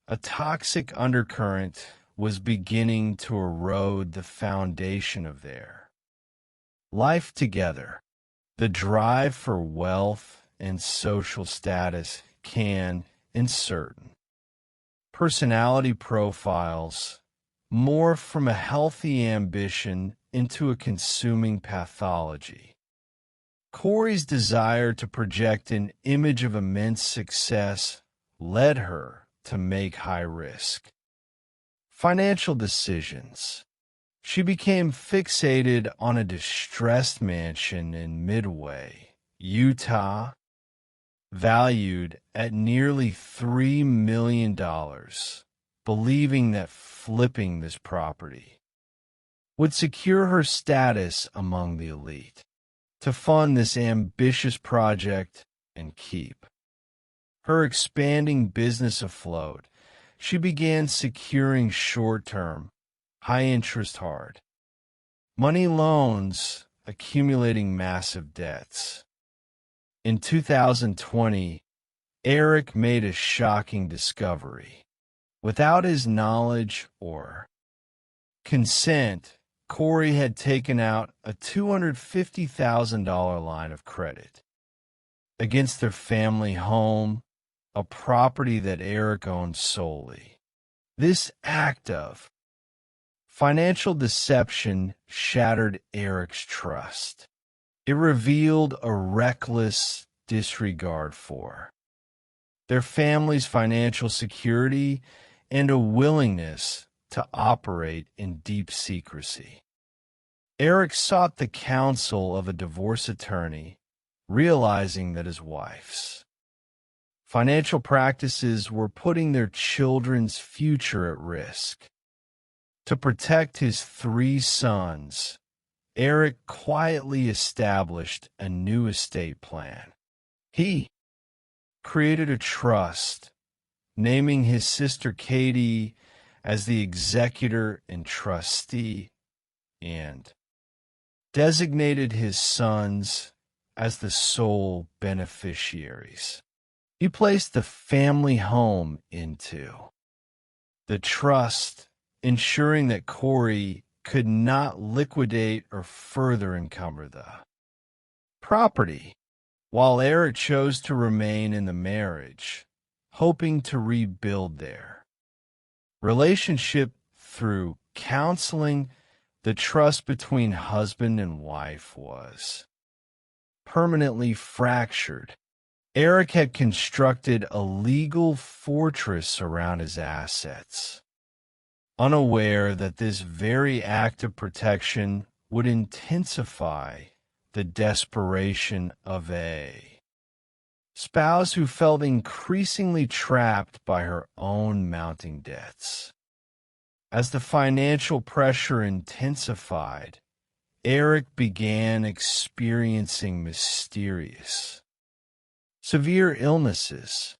a toxic undercurrent was beginning to erode the foundation of their life together. The drive for wealth and social status can, in certain personality profiles, morph from a healthy ambition into a consuming pathology. Corey's desire to project an image of immense success led her to make high-risk financial decisions. She became fixated on a distressed mansion in Midway, Utah, valued at nearly $3 million, believing that flipping this property would secure her status among the elite. To fund this ambitious project and keep her expanding business afloat, she began securing short-term, high-interest hard money loans, accumulating massive debts. In 2020, Eric made a shocking discovery. Without his knowledge or consent, Corey had taken out a $250,000 line of credit against their family home, a property that Eric owned solely. This act of financial deception shattered Eric's trust. It revealed a reckless disregard for their family's financial security and a willingness to operate in deep secrecy. Eric sought the counsel of a divorce attorney, realizing that his wife's financial practices were putting their children's future at risk. To protect his 3 sons, Eric quietly established a new estate plan. He created a trust, naming his sister Katie as the executor and trustee, and designated his sons as the sole beneficiaries. He placed the family home into the trust, ensuring that Corey could not liquidate or further encumber the property, while Eric chose to remain in the marriage, hoping to rebuild their relationship through counseling. The trust between husband and wife was permanently fractured. Eric had constructed a legal fortress around his assets, unaware that this very act of protection would intensify the desperation of a spouse who felt increasingly trapped by her own mounting debts. As the financial pressure intensified, Eric began experiencing mysterious, severe illnesses.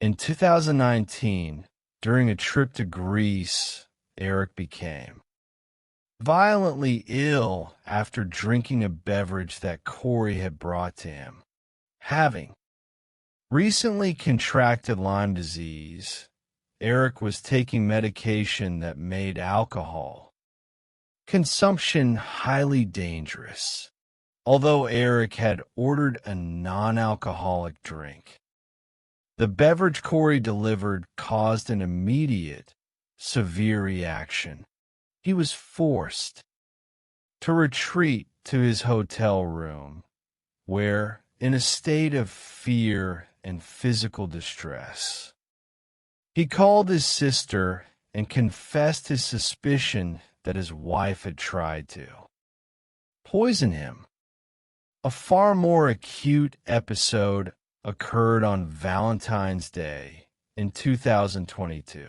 In 2019, during a trip to Greece, Eric became violently ill after drinking a beverage that Corey had brought to him. Having recently contracted Lyme disease, Eric was taking medication that made alcohol consumption highly dangerous. Although Eric had ordered a non-alcoholic drink, the beverage Corey delivered caused an immediate, severe reaction. He was forced to retreat to his hotel room, where, in a state of fear and physical distress, he called his sister and confessed his suspicion that his wife had tried to poison him. A far more acute episode occurred on Valentine's Day in 2022.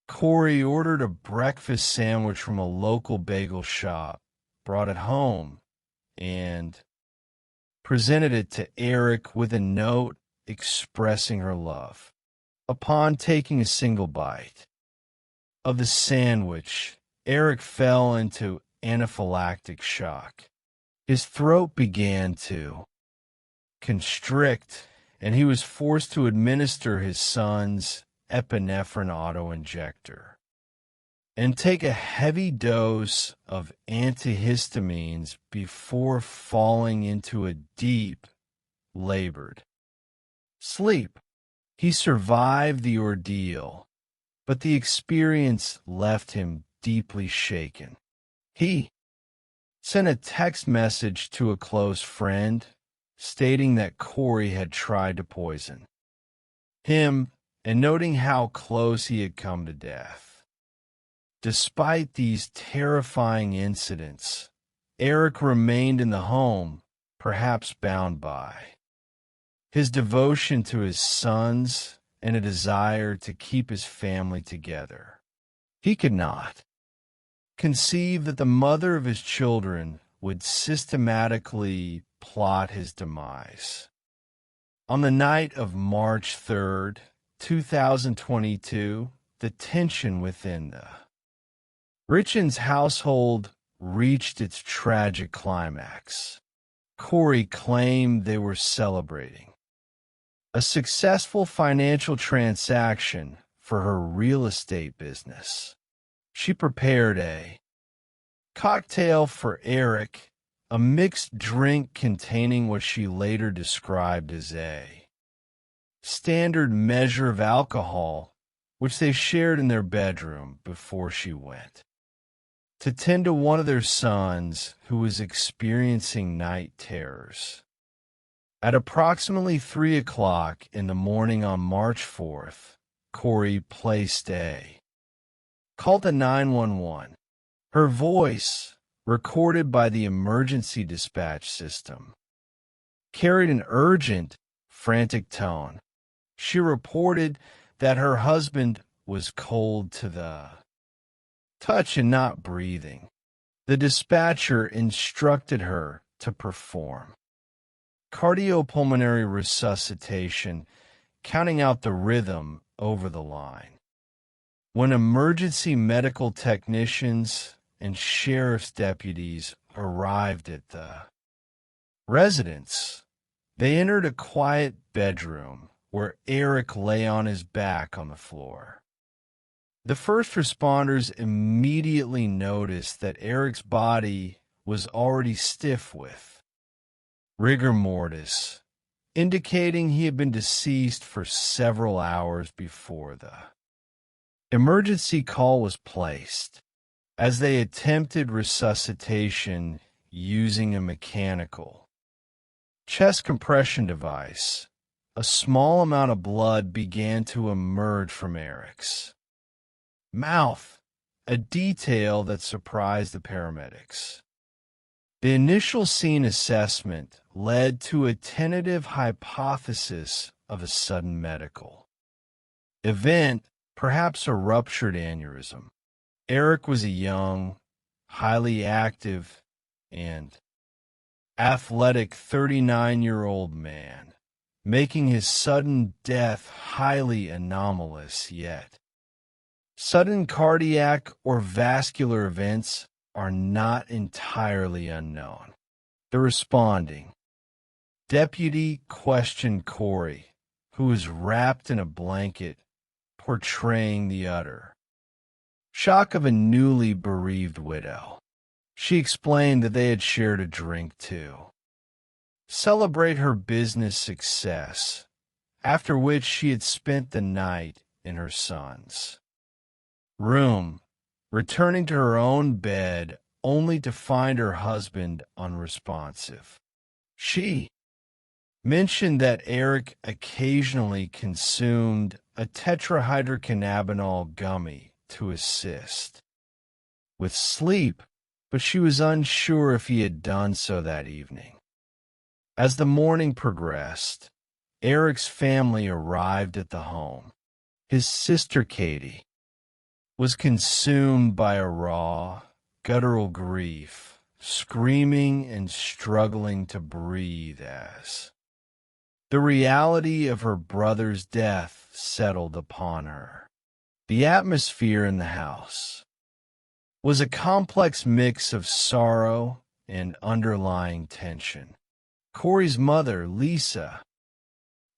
Corey ordered a breakfast sandwich from a local bagel shop, brought it home, and presented it to Eric with a note expressing her love. Upon taking a single bite of the sandwich, Eric fell into anaphylactic shock. His throat began to constrict, and he was forced to administer his son's epinephrine auto-injector and take a heavy dose of antihistamines before falling into a deep, labored sleep. He survived the ordeal, but the experience left him deeply shaken. He sent a text message to a close friend stating that Corey had tried to poison him and noting how close he had come to death. Despite these terrifying incidents, Eric remained in the home, perhaps bound by his devotion to his sons and a desire to keep his family together. He could not conceive that the mother of his children would systematically plot his demise. On the night of March 3rd, 2022, the tension within the Richens household reached its tragic climax. Corey claimed they were celebrating a successful financial transaction for her real estate business. She prepared a cocktail for Eric, a mixed drink containing what she later described as a standard measure of alcohol, which they shared in their bedroom before she went to tend to one of their sons who was experiencing night terrors. At approximately 3 o'clock in the morning on March 4th, Corey placed called the 911. Her voice, recorded by the emergency dispatch system, carried an urgent, frantic tone. She reported that her husband was cold to the touch and not breathing. The dispatcher instructed her to perform cardiopulmonary resuscitation, counting out the rhythm over the line. When emergency medical technicians and sheriff's deputies arrived at the residence, they entered a quiet bedroom where Eric lay on his back on the floor. The first responders immediately noticed that Eric's body was already stiff with rigor mortis, indicating he had been deceased for several hours before the emergency call was placed. As they attempted resuscitation using a mechanical chest compression device, a small amount of blood began to emerge from Eric's mouth, a detail that surprised the paramedics. The initial scene assessment led to a tentative hypothesis of a sudden medical event, perhaps a ruptured aneurysm. Eric was a young, highly active, and athletic 39-year-old man, making his sudden death highly anomalous yet. Sudden cardiac or vascular events are not entirely unknown. The responding deputy questioned Corey, who was wrapped in a blanket, portraying the utter shock of a newly bereaved widow. She explained that they had shared a drink to celebrate her business success, after which she had spent the night in her son's room, returning to her own bed only to find her husband unresponsive. She mentioned that Eric occasionally consumed a tetrahydrocannabinol gummy to assist with sleep, but she was unsure if he had done so that evening. As the morning progressed, Eric's family arrived at the home. His sister Katie was consumed by a raw, guttural grief, screaming and struggling to breathe as the reality of her brother's death settled upon her. The atmosphere in the house was a complex mix of sorrow and underlying tension. Corey's mother, Lisa,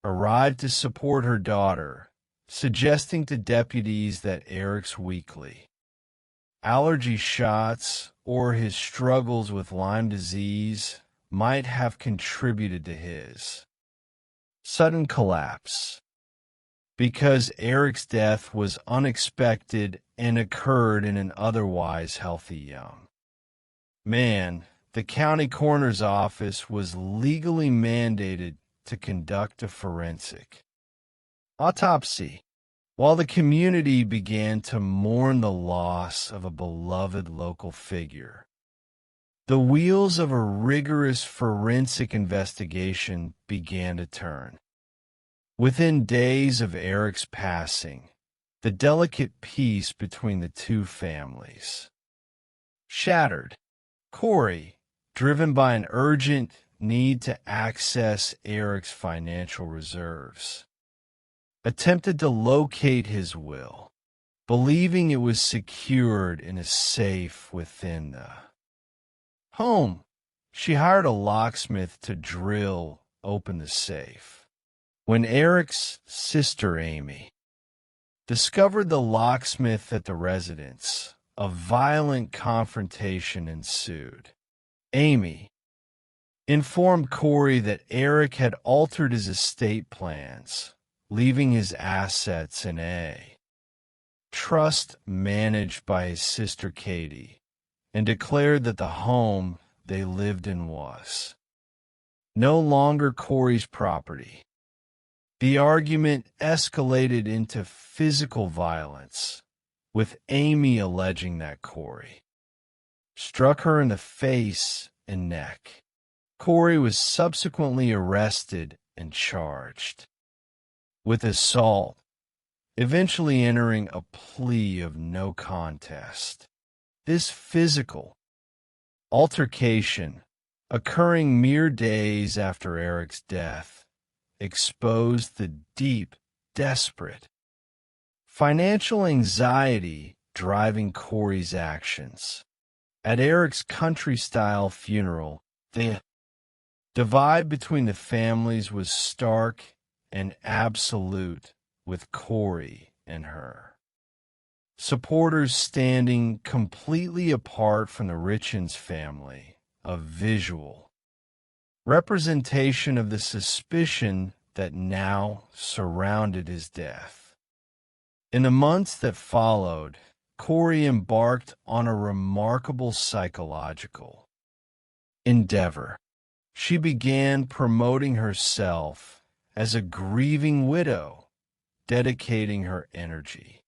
arrived to support her daughter, suggesting to deputies that Eric's weekly allergy shots or his struggles with Lyme disease might have contributed to his sudden collapse, because Eric's death was unexpected and occurred in an otherwise healthy young man. The county coroner's office was legally mandated to conduct a forensic autopsy, while the community began to mourn the loss of a beloved local figure. The wheels of a rigorous forensic investigation began to turn. Within days of Eric's passing, the delicate peace between the two families shattered. Corey, driven by an urgent need to access Eric's financial reserves, attempted to locate his will, believing it was secured in a safe within the home. She hired a locksmith to drill open the safe. When Eric's sister, Amy, discovered the locksmith at the residence, a violent confrontation ensued. Amy informed Corey that Eric had altered his estate plans, leaving his assets in a trust managed by his sister Katie, and declared that the home they lived in was no longer Corey's property. The argument escalated into physical violence, with Amy alleging that Corey struck her in the face and neck. Corey was subsequently arrested and charged with assault, eventually entering a plea of no contest. This physical altercation, occurring mere days after Eric's death, exposed the deep, desperate financial anxiety driving Corey's actions. At Eric's country-style funeral, the divide between the families was stark and absolute, with Corey and her supporters standing completely apart from the Richens family, a visual representation of the suspicion that now surrounded his death. In the months that followed, Corey embarked on a remarkable psychological endeavor. She began promoting herself as a grieving widow, dedicating her energy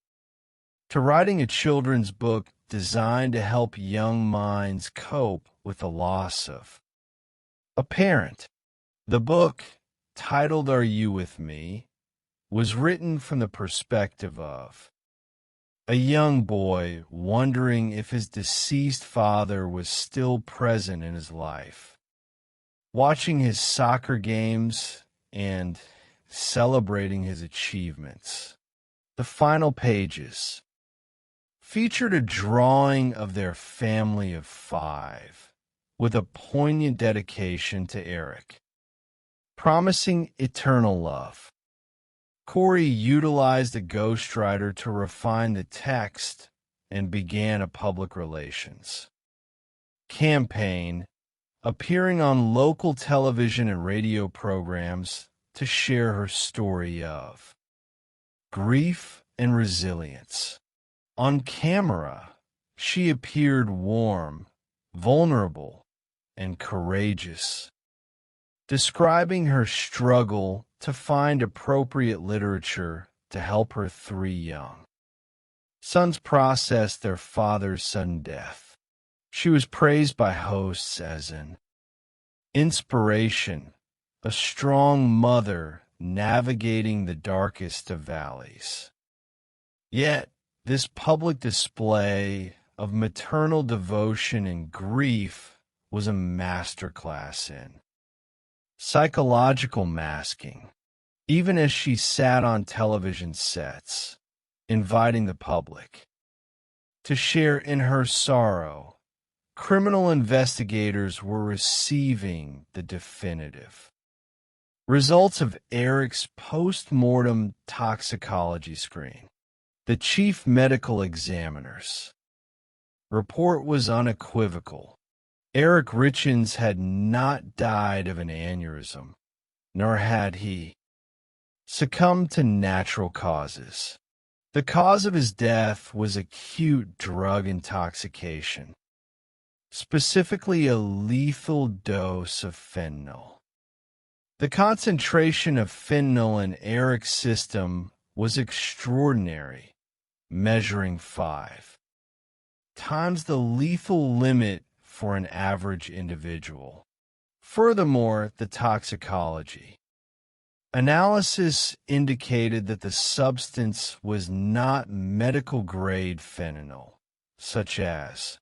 to writing a children's book designed to help young minds cope with the loss of a parent. The book, titled Are You With Me?, was written from the perspective of a young boy wondering if his deceased father was still present in his life, watching his soccer games and celebrating his achievements. The final pages featured a drawing of their family of 5 with a poignant dedication to Eric, promising eternal love. Corey utilized a ghostwriter to refine the text and began a public relations campaign, appearing on local television and radio programs to share her story of grief and resilience. On camera, she appeared warm, vulnerable, and courageous, describing her struggle to find appropriate literature to help her 3 young sons process their father's sudden death. She was praised by hosts as an inspiration, a strong mother navigating the darkest of valleys. Yet, this public display of maternal devotion and grief was a masterclass in psychological masking, even as she sat on television sets, inviting the public to share in her sorrow. Criminal investigators were receiving the definitive results of Eric's post-mortem toxicology screen. The chief medical examiner's report was unequivocal. Eric Richins had not died of an aneurysm, nor had he succumbed to natural causes. The cause of his death was acute drug intoxication, specifically a lethal dose of fentanyl. The concentration of fentanyl in Eric's system was extraordinary, measuring 5 times the lethal limit for an average individual. Furthermore, the toxicology analysis indicated that the substance was not medical-grade fentanyl, such as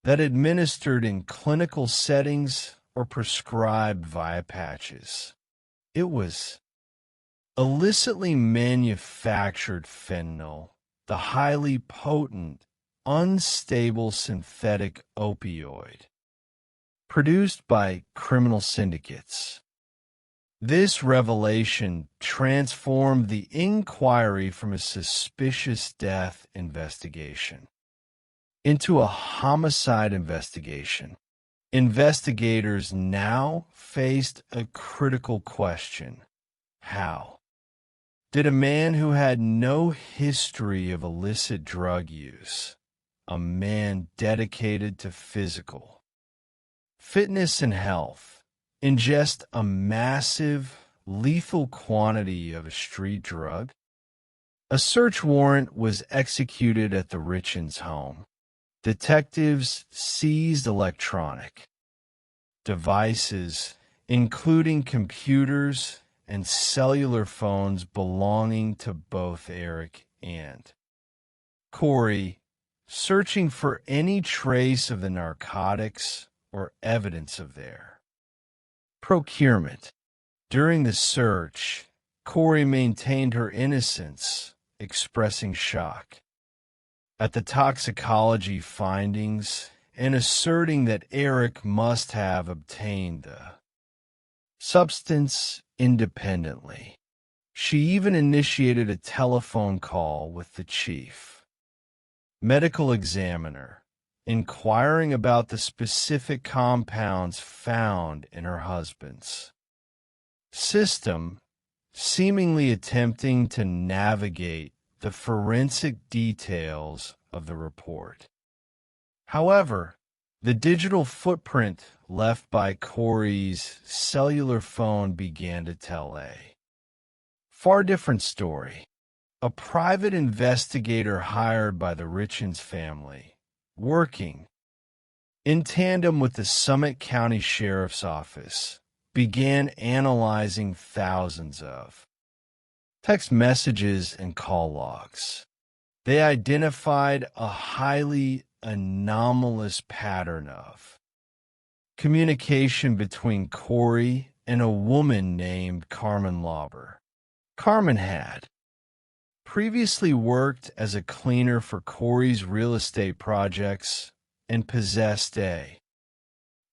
that administered in clinical settings or prescribed via patches. It was illicitly manufactured fentanyl, the highly potent, unstable synthetic opioid produced by criminal syndicates. This revelation transformed the inquiry from a suspicious death investigation into a homicide investigation. Investigators now faced a critical question. How did a man who had no history of illicit drug use, a man dedicated to physical fitness and health, ingest a massive, lethal quantity of a street drug? A search warrant was executed at the Richins' home. Detectives seized electronic devices, including computers and cellular phones belonging to both Eric and Corey, searching for any trace of the narcotics or evidence of their procurement. During the search, Corey maintained her innocence, expressing shock at the toxicology findings and asserting that Eric must have obtained the substance independently. She even initiated a telephone call with the chief medical examiner, inquiring about the specific compounds found in her husband's system, seemingly attempting to navigate the forensic details of the report. However, The digital footprint left by Corey's cellular phone began to tell a far different story. A private investigator hired by the Richens family, working in tandem with the Summit County Sheriff's Office, began analyzing thousands of text messages and call logs. They identified a highly anomalous pattern of communication between Corey and a woman named Carmen Lauber. Carmen had previously worked as a cleaner for Corey's real estate projects and possessed a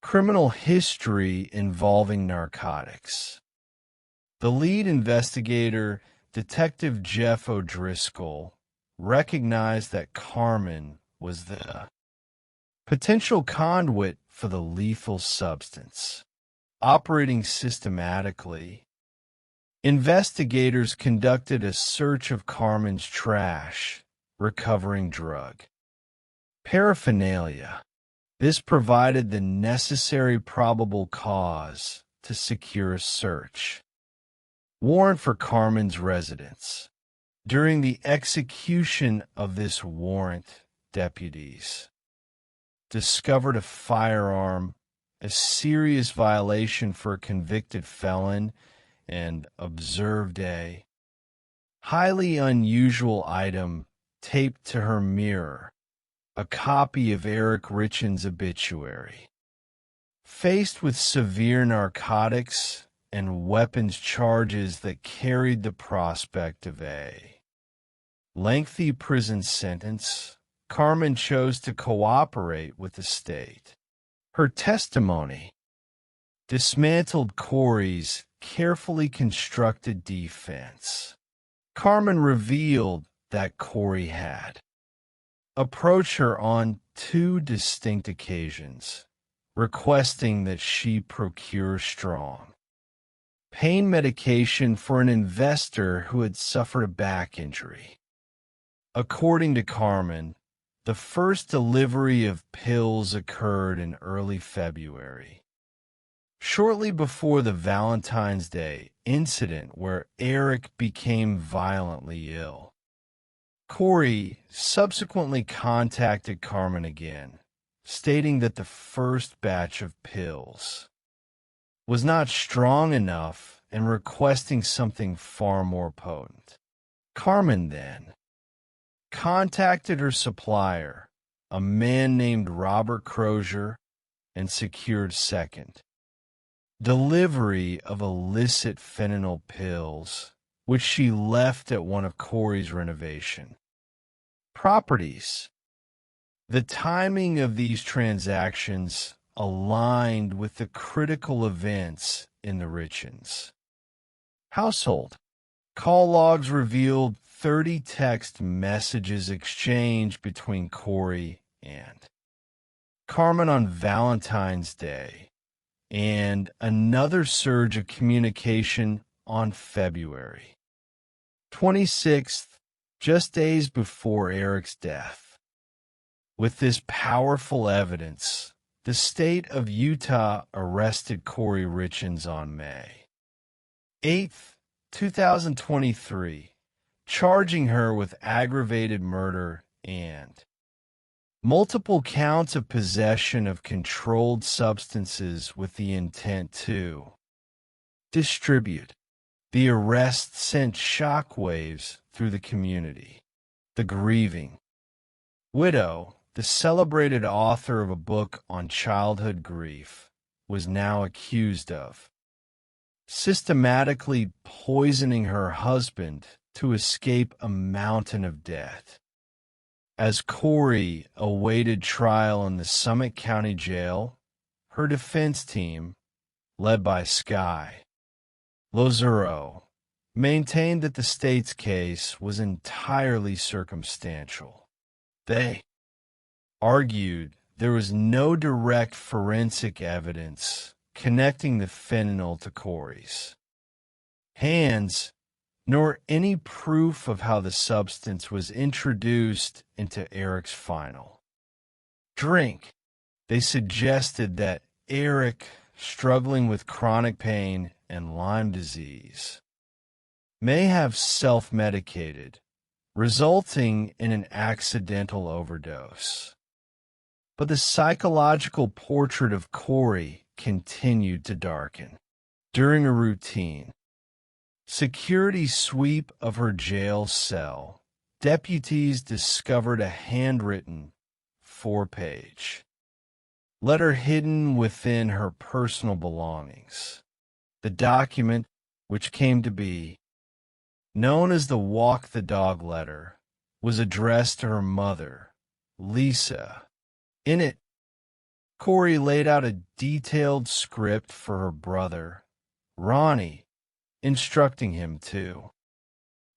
criminal history involving narcotics. The lead investigator, Detective Jeff O'Driscoll, recognized that Carmen was the potential conduit for the lethal substance. Operating systematically, investigators conducted a search of Carmen's trash, recovering drug paraphernalia. This provided the necessary probable cause to secure a search warrant for Carmen's residence. During the execution of this warrant, deputies discovered a firearm, a serious violation for a convicted felon, and observed a highly unusual item taped to her mirror, a copy of Eric Richens' obituary. Faced with severe narcotics and weapons charges that carried the prospect of a lengthy prison sentence, Carmen chose to cooperate with the state. Her testimony dismantled Corey's carefully constructed defense. Carmen revealed that Corey had approached her on 2 distinct occasions, requesting that she procure strong pain medication for an investor who had suffered a back injury. According to Carmen, the first delivery of pills occurred in early February, shortly before the Valentine's Day incident where Eric became violently ill. Corey subsequently contacted Carmen again, stating that the first batch of pills was not strong enough and requesting something far more potent. Carmen then contacted her supplier, a man named Robert Crozier, and secured second delivery of illicit fentanyl pills, which she left at one of Corey's renovation properties. The timing of these transactions aligned with the critical events in the Richens household. Call logs revealed 30 text messages exchanged between Corey and Carmen on Valentine's Day, and another surge of communication on February 26th, just days before Eric's death. With this powerful evidence, the state of Utah arrested Corey Richens on May 8th, 2023, charging her with aggravated murder and multiple counts of possession of controlled substances with the intent to distribute. The arrest sent shockwaves through the community. The grieving widow, the celebrated author of a book on childhood grief, was now accused of systematically poisoning her husband to escape a mountain of debt. As Corey awaited trial in the Summit County Jail, her defense team, led by Sky Lozero, maintained that the state's case was entirely circumstantial. They argued there was no direct forensic evidence connecting the fentanyl to Corey's hands, nor any proof of how the substance was introduced into Eric's final drink. They suggested that Eric, struggling with chronic pain and Lyme disease, may have self-medicated, resulting in an accidental overdose. But the psychological portrait of Corey continued to darken. During a routine security sweep of her jail cell, deputies discovered a handwritten 4-page letter hidden within her personal belongings. The document, which came to be known as the Walk the Dog letter, was addressed to her mother, Lisa. In it, Corey laid out a detailed script for her brother, Ronnie, instructing him to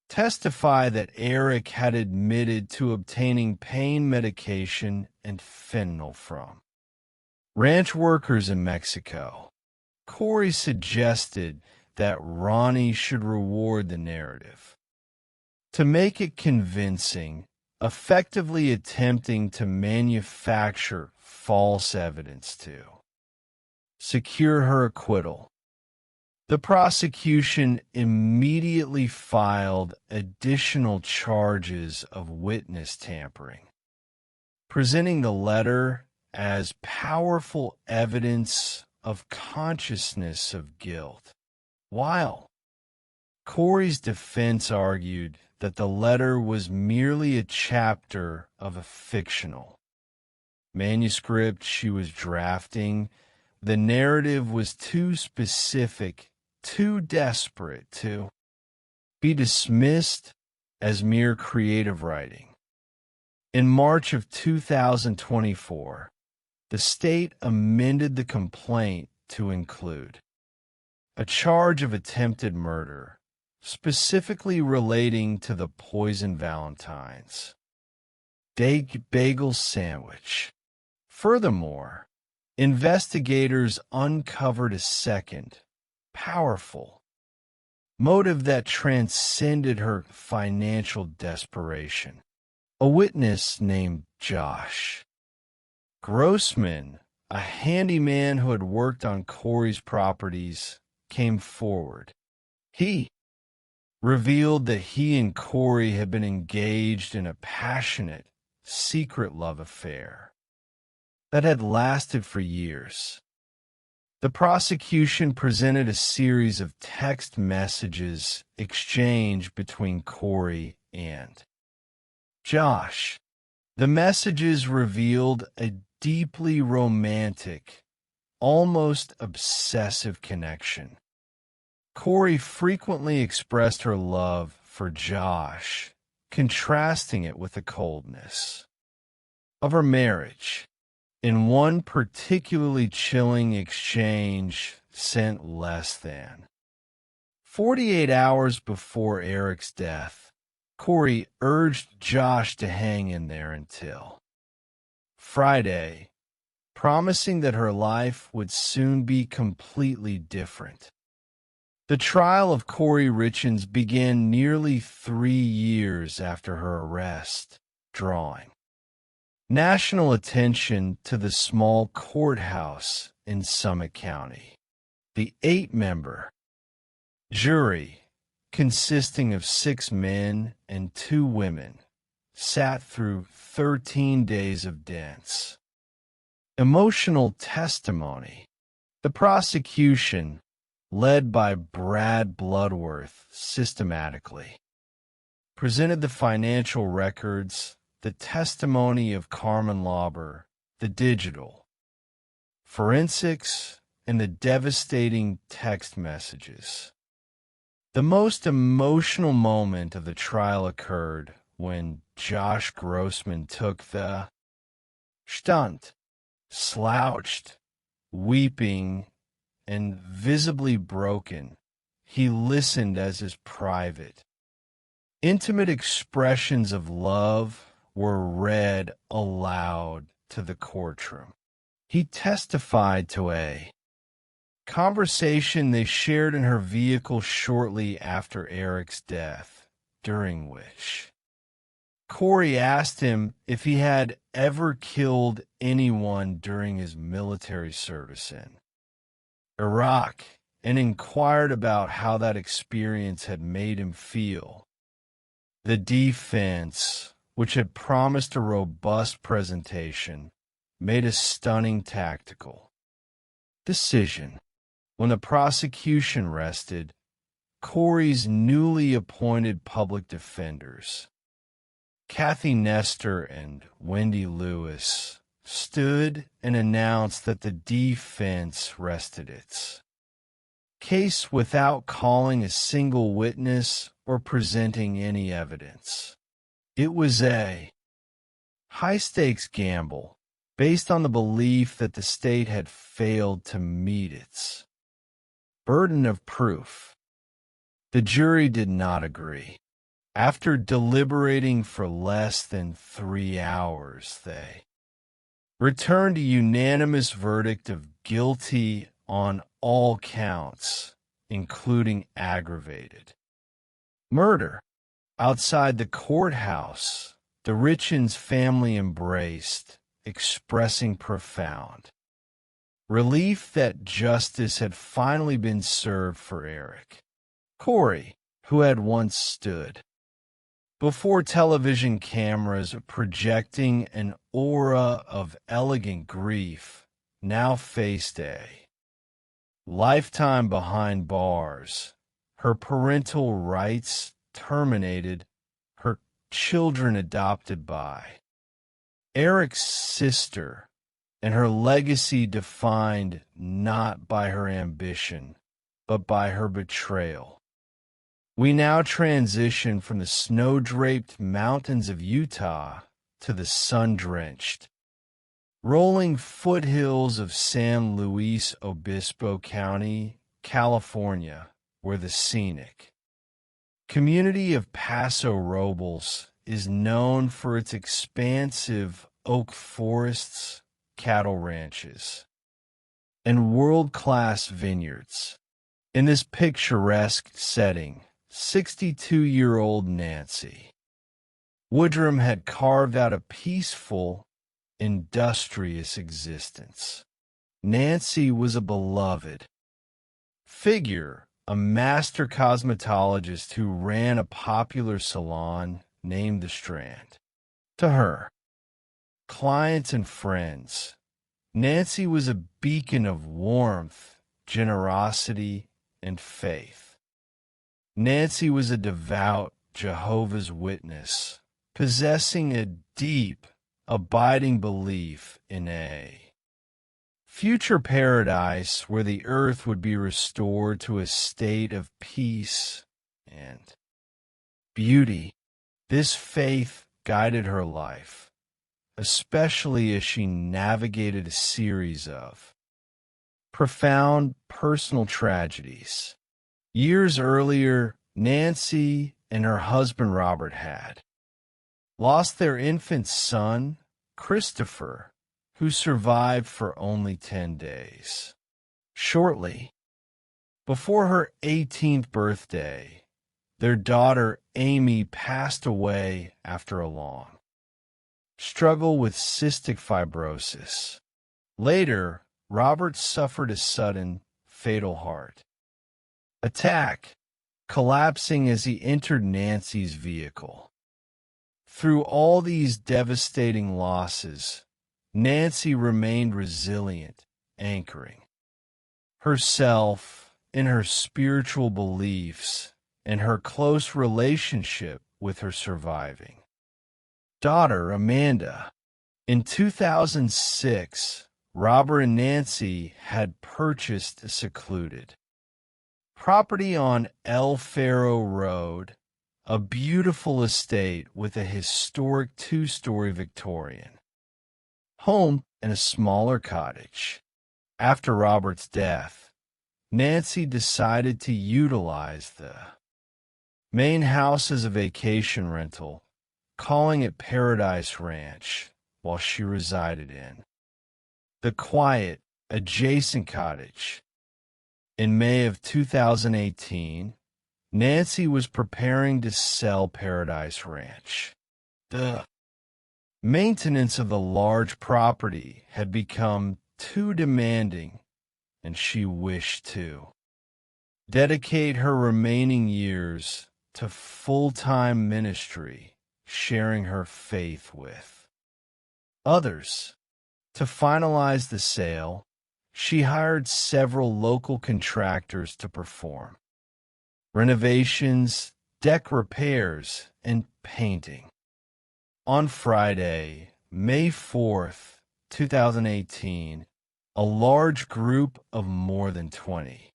testify that Eric had admitted to obtaining pain medication and fentanyl from ranch workers in Mexico. Corey suggested that Ronnie should reward the narrative to make it convincing, effectively attempting to manufacture false evidence to secure her acquittal. The prosecution immediately filed additional charges of witness tampering, presenting the letter as powerful evidence of consciousness of guilt, while Corey's defense argued that the letter was merely a chapter of a fictional manuscript she was drafting. The narrative was too specific, too desperate to be dismissed as mere creative writing. In March of 2024, the state amended the complaint to include a charge of attempted murder, specifically relating to the poisoned Valentine's bagel sandwich. Furthermore, investigators uncovered a second, powerful motive that transcended her financial desperation. A witness named Josh Grossman, a handyman who had worked on Corey's properties, came forward. He revealed that he and Corey had been engaged in a passionate, secret love affair that had lasted for years. The prosecution presented a series of text messages exchanged between Corey and Josh. The messages revealed a deeply romantic, almost obsessive connection. Corey frequently expressed her love for Josh, contrasting it with the coldness of her marriage. In one particularly chilling exchange sent less than 48 hours before Eric's death, Corey urged Josh to hang in there until Friday, promising that her life would soon be completely different. The trial of Corey Richins began nearly 3 years after her arrest, drawing national attention to the small courthouse in Summit County. The 8-member jury, consisting of 6 men and 2 women, sat through 13 days of dense, emotional testimony. The prosecution, led by Brad Bloodworth, systematically presented the financial records, the testimony of Carmen Lauber, the digital forensics, and the devastating text messages. The most emotional moment of the trial occurred when Josh Grossman took the stand, slouched, weeping, and visibly broken. He listened as his private, intimate expressions of love were read aloud to the courtroom. He testified to a conversation they shared in her vehicle shortly after Eric's death, during which Corey asked him if he had ever killed anyone during his military service in Iraq and inquired about how that experience had made him feel. The defense, which had promised a robust presentation, made a stunning tactical decision. When the prosecution rested, Corey's newly appointed public defenders, Kathy Nestor and Wendy Lewis, stood and announced that the defense rested its case without calling a single witness or presenting any evidence. It was a high-stakes gamble based on the belief that the state had failed to meet its burden of proof. The jury did not agree. After deliberating for less than 3 hours, they returned a unanimous verdict of guilty on all counts, including aggravated murder. Outside the courthouse, the Richens family embraced, expressing profound relief that justice had finally been served for Eric. Corey, who had once stood before television cameras projecting an aura of elegant grief, now faced a lifetime behind bars, her parental rights terminated, her children adopted by Eric's sister, and her legacy defined not by her ambition, but by her betrayal. We now transition from the snow-draped mountains of Utah to the sun-drenched, rolling foothills of San Luis Obispo County, California, where the scenic community of Paso Robles is known for its expansive oak forests, cattle ranches, and world-class vineyards. In this picturesque setting, 62-year-old Nancy Woodrum had carved out a peaceful, industrious existence. Nancy was a beloved figure, a master cosmetologist who ran a popular salon named The Strand. To her clients and friends, Nancy was a beacon of warmth, generosity, and faith. Nancy was a devout Jehovah's Witness, possessing a deep, abiding belief in a future paradise where the earth would be restored to a state of peace and beauty. This faith guided her life, especially as she navigated a series of profound personal tragedies. Years earlier, Nancy and her husband Robert had lost their infant son, Christopher, who survived for only 10 days. Shortly before her 18th birthday, their daughter Amy passed away after a long struggle with cystic fibrosis. Later, Robert suffered a sudden, fatal heart attack, collapsing as he entered Nancy's vehicle. Through all these devastating losses, Nancy remained resilient, anchoring herself in her spiritual beliefs and her close relationship with her surviving daughter, Amanda. In 2006, Robert and Nancy had purchased a secluded property on El Faro Road, a beautiful estate with a historic 2-story Victorian home and a smaller cottage. After Robert's death, Nancy decided to utilize the main house as a vacation rental, calling it Paradise Ranch, while she resided in the quiet, adjacent cottage. In May of 2018, Nancy was preparing to sell Paradise Ranch The maintenance of the large property had become too demanding, and she wished to dedicate her remaining years to full-time ministry, sharing her faith with others. To finalize the sale, she hired several local contractors to perform renovations, deck repairs, and painting. On Friday, May 4th, 2018, a large group of more than 20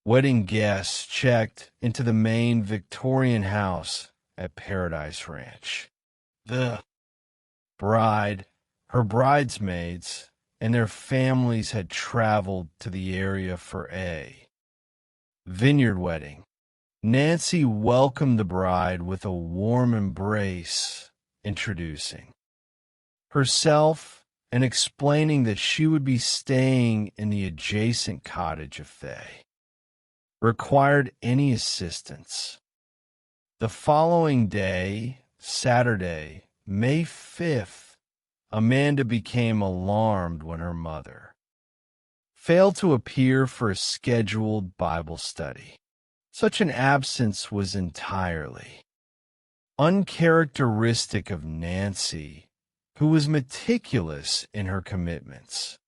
wedding guests checked into the main Victorian house at Paradise Ranch. The bride, her bridesmaids, and their families had traveled to the area for a vineyard wedding. Nancy welcomed the bride with a warm embrace, introducing herself and explaining that she would be staying in the adjacent cottage if they required any assistance. The following day, Saturday, May 5th, Amanda became alarmed when her mother failed to appear for a scheduled Bible study. Such an absence was entirely uncharacteristic of Nancy, who was meticulous in her commitments.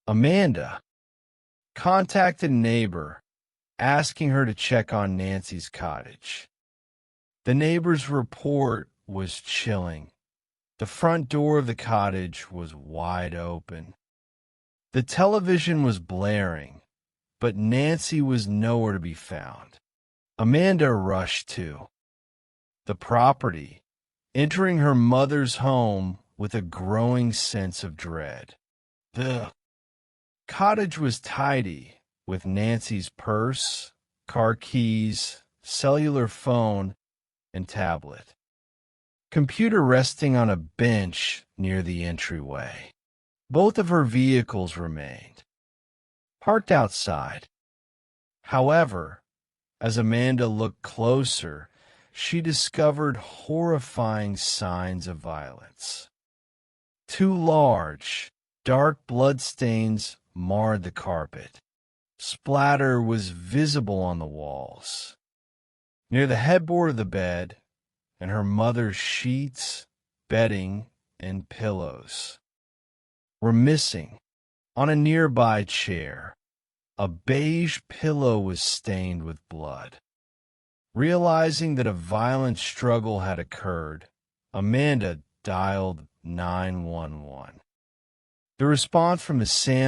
Amanda contacted a neighbor asking her to check on Nancy's cottage. The neighbor's report was chilling. The front door of the cottage was wide open. The television was blaring, but Nancy was nowhere to be found. Amanda rushed to the property, entering her mother's home with a growing sense of dread. The cottage was tidy, with Nancy's purse, car keys, cellular phone, and tablet. Computer resting on a bench near the entryway. Both of her vehicles remained parked outside. However, as Amanda looked closer, she discovered horrifying signs of violence. 2 large, dark bloodstains marred the carpet. Splatter was visible on the walls. Near the headboard of the bed, and her mother's sheets, bedding, and pillows were missing. On a nearby chair, a beige pillow was stained with blood. Realizing that a violent struggle had occurred, Amanda dialed 911. The response from the San